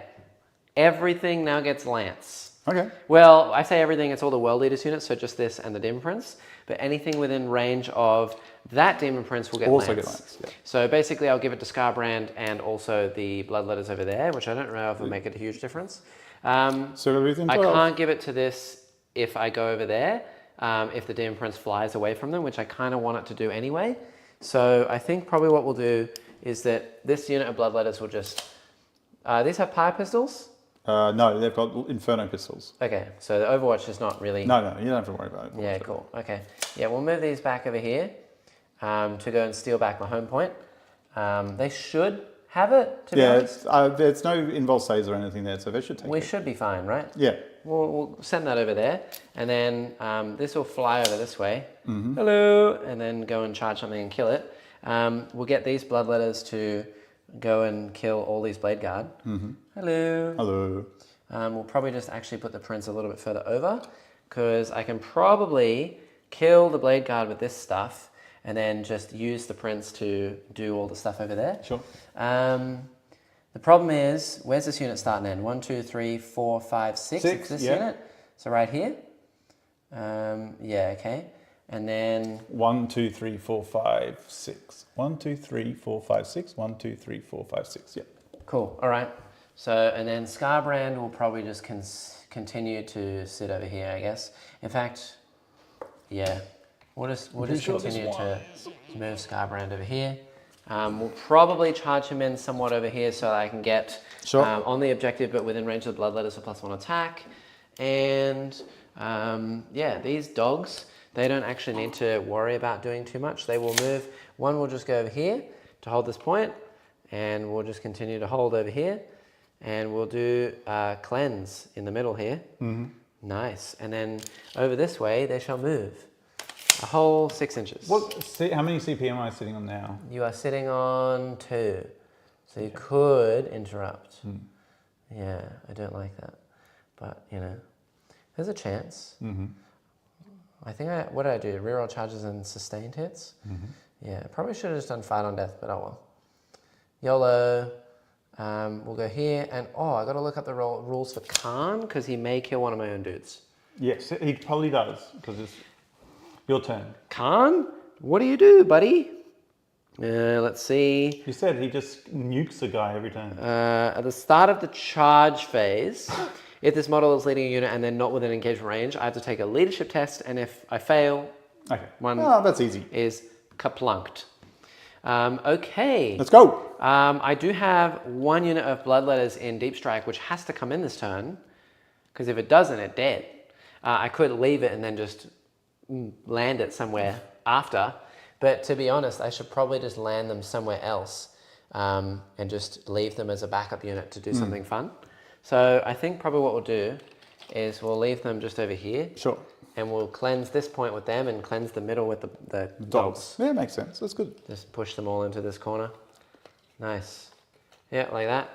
Everything now gets Lance. Okay. Well, I say everything, it's all the World Leaders units, so just this and the Demon Prince. But anything within range of that Demon Prince will get Also Lance. get Lance, yeah. So basically I'll give it to Scarbrand and also the Bloodletters over there, which I don't know if will make a huge difference. So everything I 12. can't give it to this if I go over there, if the Demon Prince flies away from them, which I kind of want it to do anyway. So I think probably what we'll do is that this unit of Bloodletters will just... these have Pyre Pistols? No, they've got Inferno pistols. Okay, so the Overwatch is not really... No, you don't have to worry about it. Yeah, cool. Okay. Yeah, we'll move these back over here to go and steal back my home point. They should have it, to be honest. There's no involved saves or anything there, so they should take We it. should be fine, right? Yeah. We'll send that over there. And then this will fly over this way. Hello! And then go and charge something and kill it. We'll get these Bloodletters to go and kill all these Blade Guard. Hello! Hello. We'll probably just actually put the Prince a little bit further over because I can probably kill the Blade Guard with this stuff and then just use the Prince to do all the stuff over there. Sure. The problem is, where's this unit start and end? 1, 2, 3, 4, 5, 6. It's this unit. So right here. Yeah, okay. And then 1, 2, 3, 4, 5, 6. 1, 2, 3, 4, 5, 6. 1, 2, 3, 4, 5, 6. Yeah. cool. All right. So and then Scarbrand will probably just continue to sit over here, I guess. In fact, yeah, we'll just continue to move Scarbrand over here. We'll probably charge him in somewhat over here so that I can get on the objective, but within range of the Bloodletters for +1 attack. And yeah, these dogs, they don't actually need to worry about doing too much. They will move. One will just go over here to hold this point, and we'll just continue to hold over here. And we'll do cleanse in the middle here. Mm-hmm. Nice. And then over this way, they shall move. A whole 6 inches. How many CP am I sitting on now? You are sitting on 2. So you could interrupt. Yeah, I don't like that. But, you know, there's a chance. Mm-hmm. I think what did I do? Reroll charges and sustained hits? Mm-hmm. Yeah, probably should have just done fight on death, but oh well. YOLO. We'll go here, and I got to look up the rules for Khan, because he may kill one of my own dudes. Yes, he probably does, because it's... Your turn. Khan, what do you do, buddy? Let's see. You said he just nukes a guy every time. At the start of the charge phase, if this model is leading a unit and they're not within engagement range, I have to take a leadership test, and if I fail, Okay. one that's easy. is kaplunked. Okay. Let's go. I do have one unit of bloodletters in Deep Strike, which has to come in this turn, because if it doesn't, it's dead. I could leave it and then just land it somewhere after, but to be honest, I should probably just land them somewhere else and just leave them as a backup unit to do something fun. So I think probably what we'll do is we'll leave them just over here. Sure. And we'll cleanse this point with them and cleanse the middle with the dogs. Yeah, makes sense. That's good. Just push them all into this corner. Nice. Yeah, like that.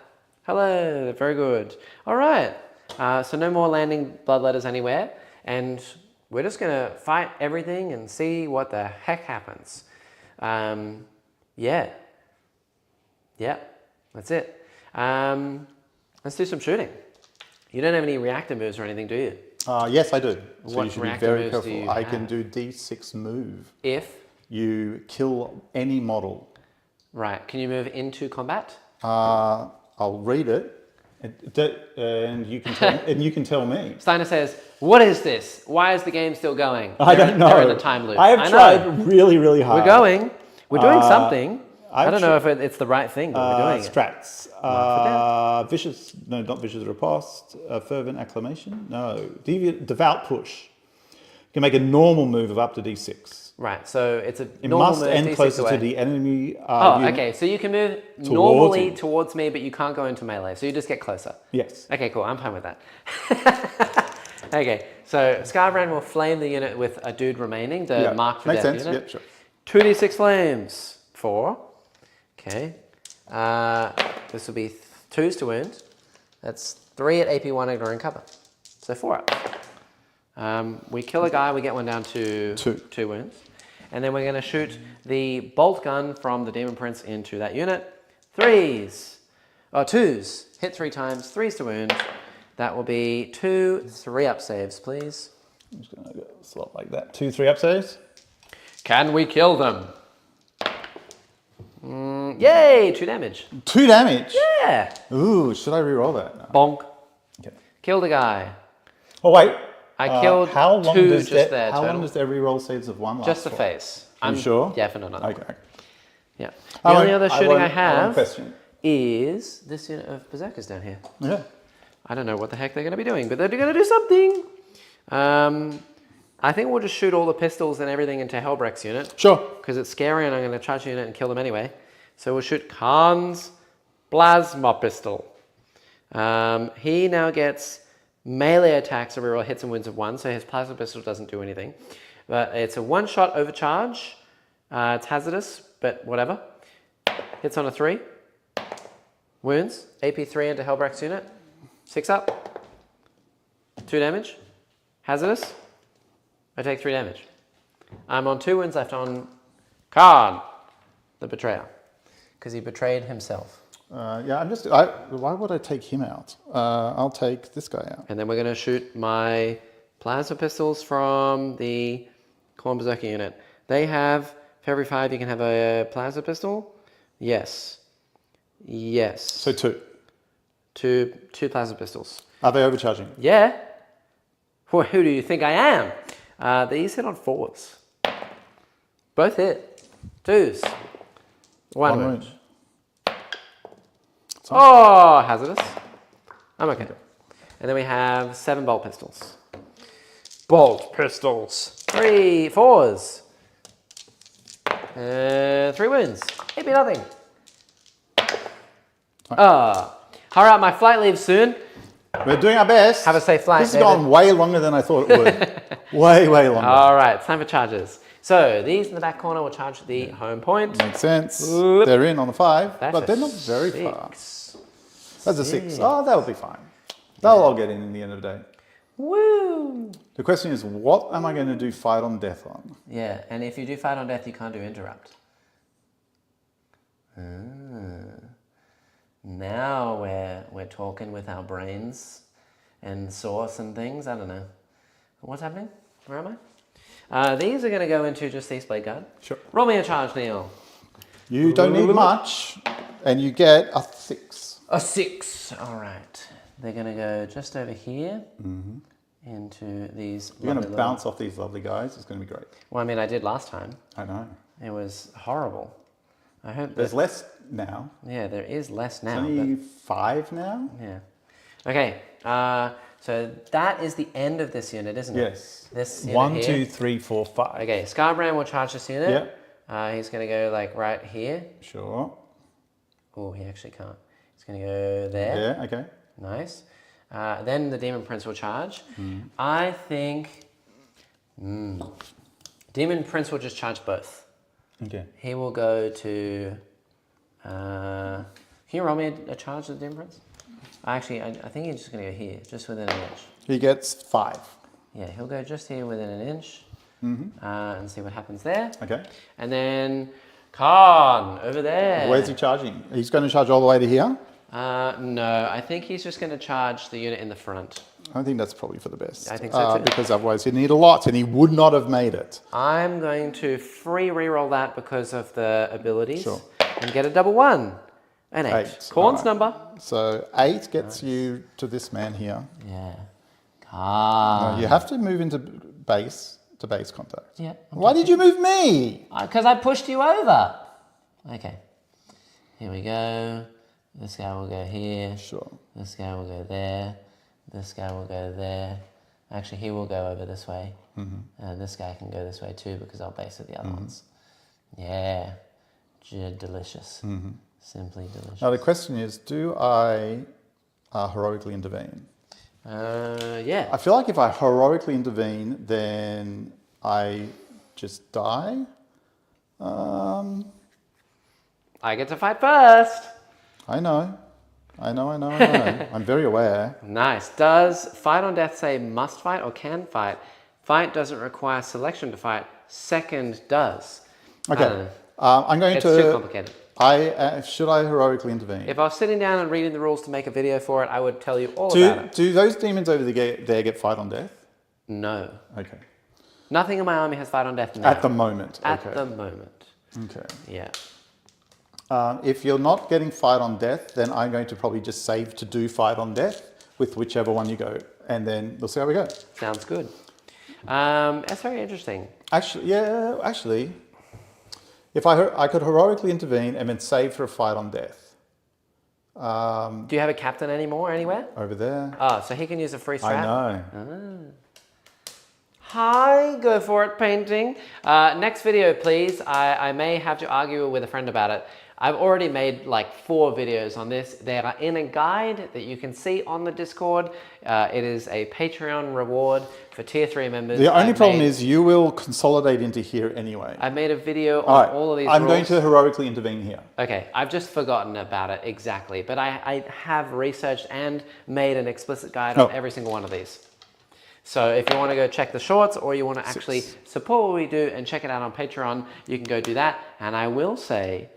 Hello, very good. All right, so no more landing bloodletters anywhere. And we're just gonna fight everything and see what the heck happens. Yeah, that's it. Let's do some shooting. You don't have any reactor moves or anything, do you? Yes, I do. So What you should be reactor very moves do careful. you I have? can do D6 move. If, You kill any model. right, can you move into combat? I'll read it, and you can tell me. Steiner says, what is this? Why is the game still going? I don't know. They're in a time loop. I have know. tried really, really hard. We're going. We're doing something. I've I don't know if it's the right thing, but we're doing it. Strats. Vicious, no, not vicious riposte. Fervent acclamation, no. Devout push. You can make a normal move of up to D6. Right, so it's a It normal must move, end D6 closer away. to the enemy. Oh, unit. okay, so you can move normally him. towards me, but you can't go into melee, so you just get closer. Yes. Okay, cool, I'm fine with that. Okay, so Scarbrand will flame the unit with a dude remaining, the mark for Makes death sense. unit. Yep, sure. 2d6 flames. 4. Okay. This will be 2s to wound. That's 3 at AP1 ignoring cover. So 4 up. We kill a guy, we get one down to 2 wounds. And then we're going to shoot the bolt gun from the Demon Prince into that unit. 2s. Hit 3 times, 3s to wound. That will be 2 3-up saves, please. I'm just going to go slot like that. 2 3-up saves. Can we kill them? Yay, 2 damage. 2 damage. Yeah. Ooh, should I reroll that? No. Bonk. Okay. Killed a guy. Oh wait. I killed how long 2 does just that, there. How total. long does their reroll saves of 1 last? Just the for? face. Are I'm you sure? definite on that. Okay. Yeah. The only other shooting I won't have question. is this unit of berserkers down here. Yeah. I don't know what the heck they're going to be doing, but they're going to do something. I think we'll just shoot all the pistols and everything into Helbrecht's unit. Sure. Because it's scary and I'm going to charge the unit and kill them anyway. So we'll shoot Khan's plasma pistol. He now gets melee attacks every roll, hits and wounds of 1, so his plasma pistol doesn't do anything. But it's a 1-shot overcharge. It's hazardous, but whatever. Hits on a 3. Wounds. AP3 into Helbrecht's unit. 6 up. 2 damage. Hazardous. I take 3 damage. I'm on 2 wounds left on Khan, the betrayer, because he betrayed himself. Yeah, why would I take him out? I'll take this guy out. And then we're going to shoot my plasma pistols from the Khorne Berserker unit. They have, for every 5 you can have a plasma pistol. Yes. Yes. So 2. Two plasma pistols. Are they overcharging? Yeah. Well, who do you think I am? These hit on 4s. Both hit. 2s. 1 wound. Oh, hazardous. I'm okay. And then we have 7 bolt pistols. Bolt pistols. 3 4s. 3 wounds. Hit me nothing. Hurry up, my flight leaves soon. We're doing our best. Have a safe flight, This has gone way longer than I thought it would. way longer. All right, time for charges. So these in the back corner will charge the home point. Makes sense. Whoop. They're in on the 5, That's but a they're not very far. 6. That's a 6. Oh, that'll be fine. They'll all get in the end of the day. Woo! The question is, what am I going to do fight on death on? Yeah, and if you do fight on death, you can't do interrupt. Now we're talking with our brains and source and things. I don't know. What's happening? Where am I? These are going to go into just East Blade Guard. Sure. Roll me a charge, Neil. You don't need much, and you get a 6. A 6. All right. They're going to go just over here into these. You're going to bounce off these lovely guys. It's going to be great. Well, I mean, I did last time. I know. It was horrible. I hope there's less now. Yeah, there is less now. It's only 5 now. Yeah. Okay. So that is the end of this unit, isn't it? Yes. This unit 1, here. 2, 3, 4, 5. Okay. Scarbrand will charge this unit. Yeah. He's going to go like right here. Sure. Oh, he actually can't. He's going to go there. Yeah. Okay. Nice. Then the Demon Prince will charge. I think Demon Prince will just charge both. Okay. He will go to... can you roll me a charge of the Demon Prince? Actually, I think he's just going to go here, just within an inch. He gets 5. Yeah, he'll go just here within an inch. And see what happens there. Okay. And then Khan, over there. Where's he charging? He's going to charge all the way to here? No, I think he's just going to charge the unit in the front. I think that's probably for the best. I think so too. Because otherwise he'd need a lot and he would not have made it. I'm going to free reroll that because of the abilities. Sure. And get a double 1. An 8. Corn's number. So 8 gets you to this man here. Yeah. Khan. No, you have to move into base contact. Yeah. Why did you move me? Because I pushed you over. Okay. Here we go. This guy will go here. Sure. This guy will go there. This guy will go there. Actually, he will go over this way. And this guy can go this way too because I'll base at the other ones. Yeah. Delicious. Simply delicious. Now the question is, do I heroically intervene? Yeah. I feel like if I heroically intervene, then I just die. I get to fight first. I know. I'm very aware. Nice. Does fight on death say must fight or can fight? Fight doesn't require selection to fight. Second does. Okay. I'm going It's to... too complicated. Should I heroically intervene? If I was sitting down and reading the rules to make a video for it, I would tell you all about it. Do those demons over there get fight on death? No. Okay. Nothing in my army has fight on death now. At the moment. At the moment. Okay. Yeah. If you're not getting fight on death, then I'm going to probably just save to do fight on death with whichever one you go, and then we'll see how we go. Sounds good. That's very interesting. Actually, if I could heroically intervene and then save for a fight on death. Do you have a captain anymore anywhere? Over there. Oh, so he can use a free strap? I know. Hi, go for it, painting. Next video, please. I may have to argue with a friend about it. I've already made like 4 videos on this. They are in a guide that you can see on the Discord. It is a Patreon reward for tier 3 members. The only problem is you will consolidate into here anyway. I made a video on all of these I'm rules. going to heroically intervene here. Okay, I've just forgotten about it exactly, but I have researched and made an explicit guide on every single one of these. So if you want to go check the shorts or you want to actually support what we do and check it out on Patreon, you can go do that. And I will say,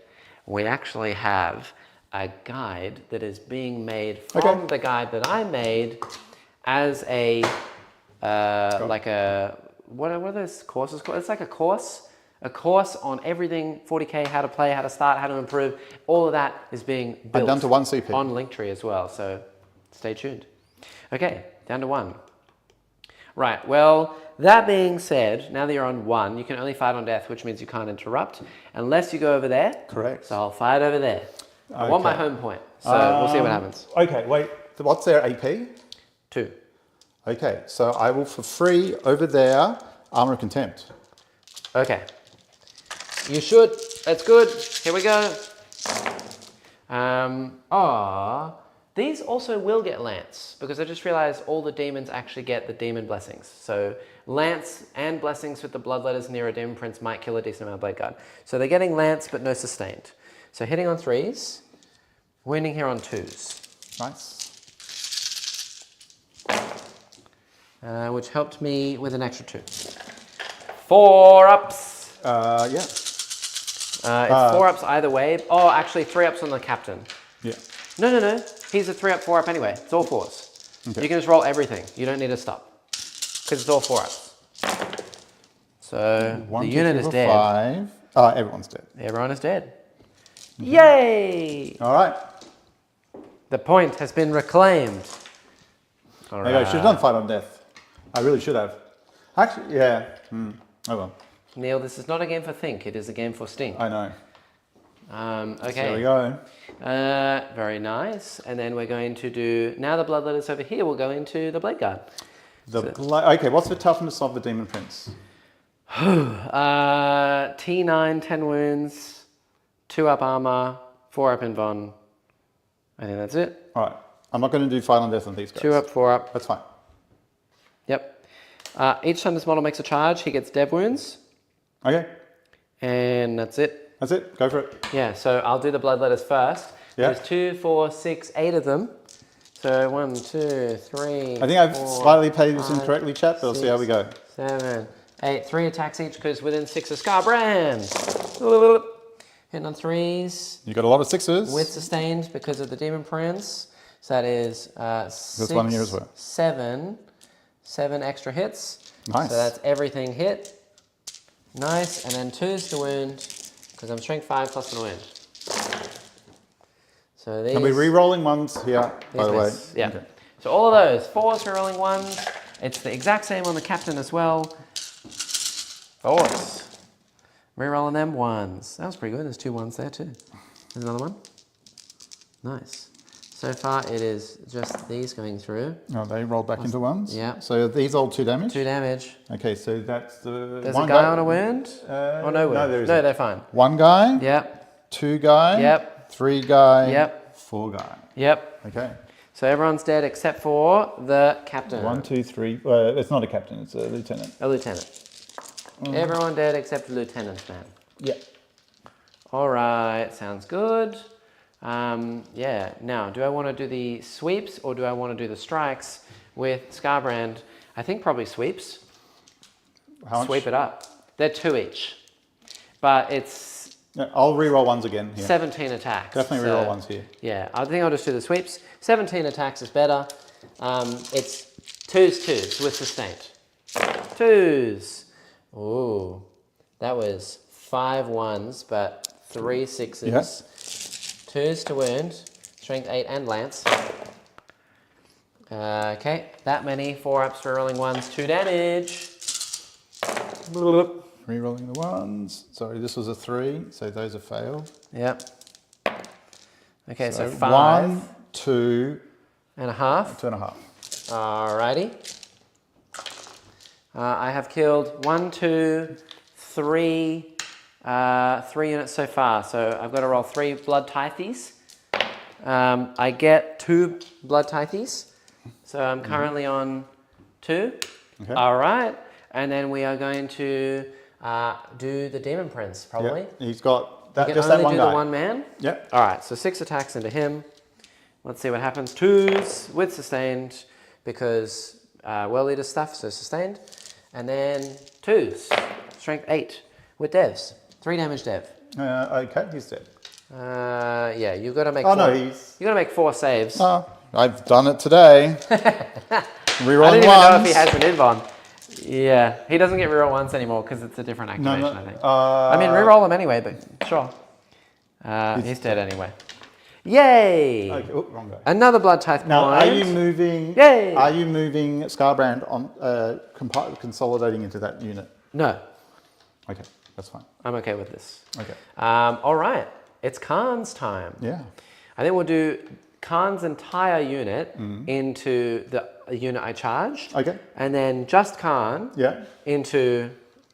we actually have a guide that is being made from the guide that I made as a, like a, what are those courses called? It's like a course on everything 40K, how to play, how to start, how to improve. All of that is being built down to 1 CP. on Linktree as well. So stay tuned. Okay, down to 1. Right, well, that being said, now that you're on 1, you can only fight on death, which means you can't interrupt, unless you go over there. Correct. So I'll fight over there. I want my home point, so we'll see what happens. Okay, wait. What's their AP? 2. Okay, so I will for free over there, Armor of Contempt. Okay. You should. That's good. Here we go. These also will get Lance, because I just realized all the demons actually get the demon blessings. So Lance and blessings with the bloodletters near a demon prince might kill a decent amount of blade guard. So they're getting Lance, but no sustained. So hitting on 3s, wounding here on 2s. Nice. Which helped me with an extra 2. 4 ups. Yeah. It's 4 ups either way. Oh, actually 3 ups on the captain. Yeah. No. He's a 3 up, 4 up anyway. It's all 4s. Okay. You can just roll everything. You don't need to stop. Because it's all 4 ups. So One, the two, unit three, is four, dead. 5. Oh, everyone's dead. Everyone is dead. Yay! All right. The point has been reclaimed. All Maybe I should have done fight on death. I really should have. Actually, yeah. Oh well. Neil, this is not a game for think. It is a game for stink. I know. Okay. There we go. Very nice. And then we're going to do... Now the bloodletters over here will go into the blade guard. Okay, what's the toughness of the Demon Prince? T9, 10 wounds, 2 up armor, 4 up invuln. I think that's it. All right. I'm not going to do fight on death on these guys. 2 up, 4 up. That's fine. Yep. Each time this model makes a charge, he gets dev wounds. Okay. And that's it. That's it. Go for it. Yeah, so I'll do the bloodletters first. Yeah. There's 2, 4, 6, 8 of them. So 1, 2, 3. I think I've 4, slightly played this 5, incorrectly, chat, but we'll see how we go. 7, 8. 3 attacks each because within 6 of Scarbrand. Hitting on 3s. You got a lot of 6s. With sustained because of the Demon Prince. So that is 6, one here as well. 7 extra hits. Nice. So that's everything hit. Nice. And then 2s to wound because I'm strength 5 plus the wound. So these... Can we re-rolling ones here, by the way? Miss. Yeah. Okay. So all of those, 4s re-rolling 1s. It's the exact same on the captain as well. 4s. Re-rolling them 1s. That was pretty good. There's 2 1s there too. There's another one. Nice. So far it is just these going through. Oh, they roll back into 1s? Yeah. So these all 2 damage? 2 damage. Okay, so that's the... There's a guy on a wound? Oh, no wound? No, there isn't. No, they're fine. 1 guy? Yep. 2 guy? Yep. 3 guy? Yep. 4 guy? Yep. Okay. So everyone's dead except for the captain. 1, 2, 3... Well, it's not a captain, it's a lieutenant. A lieutenant. Everyone dead except the lieutenant, man. Yep. All right, sounds good. Yeah, now, do I want to do the sweeps or do I want to do the strikes with Scarbrand? I think probably sweeps. How much? Sweep it up. They're 2 each. But it's Yeah, I'll re-roll 1s again here. 17 attacks. Definitely re-roll 1s here. Yeah, I think I'll just do the sweeps. 17 attacks is better. It's 2s with sustained. 2s. Ooh, that was 5 1s, but 3 6s. Yeah. 2s to wound, strength 8 and lance. Okay, that many 4 ups for rolling 1s, 2 damage. Re-rolling the 1s. Sorry, this was a 3, so those have failed. Yep. Okay, so 5 1, 2, and a half. 2.5. Alrighty. I have killed 1, 2, 3, 3 units so far. So I've got to roll 3 blood tithes. I get 2 blood tithes. So I'm currently on 2. Okay. All right. And then we are going to do the Demon Prince, probably. Yep. He's got that, You can just only that one do guy. the one man? Yep. All right, so 6 attacks into him. Let's see what happens. 2s with sustained because well leader stuff, so sustained. And then 2s, strength 8 with devs. 3 damage dev. Okay, he's dead. Yeah, you've got to make. Oh, 4, no, he's... You got to make 4 saves. Oh, I've done it today. I Rerolling didn't even know if he 1s. has an invuln. Yeah, he doesn't get reroll once anymore because it's a different activation, I think. I mean, reroll him anyway, but sure. He's dead anyway. Yay! Okay, oh, wrong guy. Another blood tithe Now, point. are you moving? Yay! Are you moving Scarbrand on consolidating into that unit? No, Okay, that's fine. I'm okay with this. Okay. All right, it's Khan's time. Yeah. I think we'll do Khan's entire unit into the unit I charge. Okay. And then just Khan Yeah. into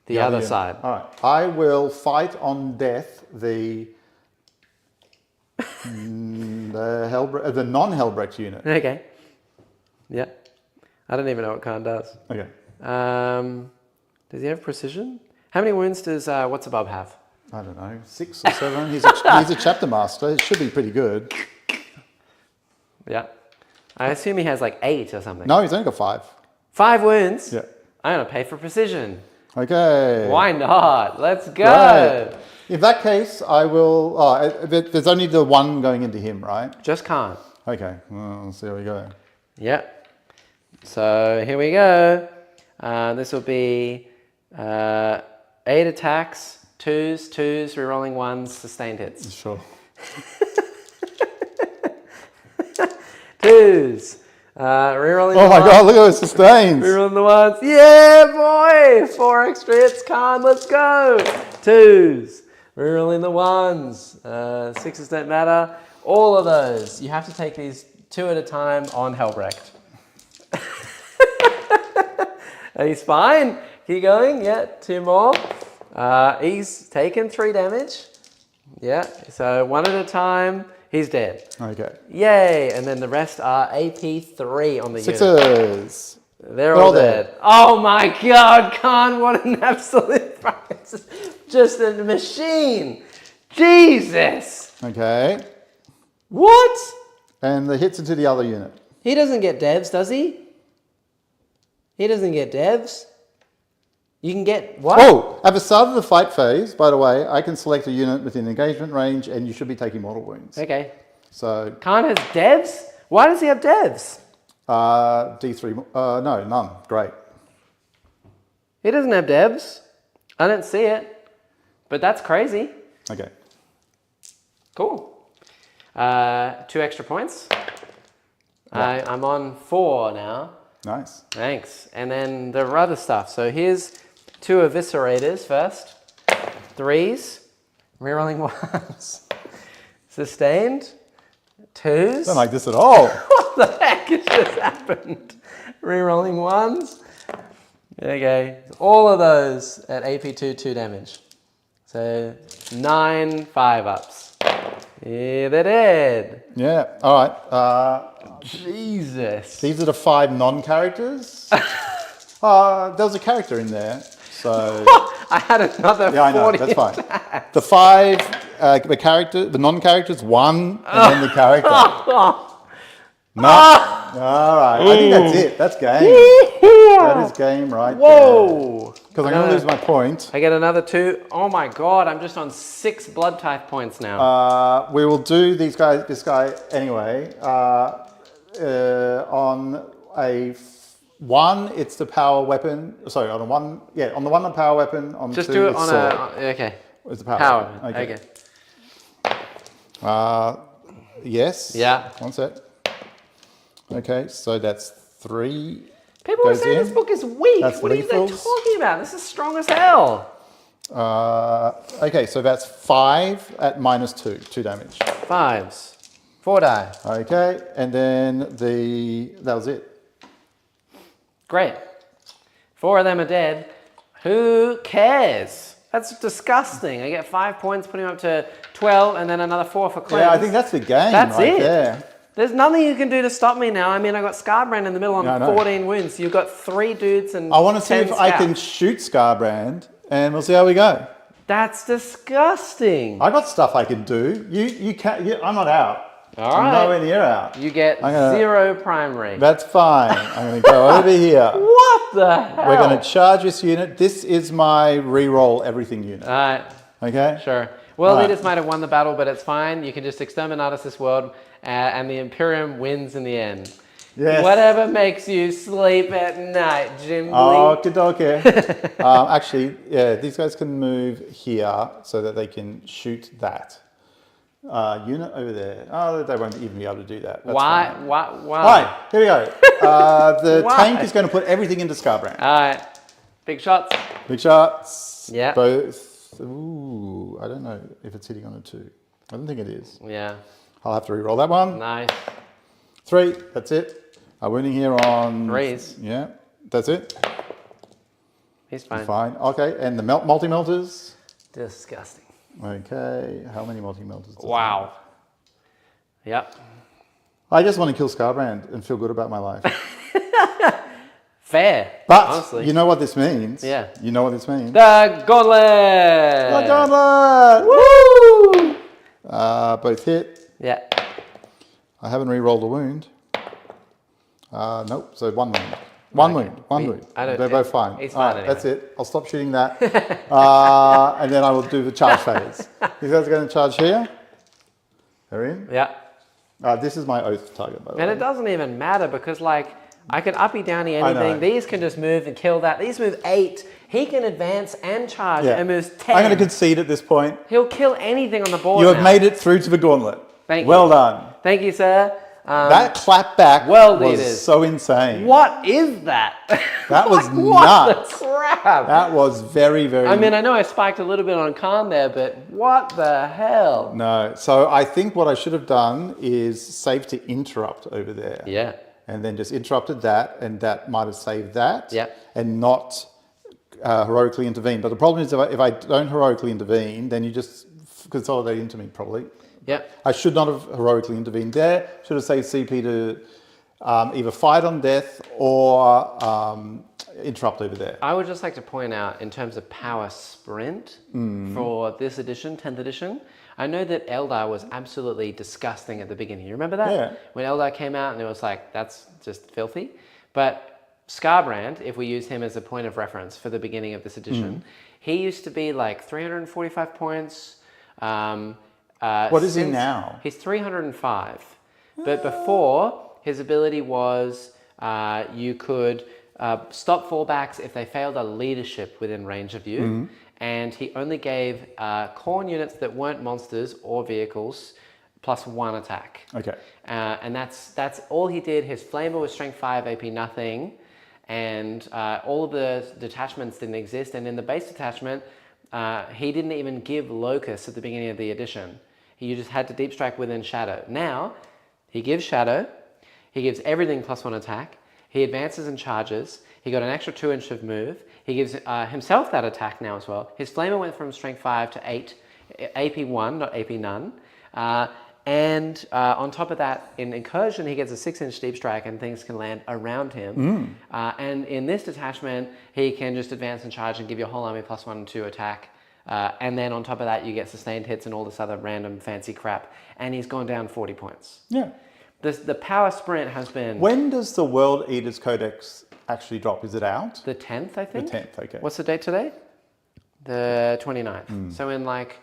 the other unit. side. All right. I will fight on death the the non-Hellbrecht unit. Okay. Yeah. I don't even know what Khan does. Okay. Does he have precision? How many wounds does What's Above have? I don't know, 6 or 7. He's a chapter master. It should be pretty good. Yeah. I assume he has like 8 or something. No, he's only got 5. 5 wounds? Yeah. I'm going to pay for precision. Okay. Why not? Let's go. Right. In that case, I will... Oh, there's only the one going into him, right? Just Khan. Okay, well, let's see how we go. Yep. So here we go. This will be 8 attacks, 2s, rerolling 1s, sustained hits. Sure. 2s. Rerolling Oh my god, look at those sustains. Rerolling the 1s. Yeah, boy! 4 extra hits, Khan, let's go! 2s. Rerolling the 1s. 6s don't matter. All of those. You have to take these 2 at a time on Helbrecht. He's fine. Keep going. Yeah, 2 more. He's taken 3 damage. Yeah, so 1 at a time. He's dead. Okay. Yay! And then the rest are AP 3 on the unit. 6s. They're all dead. Oh my god, Khan, what an absolute just a machine. Jesus. Okay. What? And the hits into the other unit. He doesn't get devs, does he? He doesn't get devs. You can get what? Oh, at the start of the fight phase, by the way, I can select a unit within engagement range and you should be taking mortal wounds. Okay. So Khan has devs? Why does he have devs? D3, no, none. Great. He doesn't have devs. I don't see it. But that's crazy. Okay. Cool. 2 extra points. Yeah. I'm on 4 now. Nice. Thanks. And then the other stuff. So here's 2 eviscerators first. 3s. Rerolling 1s. Sustained. 2s. Don't like this at all. What the heck has just happened? Rerolling 1s. Okay. All of those at AP2, 2 damage. So 9 5-ups. Yeah, they're dead. Yeah. All right. Jesus. These are the 5 non-characters. There was a character in there, so I had another yeah, I know. 40 That's fine. The 5, the non-characters, 1, and then the character. No. All right. I think that's it. That's game. That is game right Whoa. Because I'm going to lose my point. I get another 2. Oh my god, I'm just on 6 blood type points now. We will do this guy anyway. On a 1, it's the power weapon. Sorry, on a 1, yeah, on the 1 the power weapon. On just 2, do it it's on sword. okay. It's the power. Power. Weapon. Okay. Yes. Yeah. One sec. Okay, so that's 3. People are goes saying in. this book is weak. That's what are you lethals. talking about? This is strong as hell. Okay, so that's 5 at -2, 2 damage. 5s. 4 die. Okay, and then that was it. Great. 4 of them are dead. Who cares? That's disgusting. I get 5 points, putting him up to 12, and then another 4 for cleanse. Yeah, I think that's the game. That's right it. there. There's nothing you can do to stop me now. I mean, I got Scarbrand in the middle on Yeah, I know. 14 wounds. You've got 3 dudes and I want to see 10 if I can scouts. shoot Scarbrand, and we'll see how we go. That's disgusting. I got stuff I can do. You can't. I'm not out. All I'm right. nowhere near out. You get I'm gonna- 0 primary. That's fine. I'm going to go over here. What the hell? We're going to charge this unit. This is my reroll everything unit. All right, Okay? sure. World Alright. leaders might have won the battle, but it's fine. You can just exterminate us this world, and the Imperium wins in the end. Yes. Whatever makes you sleep at night, Jim. Okay, okay. Actually, yeah, these guys can move here so that they can shoot that. Unit over there. Oh, they won't even be able to do that. That's Why? fine. Why? All right, here we go. The Why? tank is going to put everything into Scarbrand. All right, big shots. Big shots. Yeah. Both. Ooh, I don't know if it's hitting on a 2. I don't think it is. Yeah, I'll have to re-roll that one. nice. 3, that's it. Winning here on... 3s. Yeah, that's it. He's fine. Fine. Okay, and the multi-melters. Disgusting. Okay, how many multi-melters? does it Wow. Yep. have? I just want to kill Scarbrand and feel good about my life. Fair. But honestly. you know what this means. Yeah. You know what this means. The gauntlet. The gauntlet! Woo! Both hit. Yeah. I haven't re-rolled a wound. Nope, so 1 wound. One wound. I don't- They're both fine. he's All fine right, anyway. that's it. I'll stop shooting that. And then I will do the charge phase. These guys are going to charge here. They're in. Yeah. This is my oath target, by the And way. it doesn't even matter because, like, I can uppy downy I know. anything. These can just move and kill that. These move 8 He can advance and charge Yeah. and moves 10. I'm going to concede at this point. He'll kill anything on the board. You have now. made it through to the gauntlet. Thank you. Well done. Thank you, sir. That clap back World was leaders. so insane. What is that? That was what nuts. the crap? That was very, very... I mean, I know I spiked a little bit on Khan there, but what the hell? No. So I think what I should have done is save to interrupt over there. Yeah. And then just interrupted that, and that might have saved that. Yeah. And not heroically intervene. But the problem is if I don't heroically intervene, then you just consolidate into me probably. Yeah. I should not have heroically intervened there. Should have saved CP to either fight on death or interrupt over there. I would just like to point out, in terms of power sprint for this edition, 10th edition, I know that Eldar was absolutely disgusting at the beginning. You remember that? Yeah. When Eldar came out and it was like, that's just filthy. But Scarbrand, if we use him as a point of reference for the beginning of this edition, he used to be like 345 points. What is he now? He's 305. But before, his ability was you could stop fallbacks if they failed a leadership within range of you. And he only gave corn units that weren't monsters or vehicles +1 attack. Okay. And that's all he did. His flamer was strength 5, AP nothing. And all of the detachments didn't exist. And in the base detachment, he didn't even give Locus at the beginning of the edition. You just had to deep strike within Shadow. Now, he gives Shadow. He gives everything +1 attack. He advances and charges. He got an extra 2 inch of move. He gives himself that attack now as well. His flamer went from strength 5 to 8, AP 1, not AP none. And on top of that, in Incursion, he gets a 6 inch deep strike and things can land around him. And in this detachment, he can just advance and charge and give your whole army +1 and 2 attack. And then on top of that, you get sustained hits and all this other random fancy crap. And he's gone down 40 points. Yeah. The power sprint has been... When does the World Eaters Codex actually drop? Is it out? The 10th, I think? The 10th, okay. What's the date today? The 29th. So in like,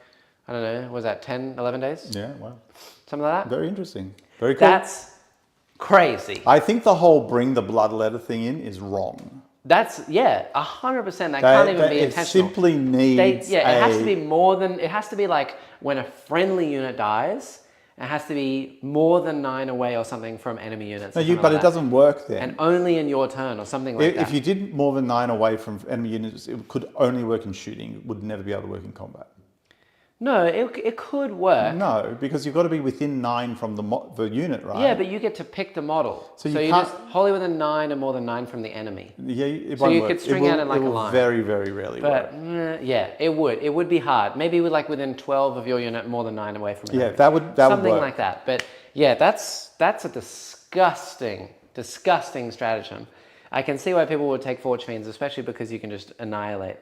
I don't know, was that 10, 11 days? Yeah, wow. Something like that? Very interesting. Very cool. That's crazy. I think the whole bring the blood letter thing in is wrong. That's, yeah, 100%. That can't even be it intentional. simply needs it has to be more than, it has to be like when a friendly unit dies, it has to be more than 9 away or something from enemy units. No, but it doesn't work then. And only in your turn or something like that. If you did more than 9 away from enemy units, it could only work in shooting. It would never be able to work in combat. No, it could work. No, because you've got to be within 9 from the unit, right? Yeah, but you get to pick the model. So you can't, just wholly within 9 or more than 9 from the enemy. Yeah, it so won't you work. could string out in like a line. Very, very rarely work. But yeah, it would. It would be hard. Maybe with like within 12 of your unit, more than 9 away from an enemy. That would something work. like that. But yeah, that's a disgusting stratagem. I can see why people would take Forge Fiends, especially because you can just annihilate,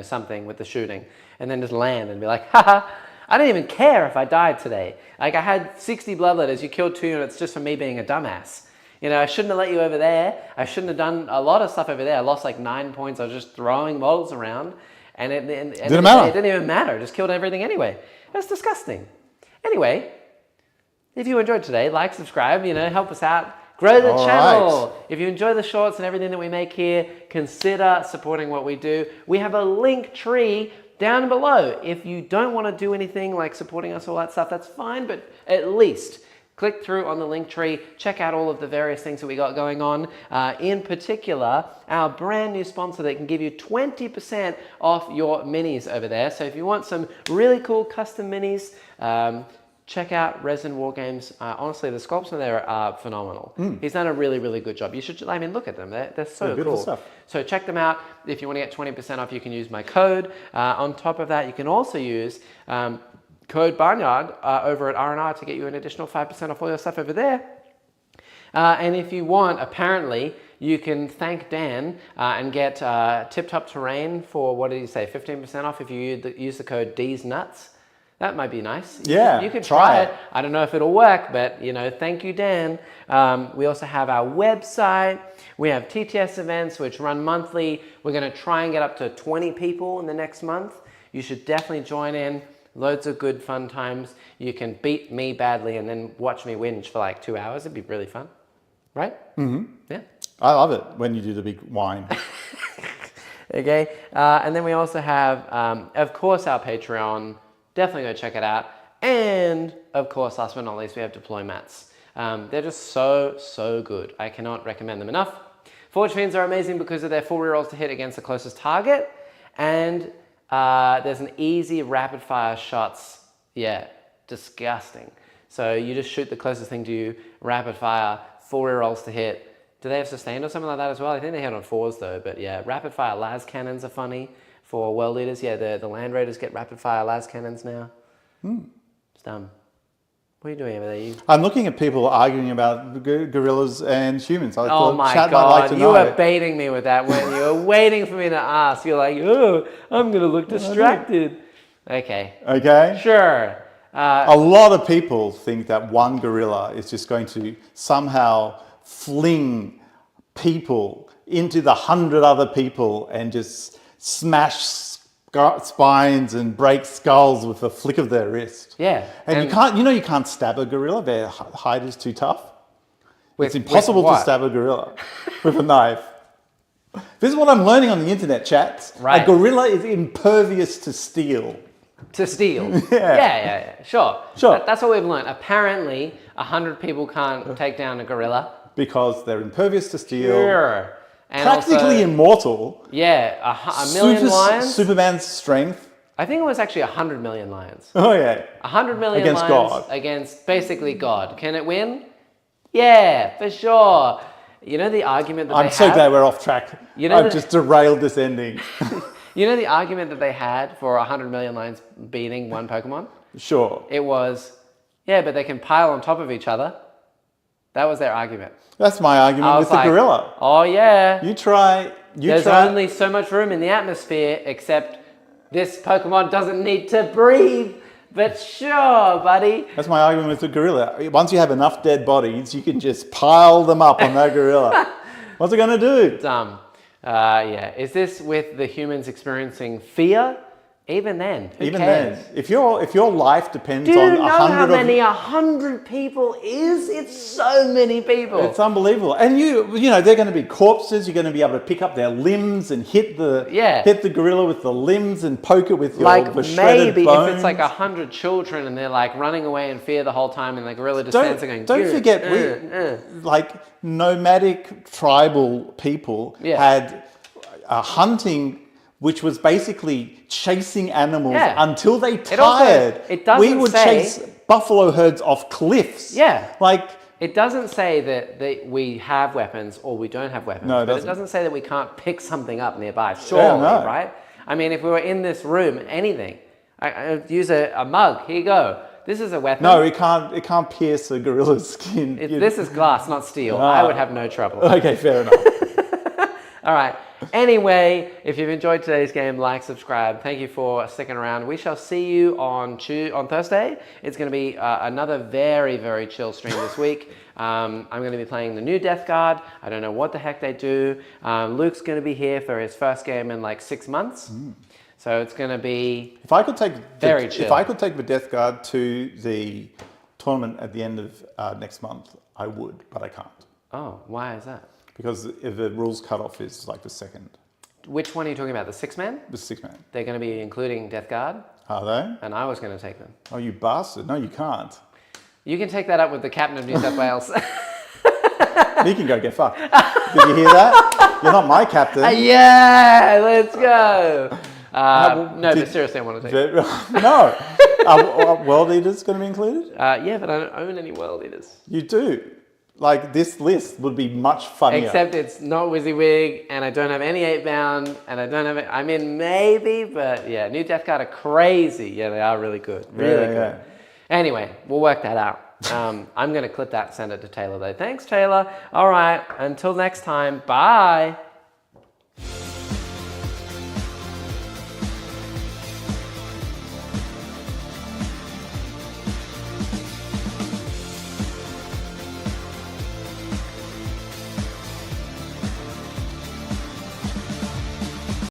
something with the shooting, and then just land and be like, haha. I don't even care if I died today. Like, I had 60 bloodletters. You killed 2 units just for me being a dumbass. I shouldn't have let you over there. I shouldn't have done a lot of stuff over there. I lost like 9 points. I was just throwing models around. And it didn't matter. It didn't even matter. Just killed everything anyway. That's disgusting. Anyway, if you enjoyed today, like, subscribe, help us out. Grow the channel. Right. If you enjoy the shorts and everything that we make here, consider supporting what we do. We have a link tree down below. If you don't want to do anything like supporting us, all that stuff, that's fine, but at least click through on the link tree, check out all of the various things that we got going on. In particular, our brand new sponsor that can give you 20% off your minis over there. So if you want some really cool custom minis, check out Resin Wargames. Honestly, the sculpts in there are phenomenal. He's done a really, really good job. You should, look at them. They're so cool. Stuff. So check them out. If you want to get 20% off, you can use my code. On top of that, you can also use code Barnyard over at R&R to get you an additional 5% off all your stuff over there. And if you want, apparently, you can thank Dan and get Tip Top Terrain for, what did he say, 15% off if you use the code D's Nuts. That might be nice. Yeah, you could try it. I don't know if it'll work, but thank you, Dan. We also have our website. We have TTS events, which run monthly. We're going to try and get up to 20 people in the next month. You should definitely join in. Loads of good fun times. You can beat me badly and then watch me whinge for like 2 hours. It'd be really fun, right? Mm-hmm. Yeah. I love it when you do the big whine. Okay, and then we also have, of course, our Patreon. Definitely go check it out. And of course, last but not least, we have deploy mats. They're just so good. I cannot recommend them enough. Forge Fiends are amazing because of their full rerolls to hit against the closest target, and there's an easy rapid fire shots. Yeah, disgusting. So you just shoot the closest thing to you, rapid fire, full rerolls to hit. Do they have sustained or something like that as well? I think they hit on 4s though, but yeah, rapid fire las cannons are funny for world leaders. Yeah, the Land Raiders get rapid fire las cannons now. It's dumb. What are you doing over there? I'm looking at people arguing about gorillas and humans. I Oh thought my chat God, might like to you know. were baiting me with that when you were waiting for me to ask. You're like, oh, I'm going to look distracted. Okay. Okay. Sure. A lot of people think that one gorilla is just going to somehow fling people into the 100 other people and just smash spines and break skulls with a flick of their wrist. Yeah. And you can't stab a gorilla. Their hide is too tough. It's impossible with to stab a gorilla with a knife. This is what I'm learning on the internet, chats. Right. A gorilla is impervious to steel. To steal. Yeah. Yeah. Sure. Sure. That's what we've learned. Apparently, 100 people can't take down a gorilla. Because they're impervious to steel. Sure. And Practically also, immortal. yeah, a million lions. Superman's strength. I think it was actually 100 million lions. Oh yeah. 100 million Against lions God. against basically God. Can it win? Yeah, for sure. You know the argument that I'm so glad we're off track. I've just derailed this ending. You know the argument that they had for 100 million lions beating one Pokemon? Sure. It was, yeah, but they can pile on top of each other. That was their argument. That's my argument with the gorilla. Oh yeah. There's only so much room in the atmosphere, except this Pokemon doesn't need to breathe. But sure, buddy. That's my argument with the gorilla. Once you have enough dead bodies, you can just pile them up on that gorilla. What's it going to do? Dumb. Yeah. Is this with the humans experiencing fear? Even then, who cares? If your life depends Do you on know 100 how many of 100 people is? It's so many people. it's unbelievable. And you know they're going to be corpses. You're going to be able to pick up their limbs and hit the gorilla with the limbs and poke it with your the shredded maybe bones. if it's like 100 children and they're like running away in fear the whole time, and the gorilla just stands there going. Don't forget, like nomadic tribal people had hunting, which was basically chasing animals until they tired. We would chase buffalo herds off cliffs. Yeah. Like, it doesn't say that we have weapons or we don't have weapons. No, but it doesn't say that we can't pick something up nearby. Yeah, Surely, no. right? I mean, if we were in this room, anything. I use a mug. Here you go. This is a weapon. no, it can't pierce a gorilla's skin. This is glass, not steel. I would have no trouble. Okay, fair enough. All right. Anyway, if you've enjoyed today's game, like, subscribe. Thank you for sticking around. We shall see you on Thursday. It's going to be another very, very chill stream this week. I'm going to be playing the new Death Guard. I don't know what the heck they do. Luke's going to be here for his first game in like 6 months. So it's going to be If I could take chill. If I could take the Death Guard to the tournament at the end of next month, I would, but I can't. Oh, why is that? Because if the rules cutoff is like the second. Which one are you talking about? The 6-man? The 6-man. They're going to be including Death Guard, Are they? and I was going to take them. Oh, you bastard. No, you can't. You can take that up with the captain of New South Wales. You can go get fucked. Did you hear that? You're not my captain. Yeah, let's go. But seriously, I want to take it. No. Are World Eaters going to be included? Yeah, but I don't own any World Eaters. You do. Like, this list would be much funnier. Except it's not WYSIWYG, and I don't have any 8-bound, and I don't have it. I mean, maybe, but yeah, New Death Guard are crazy. Yeah, they are really good. Really good. Yeah. Anyway, we'll work that out. I'm going to clip that and send it to Taylor, though. Thanks, Taylor. All right, until next time, bye.